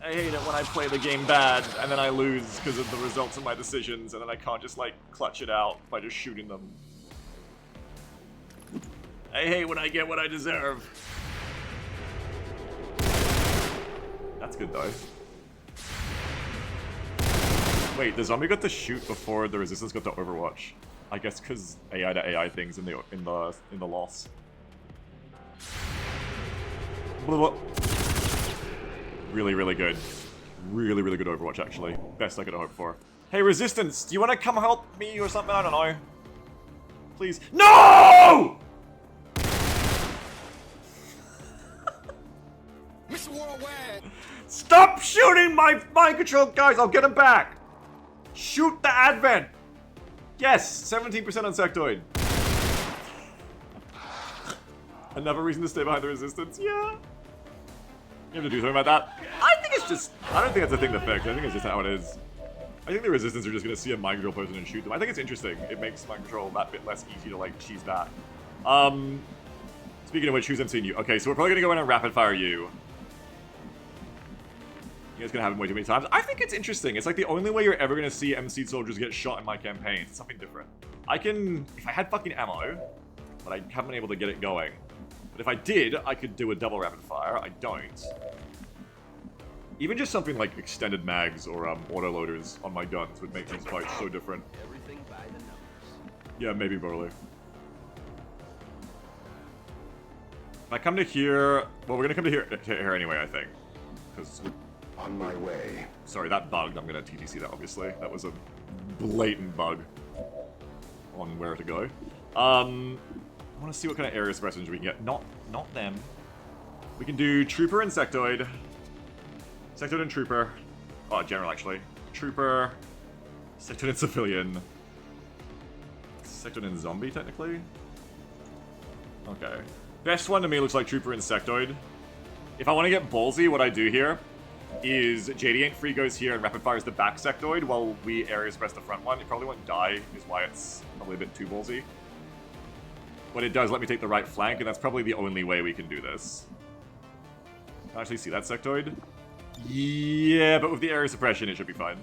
I hate it when I play the game bad, and then I lose because of the results of my decisions, and then I can't just, like, clutch it out by just shooting them. I hate when I get what I deserve. That's good though. Wait, the zombie got to shoot before the resistance got to Overwatch. I guess because AI to AI things in the loss. Blah, blah. Really, really good. Really, really good Overwatch actually. Best I could have hoped for. Hey, resistance, do you want to come help me or something? I don't know. Please. No! Mr. Worldwide! Stop shooting my mind control, guys! I'll get him back! Shoot the Advent! Yes, 17% on sectoid. Another reason to stay behind the resistance? Yeah. You have to do something about that? I think it's just... I don't think that's a thing to fix. I think it's just how it is. I think the resistance are just going to see a mind control person and shoot them. I think it's interesting. It makes mind control that bit less easy to, like, cheese that. Speaking of which, who's MCing you? Okay, so we're probably going to go in and rapid fire you. You guys gonna have him way too many times. I think it's interesting. It's like the only way you're ever gonna see MC soldiers get shot in my campaigns. It's something different. I can, if I had fucking ammo, but I haven't been able to get it going. But if I did, I could do a double rapid fire. I don't. Even just something like extended mags or autoloaders on my guns would make these fights so different. Everything by the numbers. Yeah, maybe Burley. If I come to here, well, we're gonna come to here anyway, I think, because. On my way. Sorry, that bugged. I'm gonna TTC that, obviously. That was a blatant bug on where to go. I want to see what kind of area suppressions we can get. Not them. We can do Trooper and Sectoid. Sectoid and Trooper. Oh, General, actually. Trooper. Sectoid and Civilian. Sectoid and Zombie, technically. Okay. Best one to me looks like Trooper and Sectoid. If I want to get ballsy, what I do here is JD Free goes here and rapid fires the back sectoid while we area suppress the front one. It probably won't die, is why it's probably a bit too ballsy. But it does let me take the right flank, and that's probably the only way we can do this. Can I actually see that sectoid? Yeah, but with the area suppression, it should be fine.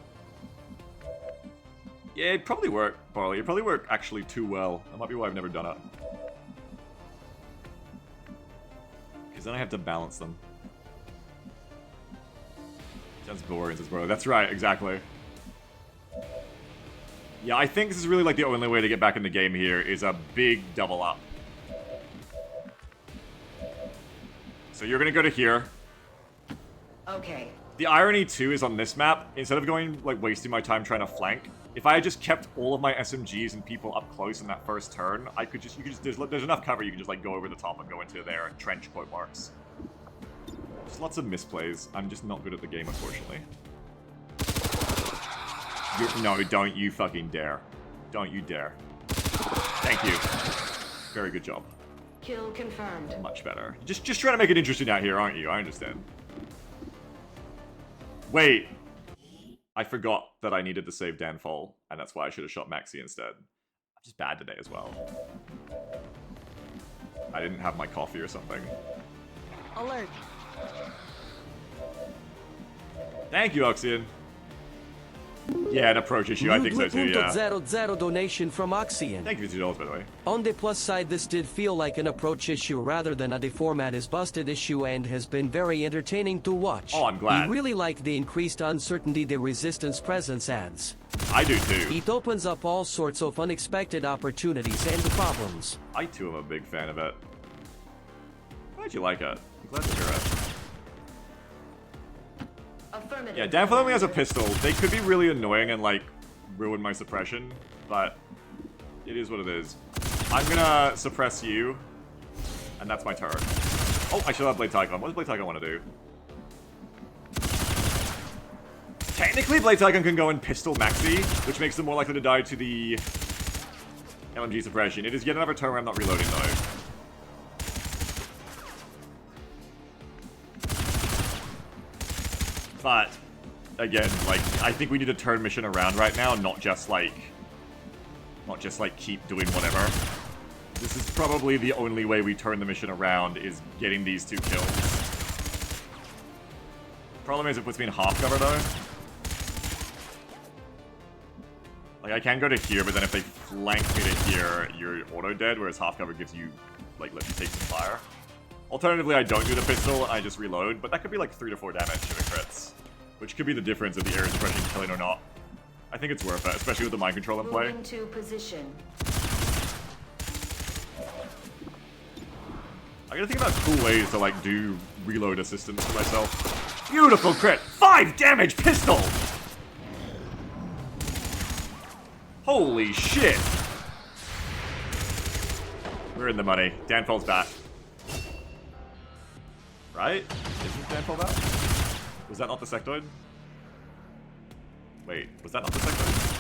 Yeah, it'd probably work, Barley. It'd probably work actually too well. That might be why I've never done it. Because then I have to balance them. That's boring, says bro. That's right, exactly. Yeah, I think this is really like the only way to get back in the game here is a big double up. So you're gonna go to here. Okay. The irony too is on this map, instead of going like wasting my time trying to flank, if I had just kept all of my SMGs and people up close in that first turn, I could just, there's enough cover you can just like go over the top and go into their trench quote marks. Just lots of misplays. I'm just not good at the game, unfortunately. No, don't you fucking dare. Don't you dare. Thank you. Very good job. Kill confirmed. Much better. Just trying to make it interesting out here, aren't you? I understand. Wait. I forgot that I needed to save Danfall, and that's why I should have shot Maxi instead. I'm just bad today as well. I didn't have my coffee or something. Alert. Thank you, Oxian. Yeah, an approach issue. I think so too, yeah. 0.00 donation from Oxian. Thank you for $2, by the way. On the plus side, this did feel like an approach issue rather than a the format is busted issue and has been very entertaining to watch. Oh, I'm glad. We really like the increased uncertainty the Resistance presence adds. I do too. It opens up all sorts of unexpected opportunities and problems. I too am a big fan of it. Glad you like it. I'm glad to hear it. Affirmative. Yeah, Danfall only has a pistol. They could be really annoying and, like, ruin my suppression, but it is what it is. I'm gonna suppress you, and that's my turn. Oh, I should have Blade Tycon. What does Blade Tycon want to do? Technically, Blade Tycon can go and pistol Maxi, which makes them more likely to die to the LMG suppression. It is yet another turn where I'm not reloading, though. But, again, like, I think we need to turn mission around right now, not just, like, keep doing whatever. This is probably the only way we turn the mission around, is getting these 2 kills. Problem is, it puts me in half cover, though. Like, I can go to here, but then if they flank me to here, you're auto-dead, whereas half cover gives you, like, lets you take some fire. Alternatively, I don't do the pistol, I just reload, but that could be like 3 to 4 damage if it crits. Which could be the difference of the area suppression killing or not. I think it's worth it, especially with the mind control in play. Moving to position. I gotta think about cool ways to like do reload assistance for myself. Beautiful crit! 5 damage pistol! Holy shit! We're in the money. Danfall's back. Right? Isn't Danfall back? Was that not the sectoid? Wait, was that not the sectoid?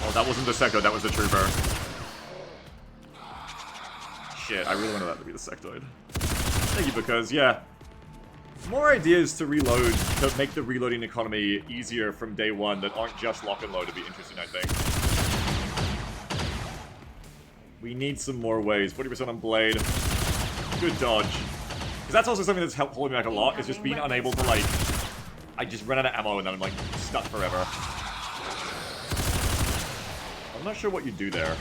Oh, that wasn't the sectoid, that was the trooper. Shit, I really wanted that to be the sectoid. Thank you, because, yeah. More ideas to reload, to make the reloading economy easier from day one that aren't just lock and load would be interesting, I think. We need some more ways. 40% on Blade. Good dodge. Because that's also something that's holding me back a lot, is just being unable to, like... I just run out of ammo and then I'm, like, stuck forever. I'm not sure what you do there.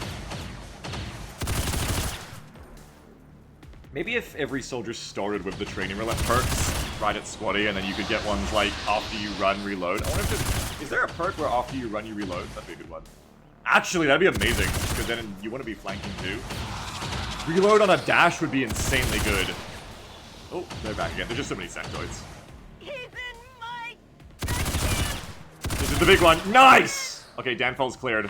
Maybe if every soldier started with the training roulette perks right at squatty, and then you could get ones like after you run, reload. I wonder if there's... Is there a perk where after you run, you reload? That'd be a good one. Actually, that'd be amazing, because then you want to be flanking too. Reload on a dash would be insanely good. Oh, they're back again. There's just so many sectoids. He's in my... This is the big one. Nice! Okay, Danfall's cleared.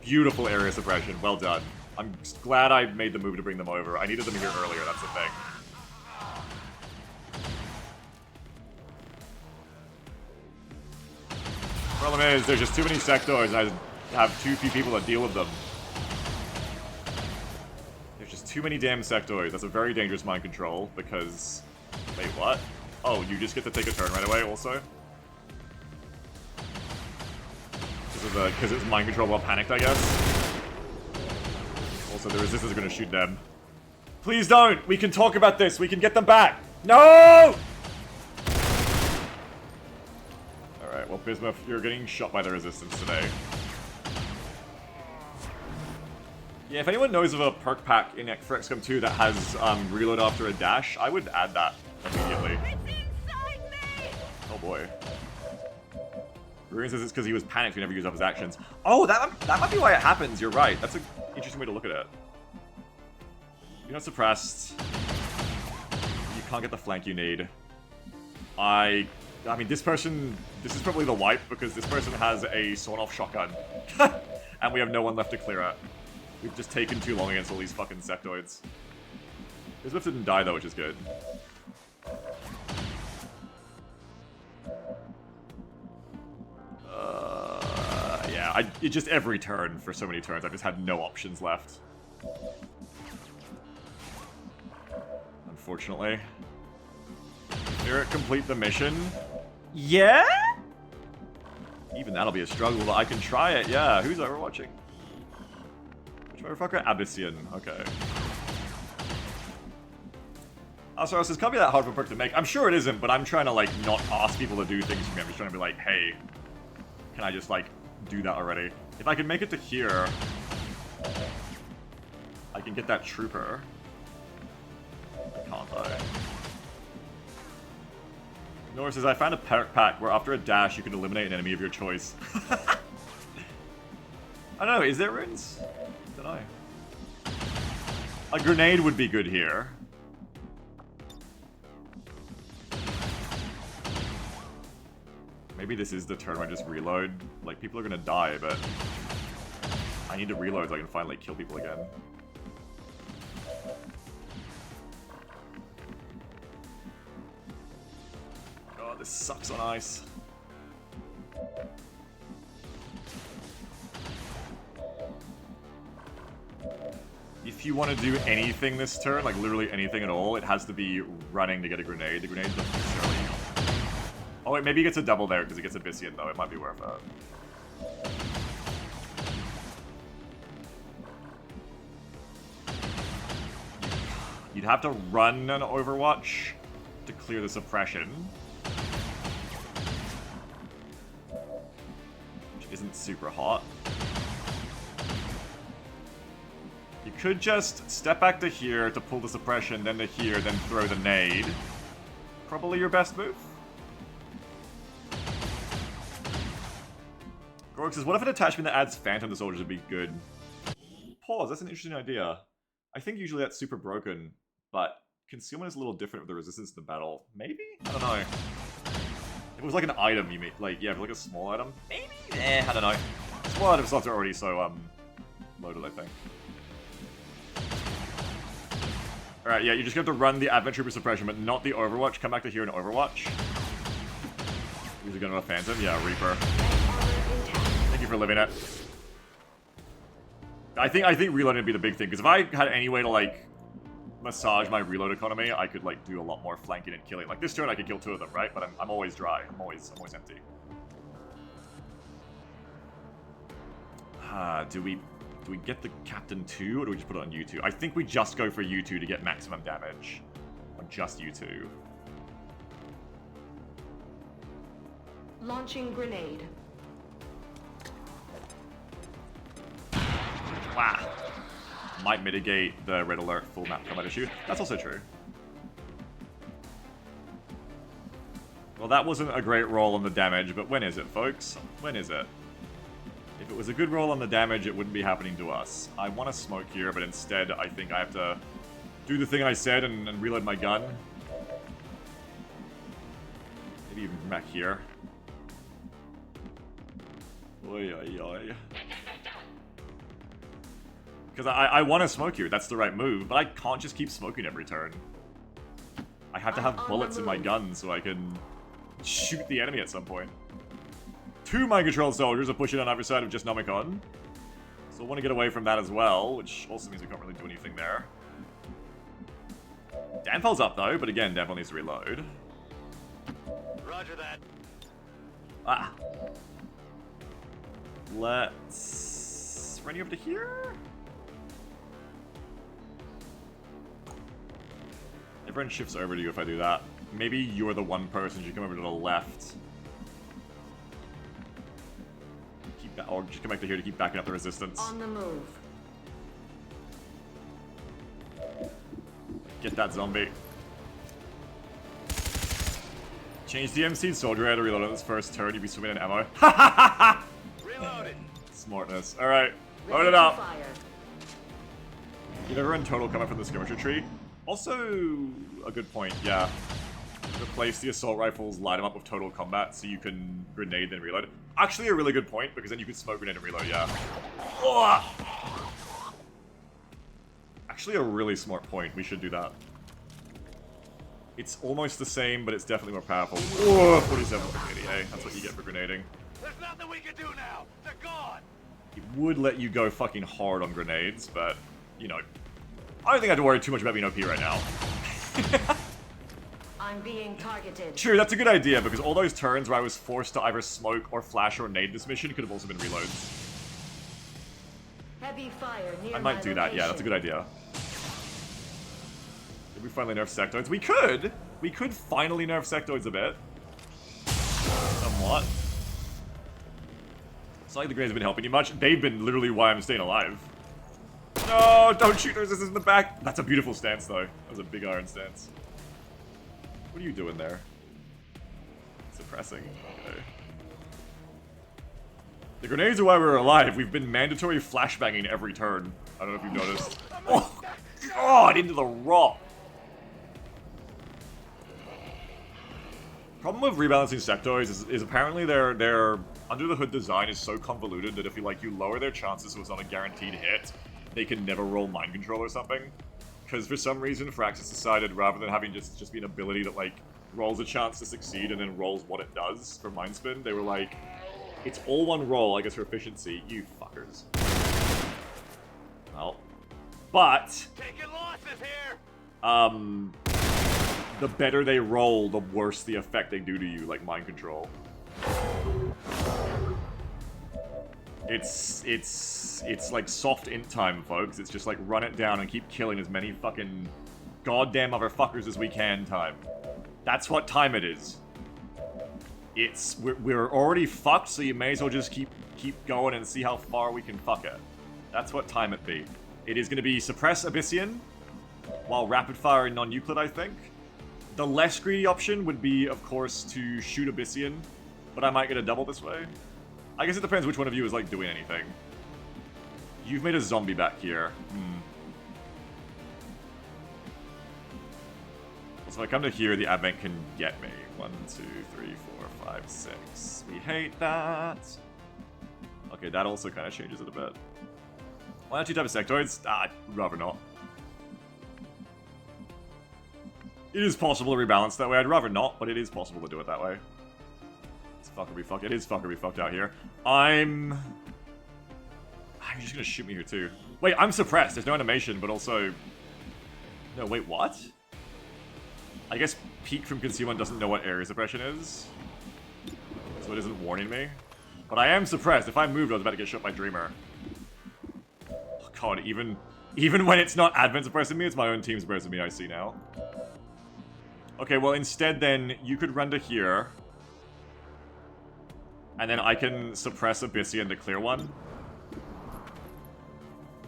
Beautiful area suppression. Well done. I'm glad I made the move to bring them over. I needed them here earlier, that's the thing. Problem is, there's just too many sectoids, and I have too few people that deal with them. There's just too many damn sectoids. That's a very dangerous mind control, because Wait, what? Oh, you just get to take a turn right away also? Because it's mind control while panicked, I guess. Also, the resistors are going to shoot them. Please don't! We can talk about this! We can get them back! No! Alright, well, Bismuth, you're getting shot by the resistance today. Yeah, if anyone knows of a perk pack in for XCOM 2 that has reload after a dash, I would add that immediately. Oh boy. Ruin says it's because he was panicked, he never used up his actions. Oh, that might be why it happens, you're right. That's an interesting way to look at it. You're not suppressed. You can't get the flank you need. I mean, this is probably the wipe, because this person has a sawn-off shotgun. And we have no one left to clear it. We've just taken too long against all these fucking sectoids. Bismuth didn't die though, which is good. Yeah, it just every turn for so many turns, I've just had no options left. Unfortunately. Spirit complete the mission. Yeah? Even that'll be a struggle, but I can try it, yeah. Who's overwatching? Which motherfucker? Abyssian, okay. So this can't be that hard of a perk to make. I'm sure it isn't, but I'm trying to, like, not ask people to do things for me. I'm just trying to be like, hey, can I just, like, do that already? If I can make it to here, I can get that trooper. Can't I? Nora says, I found a perk pack where after a dash you can eliminate an enemy of your choice. I don't know, is there runes? Don't know. A grenade would be good here. Maybe this is the turn where I just reload. Like, people are gonna die, but I need to reload so I can finally kill people again. God, this sucks on ice. If you want to do anything this turn, like literally anything at all, it has to be running to get a grenade. The grenade doesn't necessarily... Oh wait, maybe he gets a double there because he gets Abyssian though. It might be worth it. You'd have to run an Overwatch to clear the suppression. Which isn't super hot. You could just step back to here to pull the suppression, then to here, then throw the nade. Probably your best move. Gorg says, what if an attachment that adds Phantom to soldiers would be good? Pause, that's an interesting idea. I think usually that's super broken, but concealment is a little different with the resistance to the battle. Maybe? I don't know. If it was like an item, you mean, like, yeah, like a small item? Maybe? I don't know. Small item slots are already so, loaded, I think. Alright, yeah, you just have to run the Advent Trooper suppression, but not the Overwatch. Come back to here and Overwatch. Who's it going to a Phantom? Yeah, Reaper. Thank you for living it. I think reloading would be the big thing, because if I had any way to, like, massage my reload economy, I could, like, do a lot more flanking and killing. Like, this turn I could kill 2 of them, right? But I'm always dry. I'm always empty. Do we get the Captain 2, or do we just put it on U2? I think we just go for U2 to get maximum damage. On just U2. Launching grenade. Wow. Might mitigate the red alert full map combat issue. That's also true. Well, that wasn't a great roll on the damage, but when is it, folks? When is it? If it was a good roll on the damage, it wouldn't be happening to us. I want to smoke here, but instead I think I have to do the thing I said and reload my gun. Maybe even from back here. Oy, oy, oy. Because I want to smoke here, that's the right move, but I can't just keep smoking every turn. I have to have bullets in my gun so I can shoot the enemy at some point. 2 mind-controlled soldiers are pushing on either side of just Nomicon. So I want to get away from that as well, which also means we can't really do anything there. Danfel's up though, but again, Danfel needs to reload. Roger that. Ah. Let's run you over to here. Everyone shifts over to you if I do that. Maybe you're the one person, you come over to the left. Or just come back to here to keep backing up the resistance. On the move. Get that zombie. Change the MC soldier out to reload on this first turn, you'd be swimming in ammo. Reloaded. Smartness. Alright, load Ready it to up. fire. You never run total coming from the skirmisher tree. Also, a good point, yeah. Replace the assault rifles, light them up with total combat so you can grenade then reload. Actually a really good point, because then you can smoke grenade and reload, yeah. Ugh. Actually a really smart point, we should do that. It's almost the same, but it's definitely more powerful. Whoa, 47 for 88, that's what you get for grenading. There's nothing we can do now. They're gone. It would let you go fucking hard on grenades, but, you know, I don't think I have to worry too much about being OP right now. I'm being targeted. True, that's a good idea, because all those turns where I was forced to either smoke or flash or nade this mission could have also been reloads. Heavy fire near I might do that, yeah, that's a good idea. Did we finally nerf sectoids? We could! We could finally nerf sectoids a bit. Somewhat. It's not like the grenades have been helping you much. They've been literally why I'm staying alive. No, don't shoot the resistance in the back! That's a beautiful stance, though. That was a big iron stance. What are you doing there? Suppressing. Okay. The grenades are why we're alive. We've been mandatory flashbanging every turn. I don't know if you've noticed. Oh, God, into the rock. Problem with rebalancing sectoids is apparently their under the hood design is so convoluted that if you lower their chances so it's not a guaranteed hit, they can never roll mind control or something. Because for some reason, Firaxis decided rather than having just be an ability that like rolls a chance to succeed and then rolls what it does for mind spin, they were like, it's all one roll, I guess, for efficiency. You fuckers. Well, but Taking losses here. the better they roll, the worse the effect they do to you, like mind control. It's like soft int time, folks. It's just like run it down and keep killing as many fucking goddamn motherfuckers as we can time. That's what time it is. We're already fucked, so you may as well just keep going and see how far we can fuck it. That's what time it be. It is going to be suppress Abyssian, while rapid fire and non-Euclid, I think. The less greedy option would be, of course, to shoot Abyssian, but I might get a double this way. I guess it depends which one of you is, like, doing anything. You've made a zombie back here. So if I come to here, the Advent can get me. 1, 2, 3, 4, 5, 6. We hate that. Okay, that also kind of changes it a bit. Why not 2 types of sectoids? I'd rather not. It is possible to rebalance that way. I'd rather not, but it is possible to do it that way. It's fuckery fucked. It is fuckery fucked out here. I'm just gonna shoot me here too. Wait, I'm suppressed. There's no animation, but also... No, wait, what? I guess Peek from Concealment doesn't know what area suppression is. So it isn't warning me. But I am suppressed. If I moved, I was about to get shot by Dreamer. Oh god, even when it's not Advent suppressing me, it's my own team suppressing me, I see now. Okay, well instead then, you could run to here. And then I can suppress Abyssian to clear one.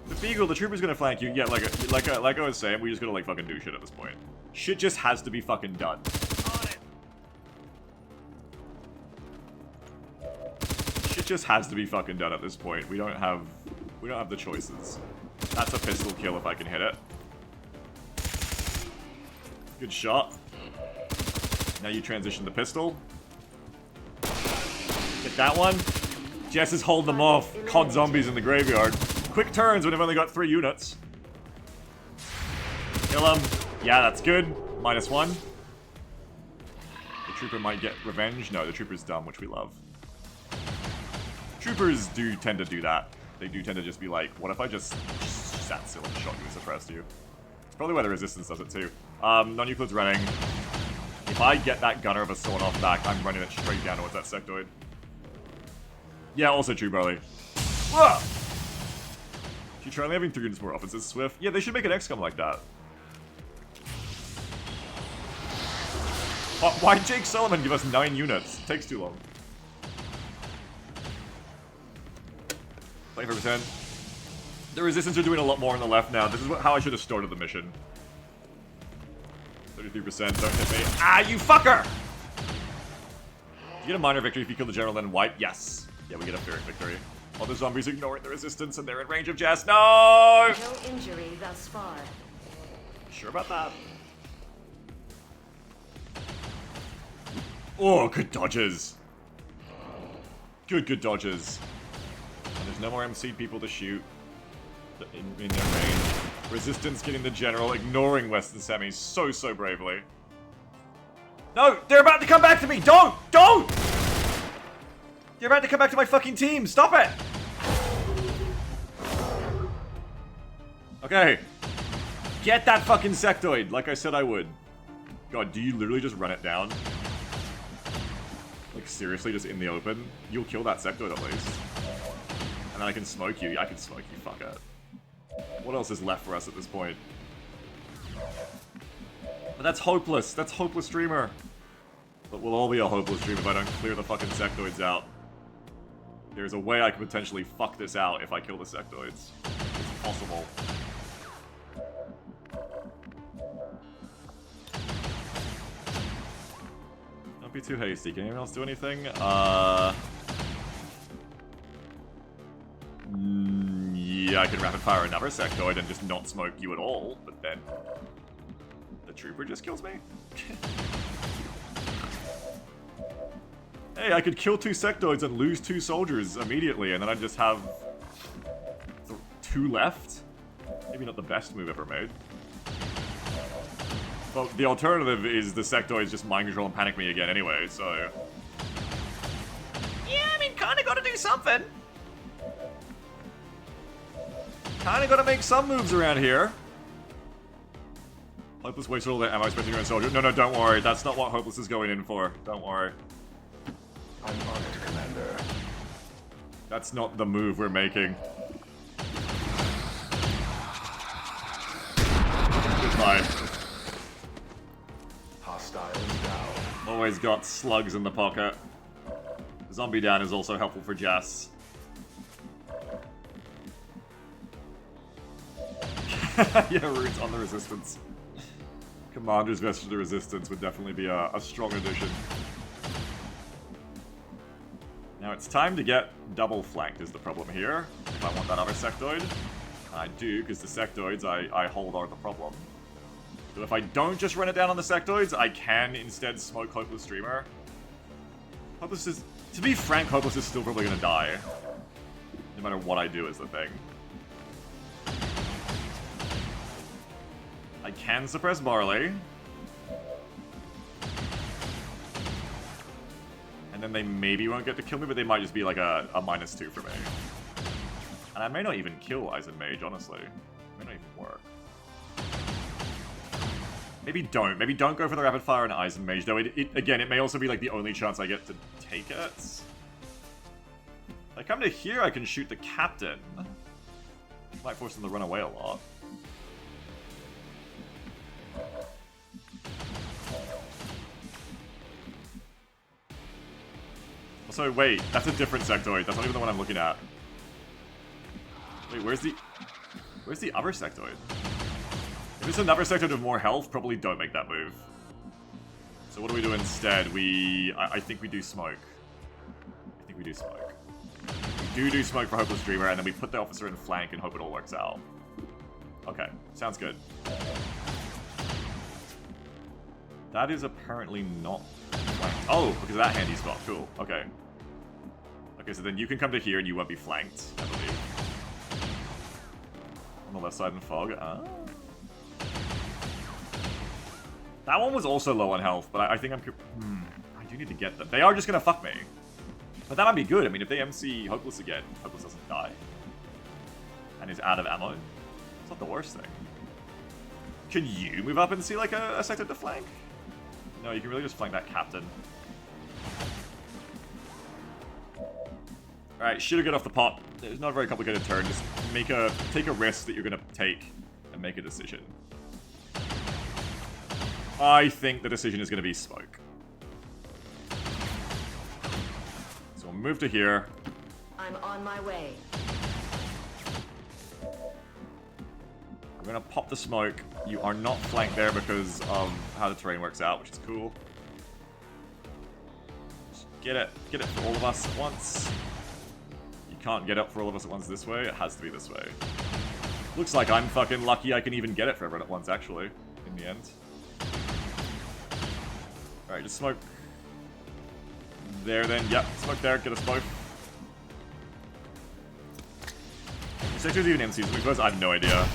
The Beagle, the trooper's gonna flank you. Yeah, like I was saying, we just gotta like fucking do shit at this point. Shit just has to be fucking done. Shit just has to be fucking done at this point. We don't have the choices. That's a pistol kill if I can hit it. Good shot. Now you transition the pistol. Get that one. Jess is holding them off. COD zombies in the graveyard. Quick turns when I've only got 3 units. Kill him. Yeah, that's good. -1. The trooper might get revenge. No, the trooper's dumb, which we love. Troopers do tend to do that. They do tend to just be like, what if I just sat still and shot you and suppressed you? It's probably why the Resistance does it too. Non-Euclid's running. If I get that gunner of a sword off back, I'm running it straight down towards that sectoid. Yeah, also true, Barley. Whoa! She's currently having 3 units more offenses, Swift. Yeah, they should make an XCOM like that. Why'd Jake Solomon give us 9 units? It takes too long. 24%. The Resistance are doing a lot more on the left now. This is how I should have started the mission. 33%, don't hit me. Ah, you fucker! You get a minor victory if you kill the general, then wipe. Yes. Yeah, we get a Pyrrhic victory. All the zombies ignoring the Resistance, and they're in range of Jess. No! No injury thus far. Sure about that? Oh, good dodges. Good dodges. And there's no more MC people to shoot in their range. Resistance getting the general, ignoring Western semis so bravely. No, they're about to come back to me. Don't! They're about to come back to my fucking team. Stop it! Okay. Get that fucking sectoid, like I said I would. God, do you literally just run it down? Like, seriously, just in the open? You'll kill that sectoid at least. And then I can smoke you. Yeah, I can smoke you, fuck it. What else is left for us at this point? But that's hopeless. That's hopeless streamer. But we'll all be a hopeless streamer if I don't clear the fucking sectoids out. There's a way I could potentially fuck this out if I kill the sectoids. It's possible. Don't be too hasty. Can anyone else do anything? Yeah, I can rapid fire another sectoid and just not smoke you at all, but then the trooper just kills me? Hey, I could kill 2 sectoids and lose 2 soldiers immediately, and then I'd just have 2 left? Maybe not the best move ever made. Well, the alternative is the sectoids just mind control and panic me again anyway, so... Yeah, I mean, kinda gotta do something. Kinda gotta make some moves around here. Hopeless wasted all that ammo spending your own soldier. No, don't worry. That's not what Hopeless is going in for. Don't worry. I'm on it, Commander. That's not the move we're making. Goodbye. Hostiles down. Always got slugs in the pocket. Zombie down is also helpful for Jess. Yeah, roots on the Resistance. Commander's Vestige of the Resistance would definitely be a strong addition. Now it's time to get double flanked is the problem here. If I want that other sectoid. I do, because the sectoids I hold are the problem. So if I don't just run it down on the sectoids, I can instead smoke Hopeless Streamer. Hopeless is... To be frank, Hopeless is still probably gonna die. No matter what I do is the thing. I can suppress Barley. And then they maybe won't get to kill me, but they might just be like a -2 for me. And I may not even kill Eisen Mage, honestly. It may not even work. Maybe don't. Maybe don't go for the rapid fire on Eisen Mage, though. Again, it may also be like the only chance I get to take it. If I come to here, I can shoot the captain. Might force them to run away a lot. Also, wait, that's a different sectoid. That's not even the one I'm looking at. Wait, where's the other sectoid? If it's another sectoid with more health, probably don't make that move. So what do we do instead? I think we do smoke. I think we do smoke. We do smoke for Hopeless Dreamer, and then we put the officer in flank and hope it all works out. Okay, sounds good. That is apparently not flanked. Oh, because of that handy spot. Cool. Okay. Okay, so then you can come to here and you won't be flanked, I believe. On the left side in fog. Ah. That one was also low on health, but I think I'm... I do need to get them. They are just gonna fuck me. But that might be good. I mean, if they MC Hopeless again, Hopeless doesn't die. And is out of ammo. It's not the worst thing. Can you move up and see like a sector to flank? No, you can really just flank that captain. Alright, should have got off the pot. It's not a very complicated turn. Just take a risk that you're gonna take and make a decision. I think the decision is gonna be smoke. So we'll move to here. I'm on my way. We're gonna pop the smoke. You are not flanked there because of how the terrain works out, which is cool. Just get it for all of us at once. You can't get it for all of us at once this way. It has to be this way. Looks like I'm fucking lucky I can even get it for everyone at once, actually, in the end. Alright, just smoke there then. Yep, smoke there, get us both. The sector's even MCs because I have no idea.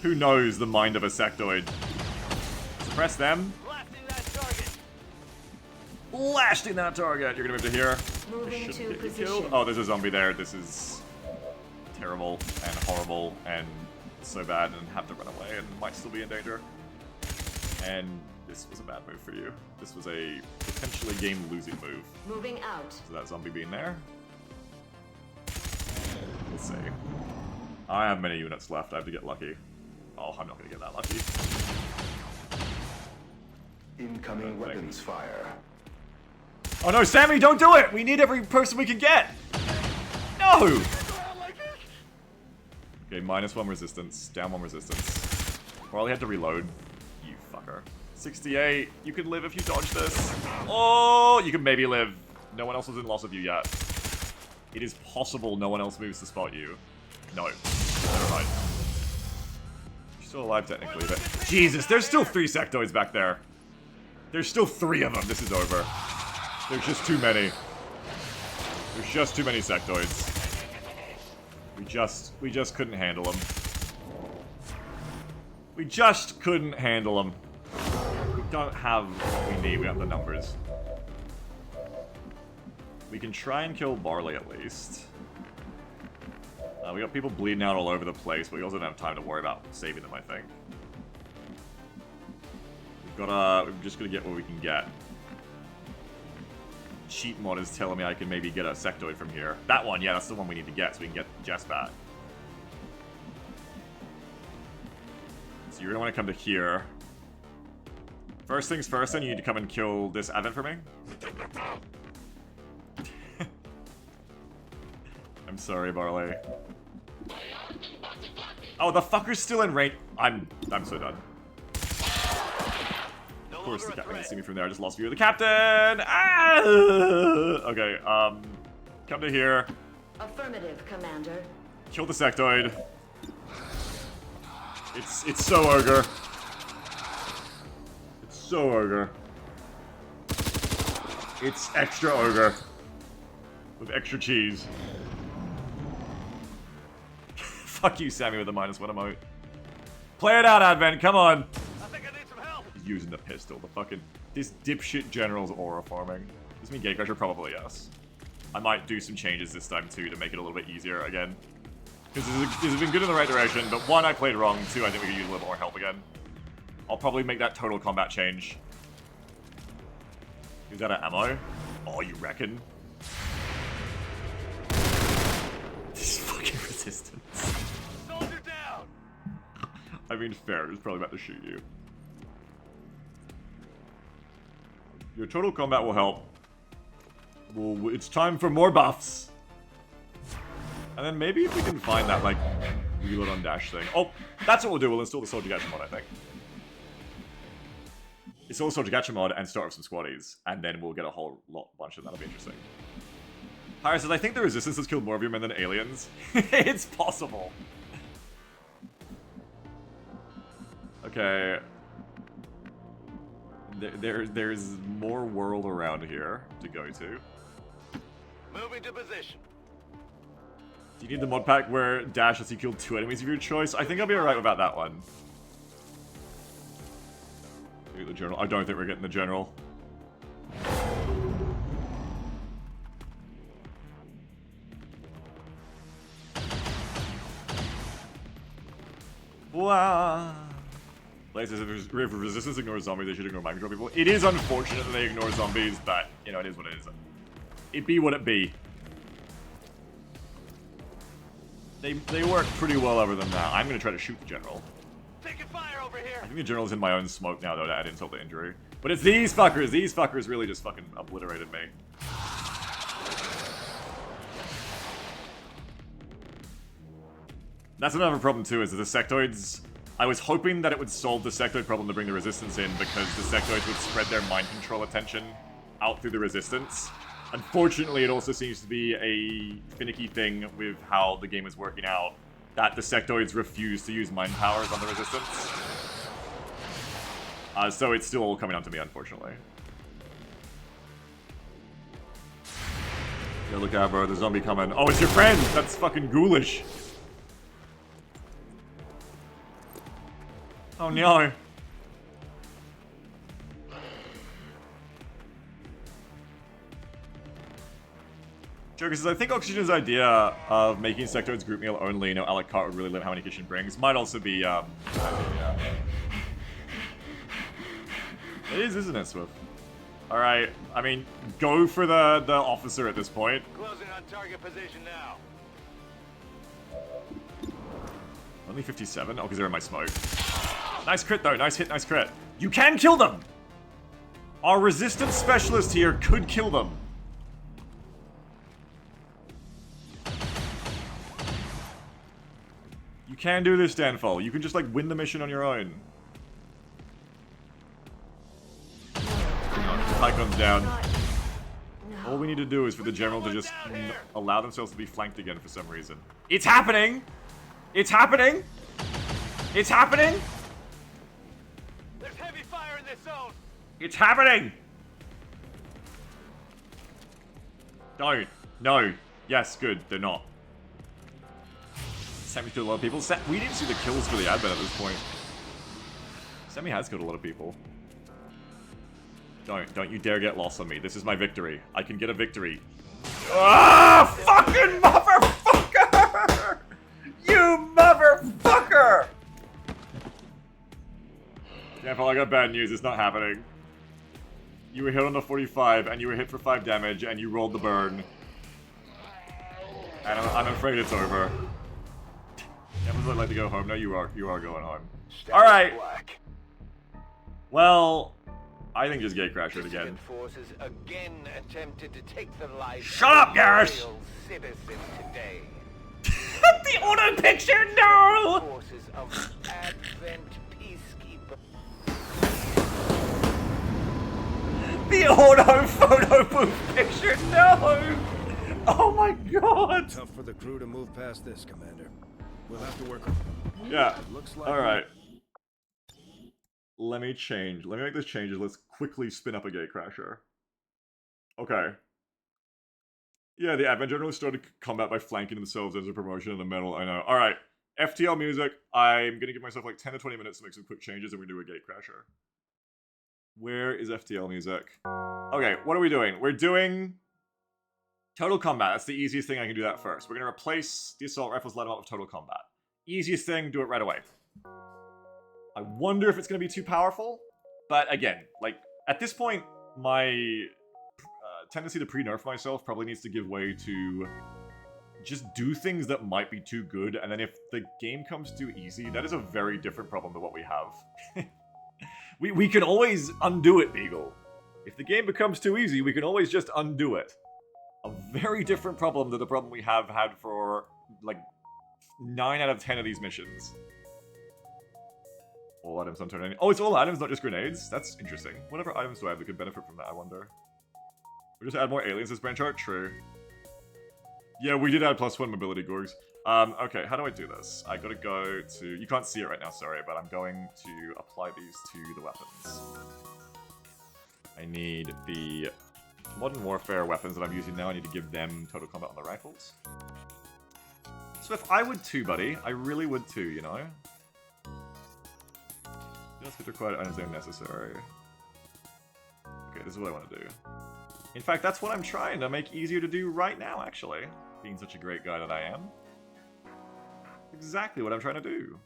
Who knows the mind of a sectoid? Suppress them. Blasting that target! You're gonna move to here. Moving to Get you position. killed. Oh, there's a zombie there. This is terrible and horrible and so bad and have to run away and might still be in danger. And this was a bad move for you. This was a potentially game-losing move. Moving out. So that zombie being there. We'll see. I have many units left. I have to get lucky. Oh, I'm not going to get that lucky. Incoming weapons fire. Oh no, Sammy, don't do it! We need every person we can get! No! Okay, -1 resistance, down 1 resistance. Probably had to reload. You fucker. 68, you can live if you dodge this. Oh, you can maybe live. No one else is in loss of you yet. It is possible no one else moves to spot you. No. Never mind. You're still alive technically, but... Jesus, there's still 3 sectoids back there. There's still 3 of them. This is over. There's just too many. There's just too many sectoids. We just couldn't handle them. We just couldn't handle them. We don't have what we need. We have the numbers. We can try and kill Barley at least. We got people bleeding out all over the place, but we also don't have time to worry about saving them, I think. We're just gonna get what we can get. Cheat mod is telling me I can maybe get a sectoid from here. That one, yeah, that's the one we need to get so we can get Jess back. So you're gonna want to come to here. First things first, then you need to come and kill this advent for me. I'm sorry, Barley. Oh, the fucker's still in range. I'm so done. Of course, the captain can see me from there. I just lost view of the captain. Ah! Okay, come to here. Affirmative, Commander. Kill the sectoid. It's so ogre. It's so ogre. It's extra ogre. With extra cheese. Fuck you, Sammy, with the -1 emote. Play it out, Advent, come on! I think I need some help! He's using the pistol, the fucking... This dipshit general's aura farming. Does this mean Gatecrasher? Probably yes. I might do some changes this time too to make it a little bit easier again. Because this has been good in the right direction, but 1, I played wrong, 2, I think we could use a little more help again. I'll probably make that total combat change. Is that an ammo? Oh, you reckon? This fucking resistance. Soldier down! I mean, fair, it was probably about to shoot you. Your total combat will help. Well, it's time for more buffs. And then maybe if we can find that, like, reload on dash thing. Oh, that's what we'll do. We'll install the Soldier Gacha mod, I think. Install the Soldier Gacha mod and start with some squaddies. And then we'll get a whole bunch of them. That'll be interesting. Hira says, I think the Resistance has killed more of your men than aliens. It's possible. Okay. There's more world around here to go to. Moving to position. Do you need the mod pack where dash lets you kill 2 enemies of your choice? I think I'll be alright without that one. The general. I don't think we're getting the general. Wow. Places if resistance ignores zombies, they should ignore mind control people. It is unfortunate that they ignore zombies, but, you know, it is what it is. It be what it be. They work pretty well other than that. I'm gonna try to shoot the general. Taking fire over here. I think the general's in my own smoke now, though, to add insult to injury. But it's these fuckers. These fuckers really just fucking obliterated me. That's another problem, too, is that the sectoids... I was hoping that it would solve the sectoid problem to bring the resistance in, because the sectoids would spread their mind control attention out through the resistance. Unfortunately, it also seems to be a finicky thing with how the game is working out, that the sectoids refuse to use mind powers on the resistance. So it's still all coming down to me, unfortunately. Yeah, look out, bro. The zombie coming. Oh, it's your friend! That's fucking ghoulish. Oh no. Joker says, I think Oxygen's idea of making sectoids group meal only, a la carte would really limit how many kitchen brings. Might also be, yeah. It is, isn't it, Swift? Alright, I mean, go for the officer at this point. Closing on target position now. Only 57? Oh, because they're in my smoke. Nice crit, though. Nice hit, nice crit. You can kill them! Our resistance specialist here could kill them. You can do this, Danfall. You can just, like, win the mission on your own. Icon's down. All we need to do is for the general to just allow themselves to be flanked again for some reason. It's happening! It's happening! It's happening! There's heavy fire in this zone. It's happening! Don't. No. Yes, good. They're not. Sammy killed a lot of people. We didn't see the kills for the advent at this point. Sammy has killed a lot of people. Don't you dare get lost on me. This is my victory. I can get a victory. Ah! Fucking motherfucker! You motherfucker! Careful, I got bad news. It's not happening. You were hit on the 45, and you were hit for 5 damage, and you rolled the burn. And I'm afraid it's over. Definitely would like to go home. No, you are going home. Alright. Well, I think just gatecrash it again. Forces again attempted to take the life. Shut up, Garrus! Citizen today. The auto picture, no! Forces of Advent peacekeeper. The auto photo booth picture, no! Oh my god! Tough for the crew to move past this, Commander. We'll have to work. Yeah. Looks like. All right. Let me change. Let me make this change. Let's quickly spin up a gatecrasher. Okay. Yeah, the Advent generally started combat by flanking themselves as a promotion in the middle. I know. All right. FTL music. I'm gonna give myself like 10 to 20 minutes to make some quick changes, and we do a gatecrasher. Where is FTL music? Okay. What are we doing? We're doing total combat. That's the easiest thing. I can do that first. We're gonna replace the assault rifles, let them up with total combat. Easiest thing. Do it right away. I wonder if it's going to be too powerful, but again, like, at this point, my tendency to pre-nerf myself probably needs to give way to just do things that might be too good, and then if the game comes too easy, that is a very different problem than what we have. we can always undo it, Beagle. If the game becomes too easy, we can always just undo it. A very different problem than the problem we have had for, like, 9 out of 10 of these missions. All items don't turn any. Oh, it's all items, not just grenades? That's interesting. Whatever items do I have that could benefit from that, I wonder? We just add more aliens as branch art? True. Yeah, we did add +1 mobility, Gorgs. Okay, how do I do this? I gotta go to... You can't see it right now, sorry, but I'm going to apply these to the weapons. I need the Modern Warfare weapons that I'm using now. I need to give them total combat on the rifles. Swift, I would too, buddy. I really would too, you know? Just get required items are necessary. Okay, this is what I want to do. In fact, that's what I'm trying to make easier to do right now, actually. Being such a great guy that I am. Exactly what I'm trying to do.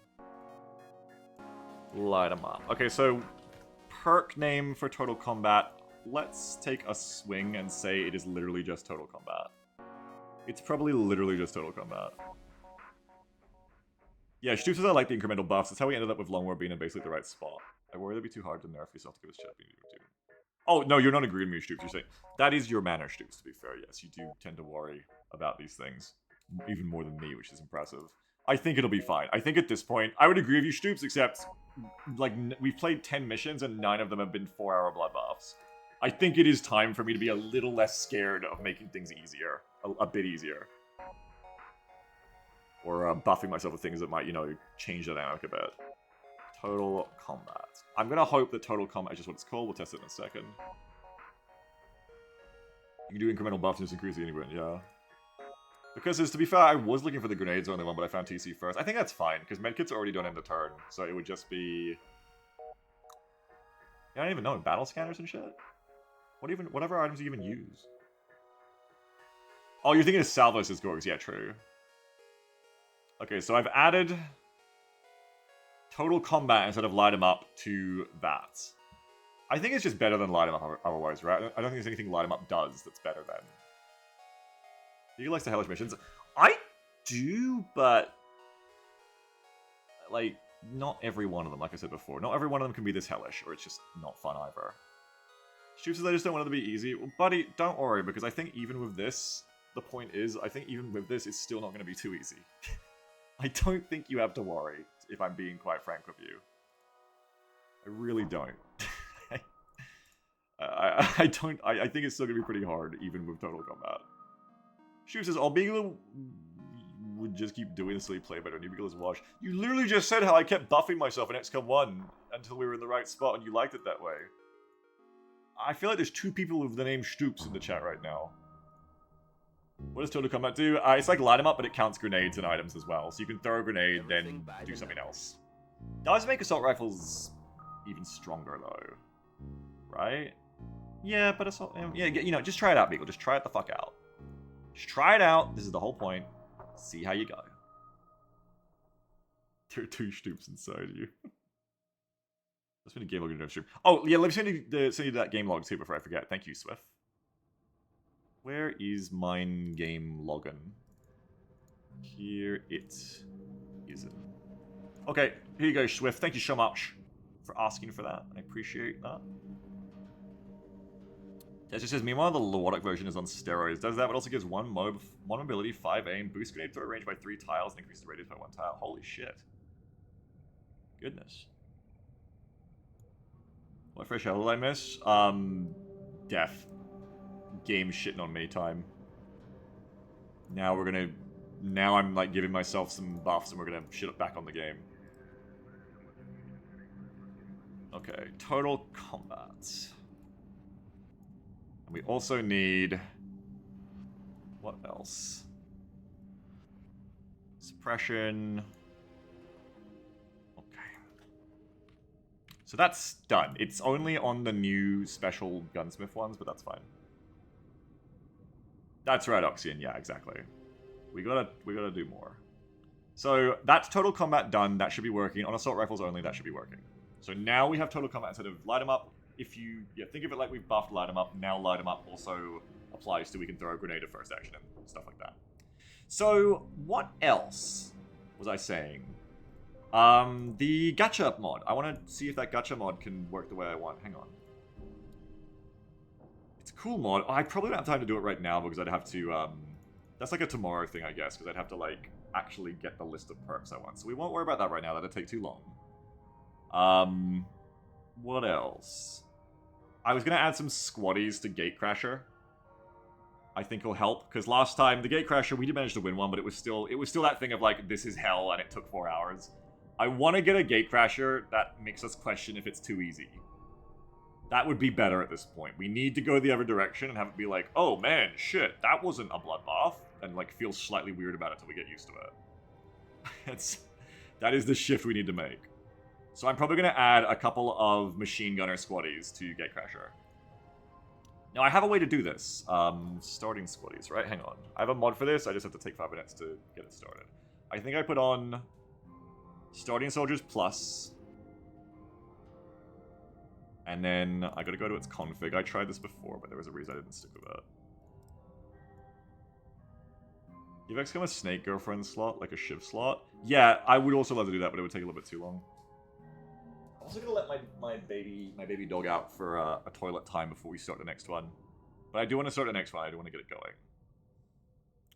Light them up. Okay, so perk name for Total Combat. Let's take a swing and say it is literally just Total Combat. It's probably literally just Total Combat. Yeah, Stoops says I like the incremental buffs. That's how we ended up with Longwar being in basically the right spot. I worry that'd be too hard to nerf yourself to give us chat. Oh, no, you're not agreeing with me, Stoops. You're saying that is your manner, Stoops, to be fair. Yes, you do tend to worry about these things. Even more than me, which is impressive. I think it'll be fine. I think at this point, I would agree with you, Stoops, except, like, we've played 10 missions and 9 of them have been 4-hour blood buffs. I think it is time for me to be a little less scared of making things easier. A bit easier. Or buffing myself with things that might, you know, change the dynamic a bit. Total Combat. I'm gonna hope that Total Combat is just what it's called. We'll test it in a second. You can do incremental buffs and just increase the anywhere, yeah. Because, to be fair, I was looking for the grenades only one, but I found TC first. I think that's fine, because medkits are already done in the turn, so it would just be... Yeah, I don't even know. Battle scanners and shit? Whatever items you even use. Oh, you're thinking of Salvos as Gorgs. Yeah, true. Okay, so I've added Total Combat instead of Light 'em Up to that. I think it's just better than Light 'em Up otherwise, right? I don't think there's anything Light 'em Up does that's better than. He likes the hellish missions. I do, but like, not every one of them, like I said before. Not every one of them can be this hellish, or it's just not fun either. Stu says I just don't want it to be easy. Well, buddy, don't worry, because I think even with this, the point is, I think even with this, it's still not going to be too easy. I don't think you have to worry, if I'm being quite frank with you. I really don't. I think it's still going to be pretty hard, even with Total Combat. Stu says, Albeagler would just keep doing this so he play better. Newbeagler's wash. You literally just said how I kept buffing myself in XCOM 1 until we were in the right spot and you liked it that way. I feel like there's 2 people with the name Stoops in the chat right now. What does Total Combat do? It's like Light 'em Up, but it counts grenades and items as well. So you can throw a grenade, then do something else. Does make assault rifles even stronger, though. Right? Yeah, but assault... Yeah, you know, just try it out, Beagle. Just try it the fuck out. Just try it out. This is the whole point. See how you go. There are 2 Stoops inside you. Let's send a game log into stream. Oh, yeah, let me send you that game log too before I forget. Thank you, Swift. Where is mine game login? Here it isn't. Okay, here you go, Swift. Thank you so much for asking for that. I appreciate that. It just says, meanwhile, the Lowotic version is on steroids. Does that, but also gives 1 mobility, 5 aim, boost grenade throw range by 3 tiles, and increase the radius by 1 tile. Holy shit. Goodness. What fresh hell did I miss? Def. Game shitting on me time. Now we're gonna... Now I'm, like, giving myself some buffs, and we're gonna shit back on the game. Okay, Total Combat. And we also need... What else? Suppression... So that's done. It's only on the new special gunsmith ones, but that's fine. That's right, Oxyan. Yeah, exactly. We gotta do more. So that's Total Combat done. That should be working. On assault rifles only, that should be working. So now we have Total Combat instead of Light 'em Up. If you think of it like we've buffed Light 'em Up, now Light 'em Up also applies to we can throw a grenade at first action and stuff like that. So what else was I saying? The gacha mod. I want to see if that gacha mod can work the way I want. Hang on. It's a cool mod. I probably don't have time to do it right now because I'd have to, that's like a tomorrow thing, I guess, because I'd have to, like, actually get the list of perks I want. So we won't worry about that right now. That'll take too long. What else? I was going to add some squaddies to Gatecrasher. I think it'll help, because last time, the Gatecrasher, we did manage to win one, but it was still that thing of, like, this is hell, and it took 4 hours. I want to get a Gatecrasher that makes us question if it's too easy. That would be better at this point. We need to go the other direction and have it be like, oh man, shit, that wasn't a bloodbath, and like feel slightly weird about it until we get used to it. That is the shift we need to make. So I'm probably going to add a couple of machine gunner squaddies to Gatecrasher. Now I have a way to do this. Starting squaddies, right? Hang on. I have a mod for this, I just have to take 5 minutes to get it started. I think I put on... Starting Soldiers Plus, And then I gotta go to its config. I tried this before, but there was a reason I didn't stick with it. Give XCOM a snake girlfriend slot, like a shiv slot? Yeah, I would also love to do that, but it would take a little bit too long. I'm also gonna let my baby dog out for a toilet time before we start the next one. But I do want to start the next one. I do want to get it going.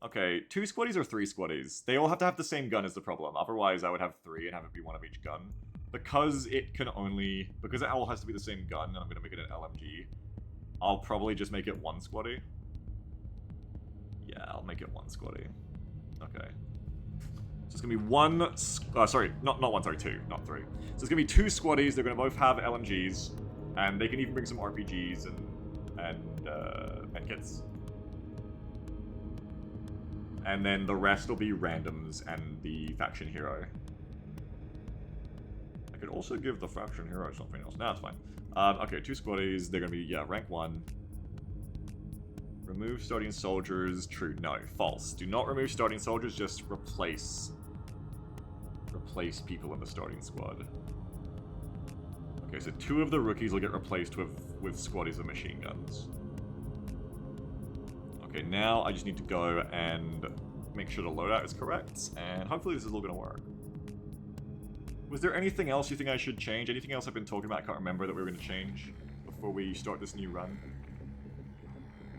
Okay, 2 squaddies or 3 squaddies? They all have to have the same gun is the problem. Otherwise, I would have 3 and have it be one of each gun. Because it all has to be the same gun, and I'm going to make it an LMG, I'll probably just make it 1 squaddie. Yeah, I'll make it 1 squaddie. Okay. So it's going to be 2, not 3. So it's going to be 2 squaddies, they're going to both have LMGs, and they can even bring some RPGs and medkits. And then the rest will be randoms and the faction hero. I could also give the faction hero something else. Nah, it's fine. Okay, 2 squaddies. They're going to be, yeah, rank 1. Remove starting soldiers. True. No, false. Do not remove starting soldiers. Just replace people in the starting squad. Okay, so 2 of the rookies will get replaced with squaddies of machine guns. Okay, now I just need to go and make sure the loadout is correct, and hopefully this is all going to work. Was there anything else you think I should change? Anything else I've been talking about I can't remember that we were going to change before we start this new run?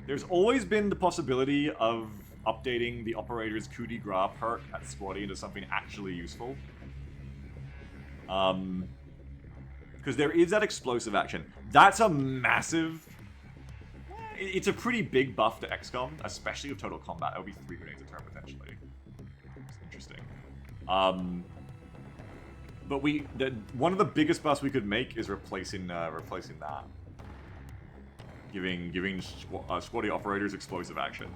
There's always been the possibility of updating the operator's coup de grace perk at squaddie into something actually useful. Because there is that explosive action. That's a massive... It's a pretty big buff to XCOM, especially with total combat. That would be 3 grenades a turn, potentially. It's interesting. But one of the biggest buffs we could make is replacing that. Giving squaddie operators explosive action.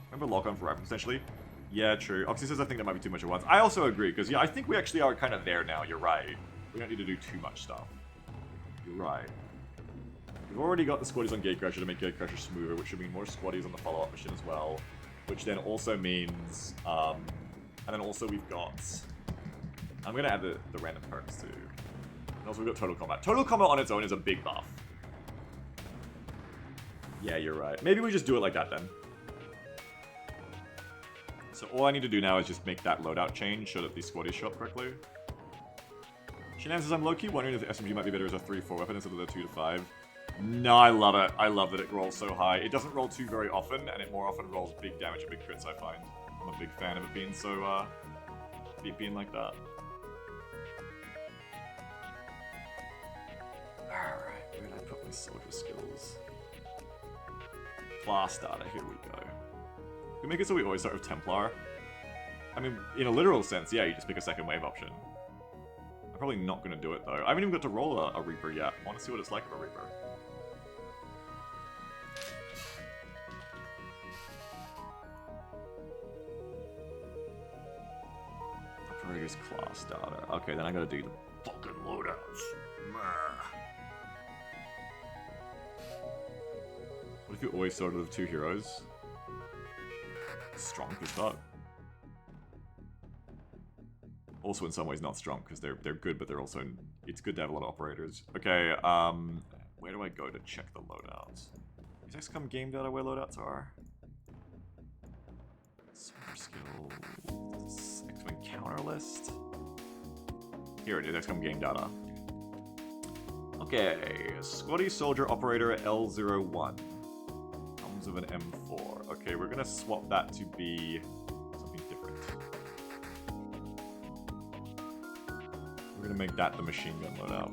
Remember lock-on for rifles, potentially? Yeah, true. Oxy says I think that might be too much at once. I also agree, because yeah, I think we actually are kind of there now. You're right. We don't need to do too much stuff. You're right. We've already got the squaddies on Gatecrasher to make Gatecrasher smoother, which should mean more squaddies on the follow-up mission as well. Which then also means, and then also we've got, I'm going to add the random perks too. And also we've got Total Combat. Total Combat on its own is a big buff. Yeah, you're right. Maybe we just do it like that then. So all I need to do now is just make that loadout change so that these squaddies show up correctly. Shenanigans says, I'm low-key wondering if the SMG might be better as a 3-4 weapon instead of the 2-5. No, I love it. I love that it rolls so high. It doesn't roll 2 very often, and it more often rolls big damage and big crits, I find. I'm a big fan of it being so, being like that. Alright, where did I put my soldier skills? Class data, here we go. We make it so we always start with Templar. I mean, in a literal sense, yeah, you just pick a second wave option. I'm probably not going to do it, though. I haven't even got to roll a Reaper yet. I want to see what it's like of a Reaper. Operator's class data. Okay, then I gotta do the fucking loadouts. What if you always started with 2 heroes? Strong as fuck. Also in some ways not strong, because they're good, but they're also... It's good to have a lot of operators. Okay, where do I go to check the loadouts? Is XCOM game data where loadouts are? Super skills... XCOM encounter list? Here it is, XCOM game data. Okay, Squaddie Soldier Operator L01. Comes with an M4. Okay, we're gonna swap that to be something different. We're gonna make that the machine gun loadout.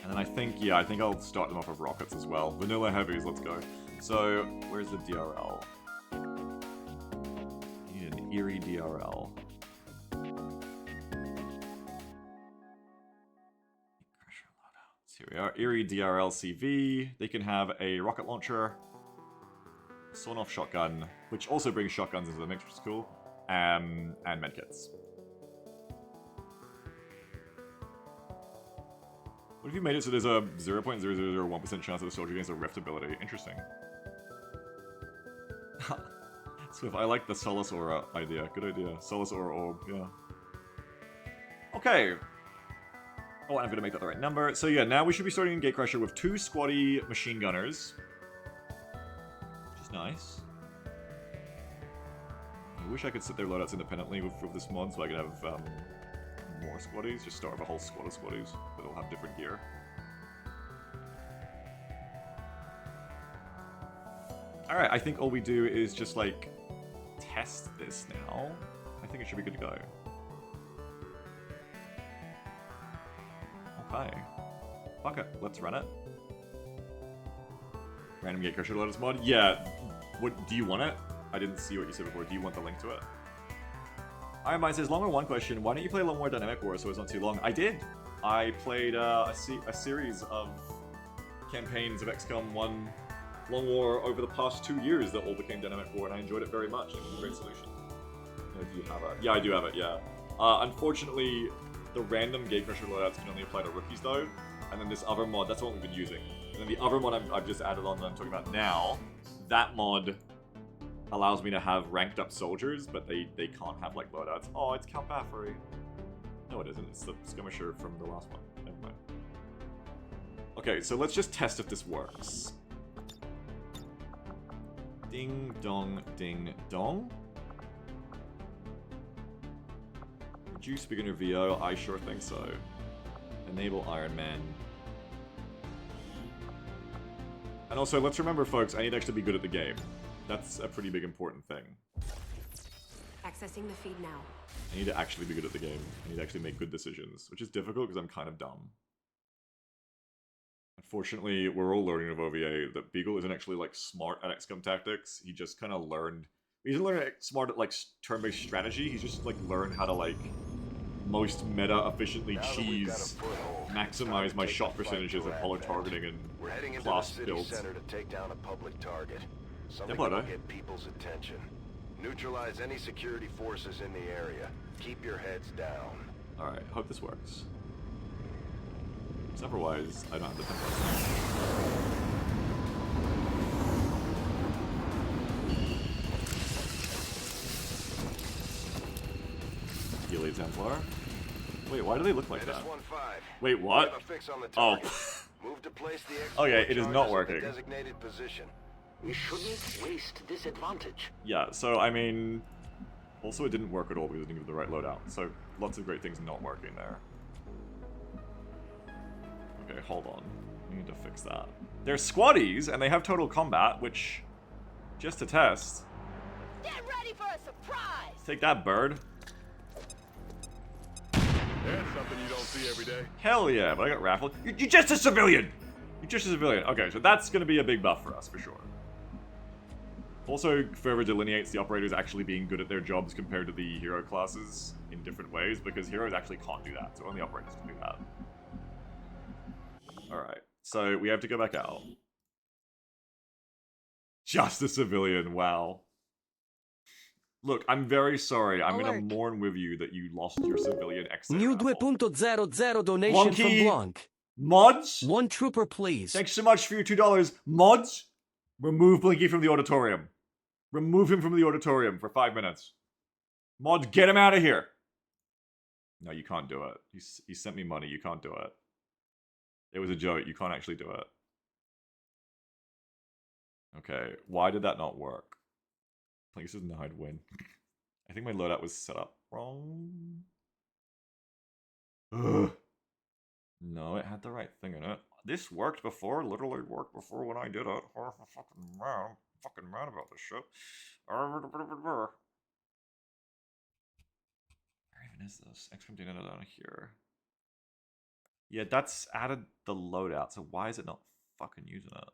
And then I think I'll start them off with rockets as well. Vanilla heavies, let's go. So, where's the DRL? You need an Eerie DRL. Here we are, Eerie DRL CV. They can have a rocket launcher, sawn-off shotgun, which also brings shotguns into the mix, which is cool, and medkits. What if you made it so there's a 0.0001% chance that the soldier gains a rift ability? Interesting. Swift, I like the Solace Aura idea. Good idea. Solace Aura Orb, yeah. Okay. Oh, I'm gonna make that the right number. So yeah, now we should be starting in Gatecrusher with 2 squatty machine gunners. Which is nice. I wish I could set their loadouts independently with this mod so I could have more squatties. Just start with a whole squad of squatties that all have different gear. Alright, I think all we do is just like test this now. I think it should be good to go. Okay. Fuck it, let's run it. Random Gatecrusher loadouts mod? Yeah. What, do you want it? I didn't see what you said before. Do you want the link to it? Iron Mind says, Long War 1 question. Why don't you play a lot more Dynamic War so it's not too long? I did. I played a series of campaigns of XCOM 1 Long War over the past 2 years that all became Dynamic War, and I enjoyed it very much. It was a great solution. Do you have it? Yeah, I do have it, yeah. Unfortunately, the random Gatecrusher loadouts can only apply to rookies, though. And then this other mod, that's the one we've been using. And then the other mod I've just added on that I'm talking about now, that mod allows me to have ranked up soldiers, but they can't have, like, loadouts. Oh, it's Count Bathory. No, it isn't. It's the skirmisher from the last one. Never mind. Okay, so let's just test if this works. Ding dong, ding dong. Reduce beginner VO, I sure think so. Enable Iron Man. And also, let's remember, folks, I need to actually be good at the game. That's a pretty big important thing. Accessing the feed now. I need to actually be good at the game. I need to actually make good decisions, which is difficult because I'm kind of dumb. Unfortunately, we're all learning of OvA that Beagle isn't actually, like, smart at XCOM tactics. He just kind of learned... He didn't learn smart at, like, turn-based strategy. He's just, like, learned how to, like, most meta-efficiently cheese, maximize my shot percentages of hollow targeting and class builds. Center to take down a public target. Something that'll get people's attention. Neutralize any security forces in the area. Keep your heads down. Alright, hope this works. Otherwise, I don't have the template. Healy Templar. Wait, why do they look like that? Wait, what? Oh. Move to place the okay, it is not working. Designated position. We shouldn't waste this advantage. Yeah, so I mean, also it didn't work at all because it didn't give the right loadout. So lots of great things not working there. Okay, hold on. We need to fix that. They're squaddies, and they have total combat, which, just to test. Get ready for a surprise! Take that, bird. That's something you don't see every day. Hell yeah, but I got raffled. You're just a civilian! You're just a civilian. Okay, so that's going to be a big buff for us, for sure. Also, further delineates the operators actually being good at their jobs compared to the hero classes in different ways, because heroes actually can't do that, so only operators can do that. Alright, so we have to go back out. Just a civilian, wow. Look, I'm very sorry. I'm gonna mourn with you that you lost your civilian XA. New 2.00 donation from Blanc. Mods? One trooper, please. Thanks so much for your $2. Mods? Remove Blinky from the auditorium. Remove him from the auditorium for 5 minutes. Mods, get him out of here. No, you can't do it. He sent me money. You can't do it. It was a joke. You can't actually do it. Okay, why did that not work? This is not I'd win. I think my loadout was set up wrong. Ugh. No, it had the right thing in it. This worked before, literally worked before when I did it. I'm fucking mad about this shit. Where even is this? XCOM data down here. Yeah, that's added the loadout, so why is it not fucking using it?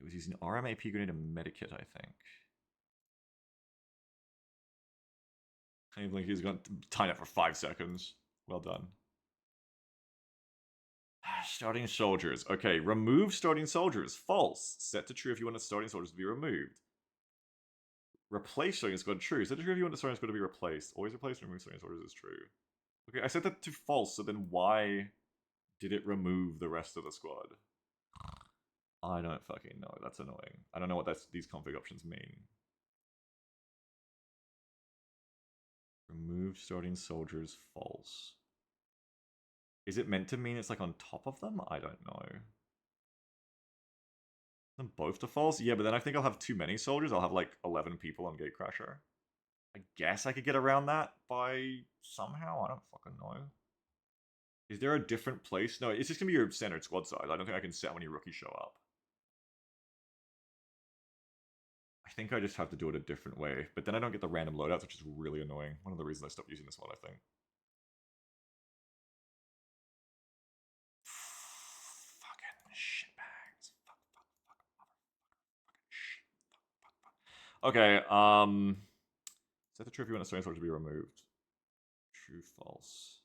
It was using RMAP grenade and medikit, I think. I think he's going to time it for 5 seconds. Well done. Starting soldiers. Okay, remove starting soldiers. False. Set to true if you want the starting soldiers to be removed. Replace starting squad. True. Set to true if you want the starting squad to be replaced. Always replace and remove starting soldiers is true. Okay, I set that to false, so then why Did it remove the rest of the squad? I don't fucking know. That's annoying. I don't know what these config options mean. Remove starting soldiers, false. Is it meant to mean it's like on top of them? I don't know. Them both to false? Yeah, but then I think I'll have too many soldiers. I'll have like 11 people on Gatecrasher. I guess I could get around that by somehow. I don't fucking know. Is there a different place? No, it's just gonna be your standard squad size. I don't think I can set when your rookies show up. I think I just have to do it a different way. But then I don't get the random loadouts, which is really annoying. One of the reasons I stopped using this one, I think. Fucking shitbags. Fuck, shit. Okay, set the true if you want a starting soldier to be removed. True, false.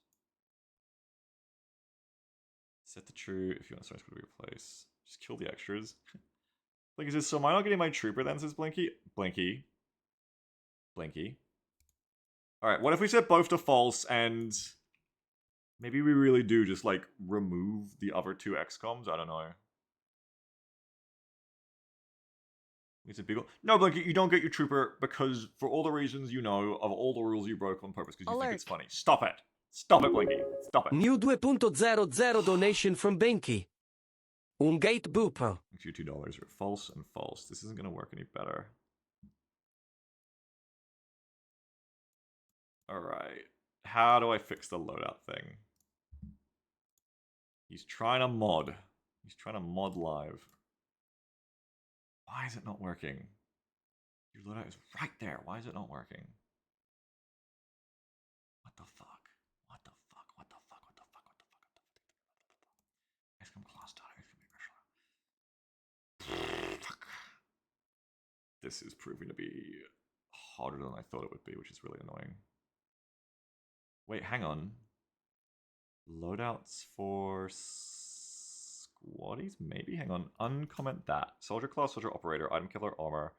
Set the true if you want a starting soldier to be replaced. Just kill the extras. Blinky says, so am I not getting my trooper then, says Blinky? Blinky. Blinky. Alright, what if we set both to false and maybe we really do just like remove the other two XCOMs? I don't know. It's a big one. No, Blinky, you don't get your trooper because for all the reasons you know of all the rules you broke on purpose because you think it's funny. Stop it. Stop it, Blinky. Stop it. New 2.00 donation from Binky. Un gate booper. Thank you, $2 are false and false. This isn't going to work any better. Alright. How do I fix the loadout thing? He's trying to mod. He's trying to mod live. Why is it not working? Your loadout is right there. Why is it not working? What the fuck? What the fuck? What the fuck? What the fuck? What the fuck? What the fuck? XCOM class data. Fuck. This is proving to be harder than I thought it would be, which is really annoying. Wait, hang on. Loadouts for squaddies? Maybe? Hang on. Uncomment that. Soldier class, soldier operator, item killer, armor.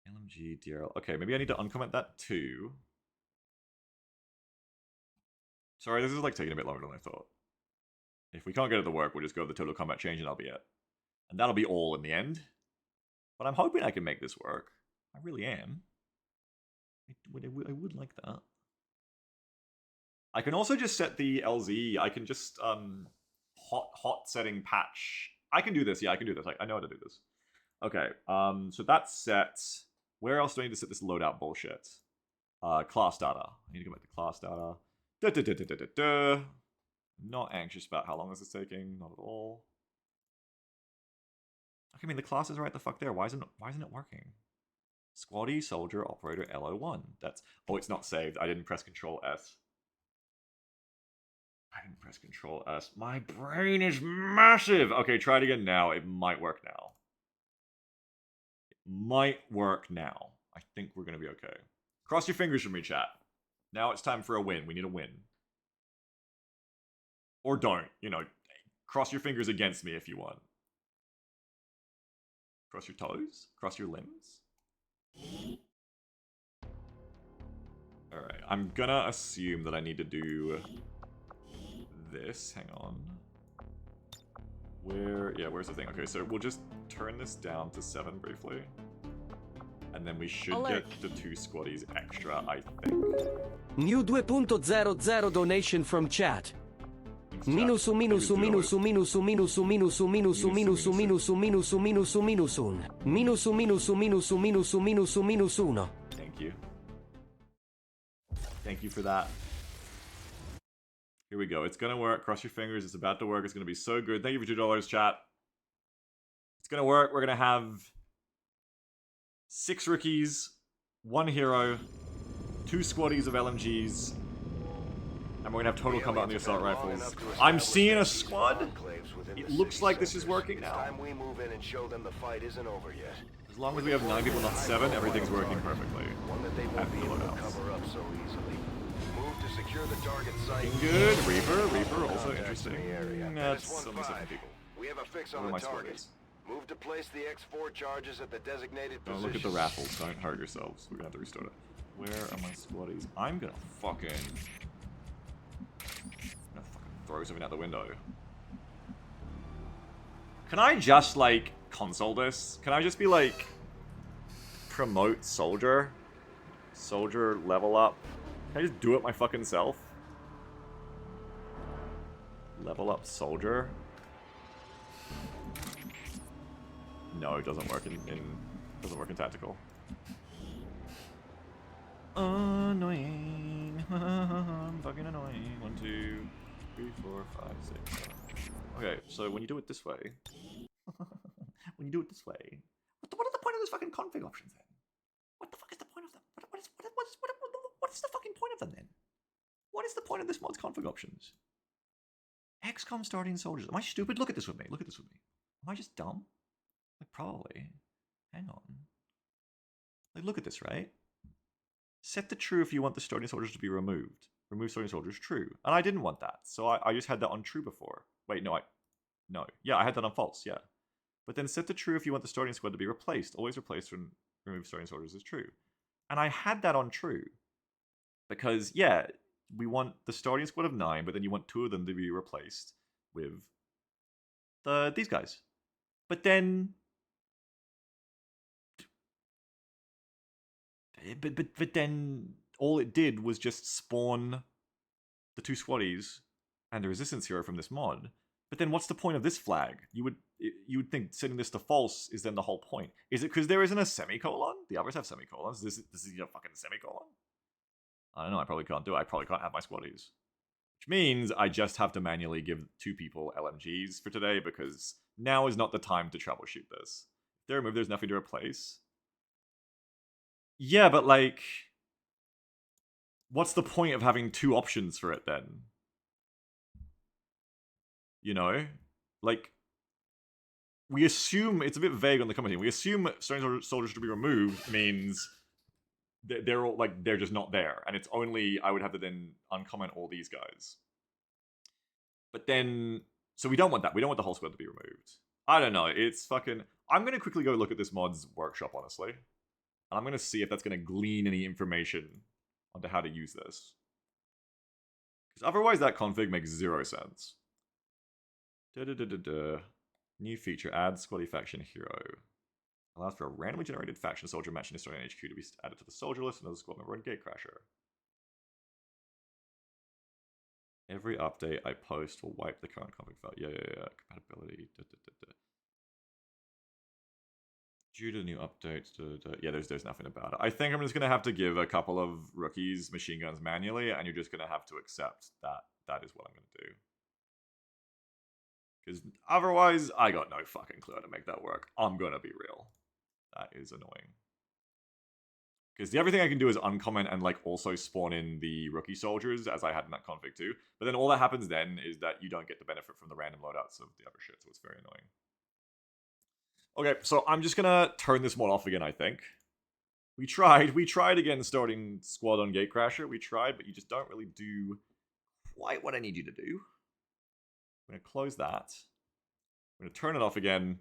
LMG, DRL. Okay, maybe I need to uncomment that too. Sorry, this is like taking a bit longer than I thought. If we can't get it to work, we'll just go with the total combat change and that'll be it. And that'll be all in the end. But I'm hoping I can make this work. I really am. I would like that. I can also just set the LZ. I can just hot setting patch. I can do this. Yeah, I can do this. I know how to do this. Okay. So that's set. Where else do I need to set this loadout bullshit? Class data. I need to go back to class data. Not anxious about how long this is taking. Not at all. Okay, I mean the class is right the fuck there. Why isn't it working? Squaddy, soldier, operator, LO1. That's it's not saved. I didn't press Control S. My brain is massive. Okay, try it again now. It might work now. I think we're gonna be okay. Cross your fingers for me, chat. Now it's time for a win. We need a win. Or don't. You know, cross your fingers against me if you want. Cross your toes? Cross your limbs? Alright, I'm gonna assume that I need to do this. Hang on. Where's the thing? Okay, so we'll just turn this down to 7 briefly. And then we should get the 2 squaddies extra, I think. New 2.00 donation from chat. Minusu. Thank you. Thank you for that. Here we go. It's gonna work. Cross your fingers. It's about to work. It's gonna be so good. Thank you for $2, chat. It's gonna work. We're gonna have 6 rookies, 1 hero, 2 squaddies of LMGs, and we're gonna have total combat on the assault rifles. I'm seeing a squad. It looks like this is working now. We move in and show them the fight isn't over yet. As long as we have 9 people, not 7, everything's working perfectly. One that they won't be able to cover up so easily. Move to secure the target site. Good. Reaper, also interesting. That's only 7 people. We have a fix on the target. Move to place the X4 charges at the designated position. Don't look at the raffles. Don't hurt yourselves. We're gonna have to restart it. Where are my squaddies? I'm gonna fucking throw something out the window. Can I just, like, console this? Can I just be like, promote soldier? Soldier level up? Can I just do it my fucking self? Level up soldier? No, it doesn't work in doesn't work in tactical. Annoying. Fucking annoying. 1, 2, 3, 4, 5, 6, 7. Okay, so when you do it this way, when you do it this way, what is the point of those fucking config options then? What the fuck is the point of them? What is the fucking point of them then? What is the point of this mod's config options? XCOM starting soldiers. Am I stupid? Look at this with me. Look at this with me. Am I just dumb? Like, probably. Hang on. Like, look at this, right? Set the true if you want the starting soldiers to be removed. Remove starting soldiers, true. And I didn't want that, so I just had that on true before. Wait, no, no. Yeah, I had that on false, yeah. But then set the true if you want the starting squad to be replaced. Always replace when remove starting soldiers is true. And I had that on true. Because, yeah, we want the starting squad of 9, but then you want 2 of them to be replaced with these guys. But then... But then all it did was just spawn the 2 squaddies and the resistance hero from this mod. But then what's the point of this flag? You would think setting this to false is then the whole point. Is it because there isn't a semicolon? The others have semicolons. This is your fucking semicolon? I don't know, I probably can't do it. I probably can't have my squaddies. Which means I just have to manually give 2 people LMGs for today because now is not the time to troubleshoot this. If they remove, there's nothing to replace. Yeah, but like... what's the point of having 2 options for it then? You know? Like, we assume, it's a bit vague on the comment here, we assume starting soldiers to be removed means they're all, like, they're just not there. And it's only, I would have to then uncomment all these guys. But then, so we don't want that. We don't want the whole squad to be removed. I don't know, it's fucking... I'm gonna quickly go look at this mod's workshop, honestly. And I'm gonna see if that's gonna glean any information onto how to use this. Because otherwise that config makes 0 sense. New feature, add squaddy faction hero. Allows for a randomly generated faction soldier matching historian HQ to be added to the soldier list and as a squad member in Gatecrasher. Every update I post will wipe the current config file. Yeah. Compatibility. Due to the new updates, yeah, there's nothing about it. I think I'm just gonna have to give a couple of rookies machine guns manually, and you're just gonna have to accept that that is what I'm gonna do. Because otherwise, I got no fucking clue how to make that work. I'm gonna be real. That is annoying. Because the everything I can do is uncomment and like also spawn in the rookie soldiers as I had in that config too. But then all that happens then is that you don't get the benefit from the random loadouts of the other shit, so it's very annoying. Okay, so I'm just gonna turn this mod off again, I think. We tried again starting squad on Gatecrasher. We tried, but you just don't really do quite what I need you to do. I'm gonna close that. I'm gonna turn it off again.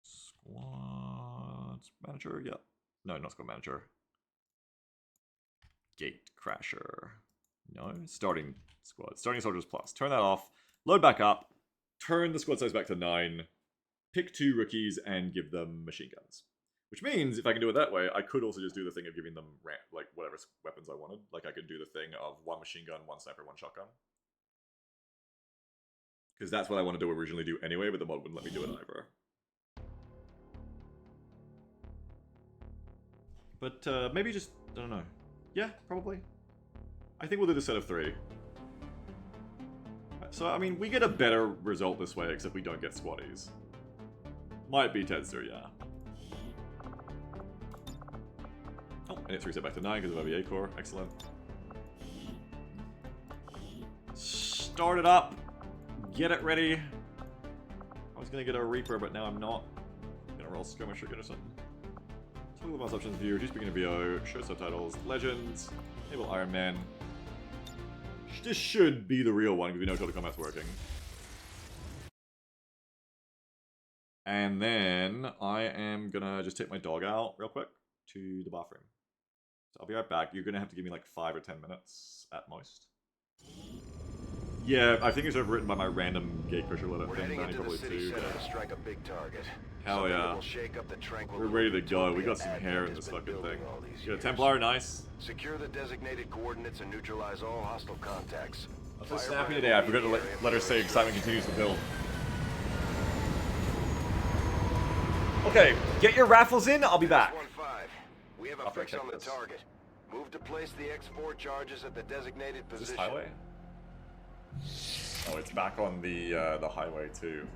Squad manager, yeah. No, not squad manager. Gatecrasher. No, starting squad. Starting soldiers plus. Turn that off. Load back up. Turn the squad size back to 9. Pick 2 rookies and give them machine guns. Which means, if I can do it that way, I could also just do the thing of giving them, like, whatever weapons I wanted. Like, I could do the thing of 1 machine gun, 1 sniper, 1 shotgun. Because that's what I wanted to originally do anyway, but the mod wouldn't let me do it either. But, maybe just, I don't know. Yeah, probably. I think we'll do the set of 3. So, I mean, we get a better result this way, except we don't get squaddies. Might be Tedster, yeah. Oh, and it's reset back to 9 because of OvA core. Excellent. Start it up. Get it ready. I was gonna get a Reaper, but now I'm not. I'm gonna roll Skirmisher or something. Toggle the mouse options view, reduce beginner VO, show subtitles, legends, enable Iron Man. This should be the real one because we know total combat's working. And then I am gonna just take my dog out real quick to the bathroom. So I'll be right back. You're gonna have to give me like 5 or 10 minutes at most. Yeah, I think it's overwritten by my random gatecrusher letter We're thing, heading Danny, into the probably city too. center Yeah. to strike a big target. Hell Something that yeah. will shake up the tranquil We're ready to little go. We utopia got some hair Advent in this has been fucking thing. building all these Yeah, years. Templar, nice. Secure the designated coordinates and neutralize all hostile contacts. I'm so snappy today, I forgot to let her say excitement continues to build. Okay, get your raffles in, I'll be back. 1-5. We have a After I fix check on the this. target. Move to place the X4 charges at the designated Is this position. highway? Oh, it's back on the highway too.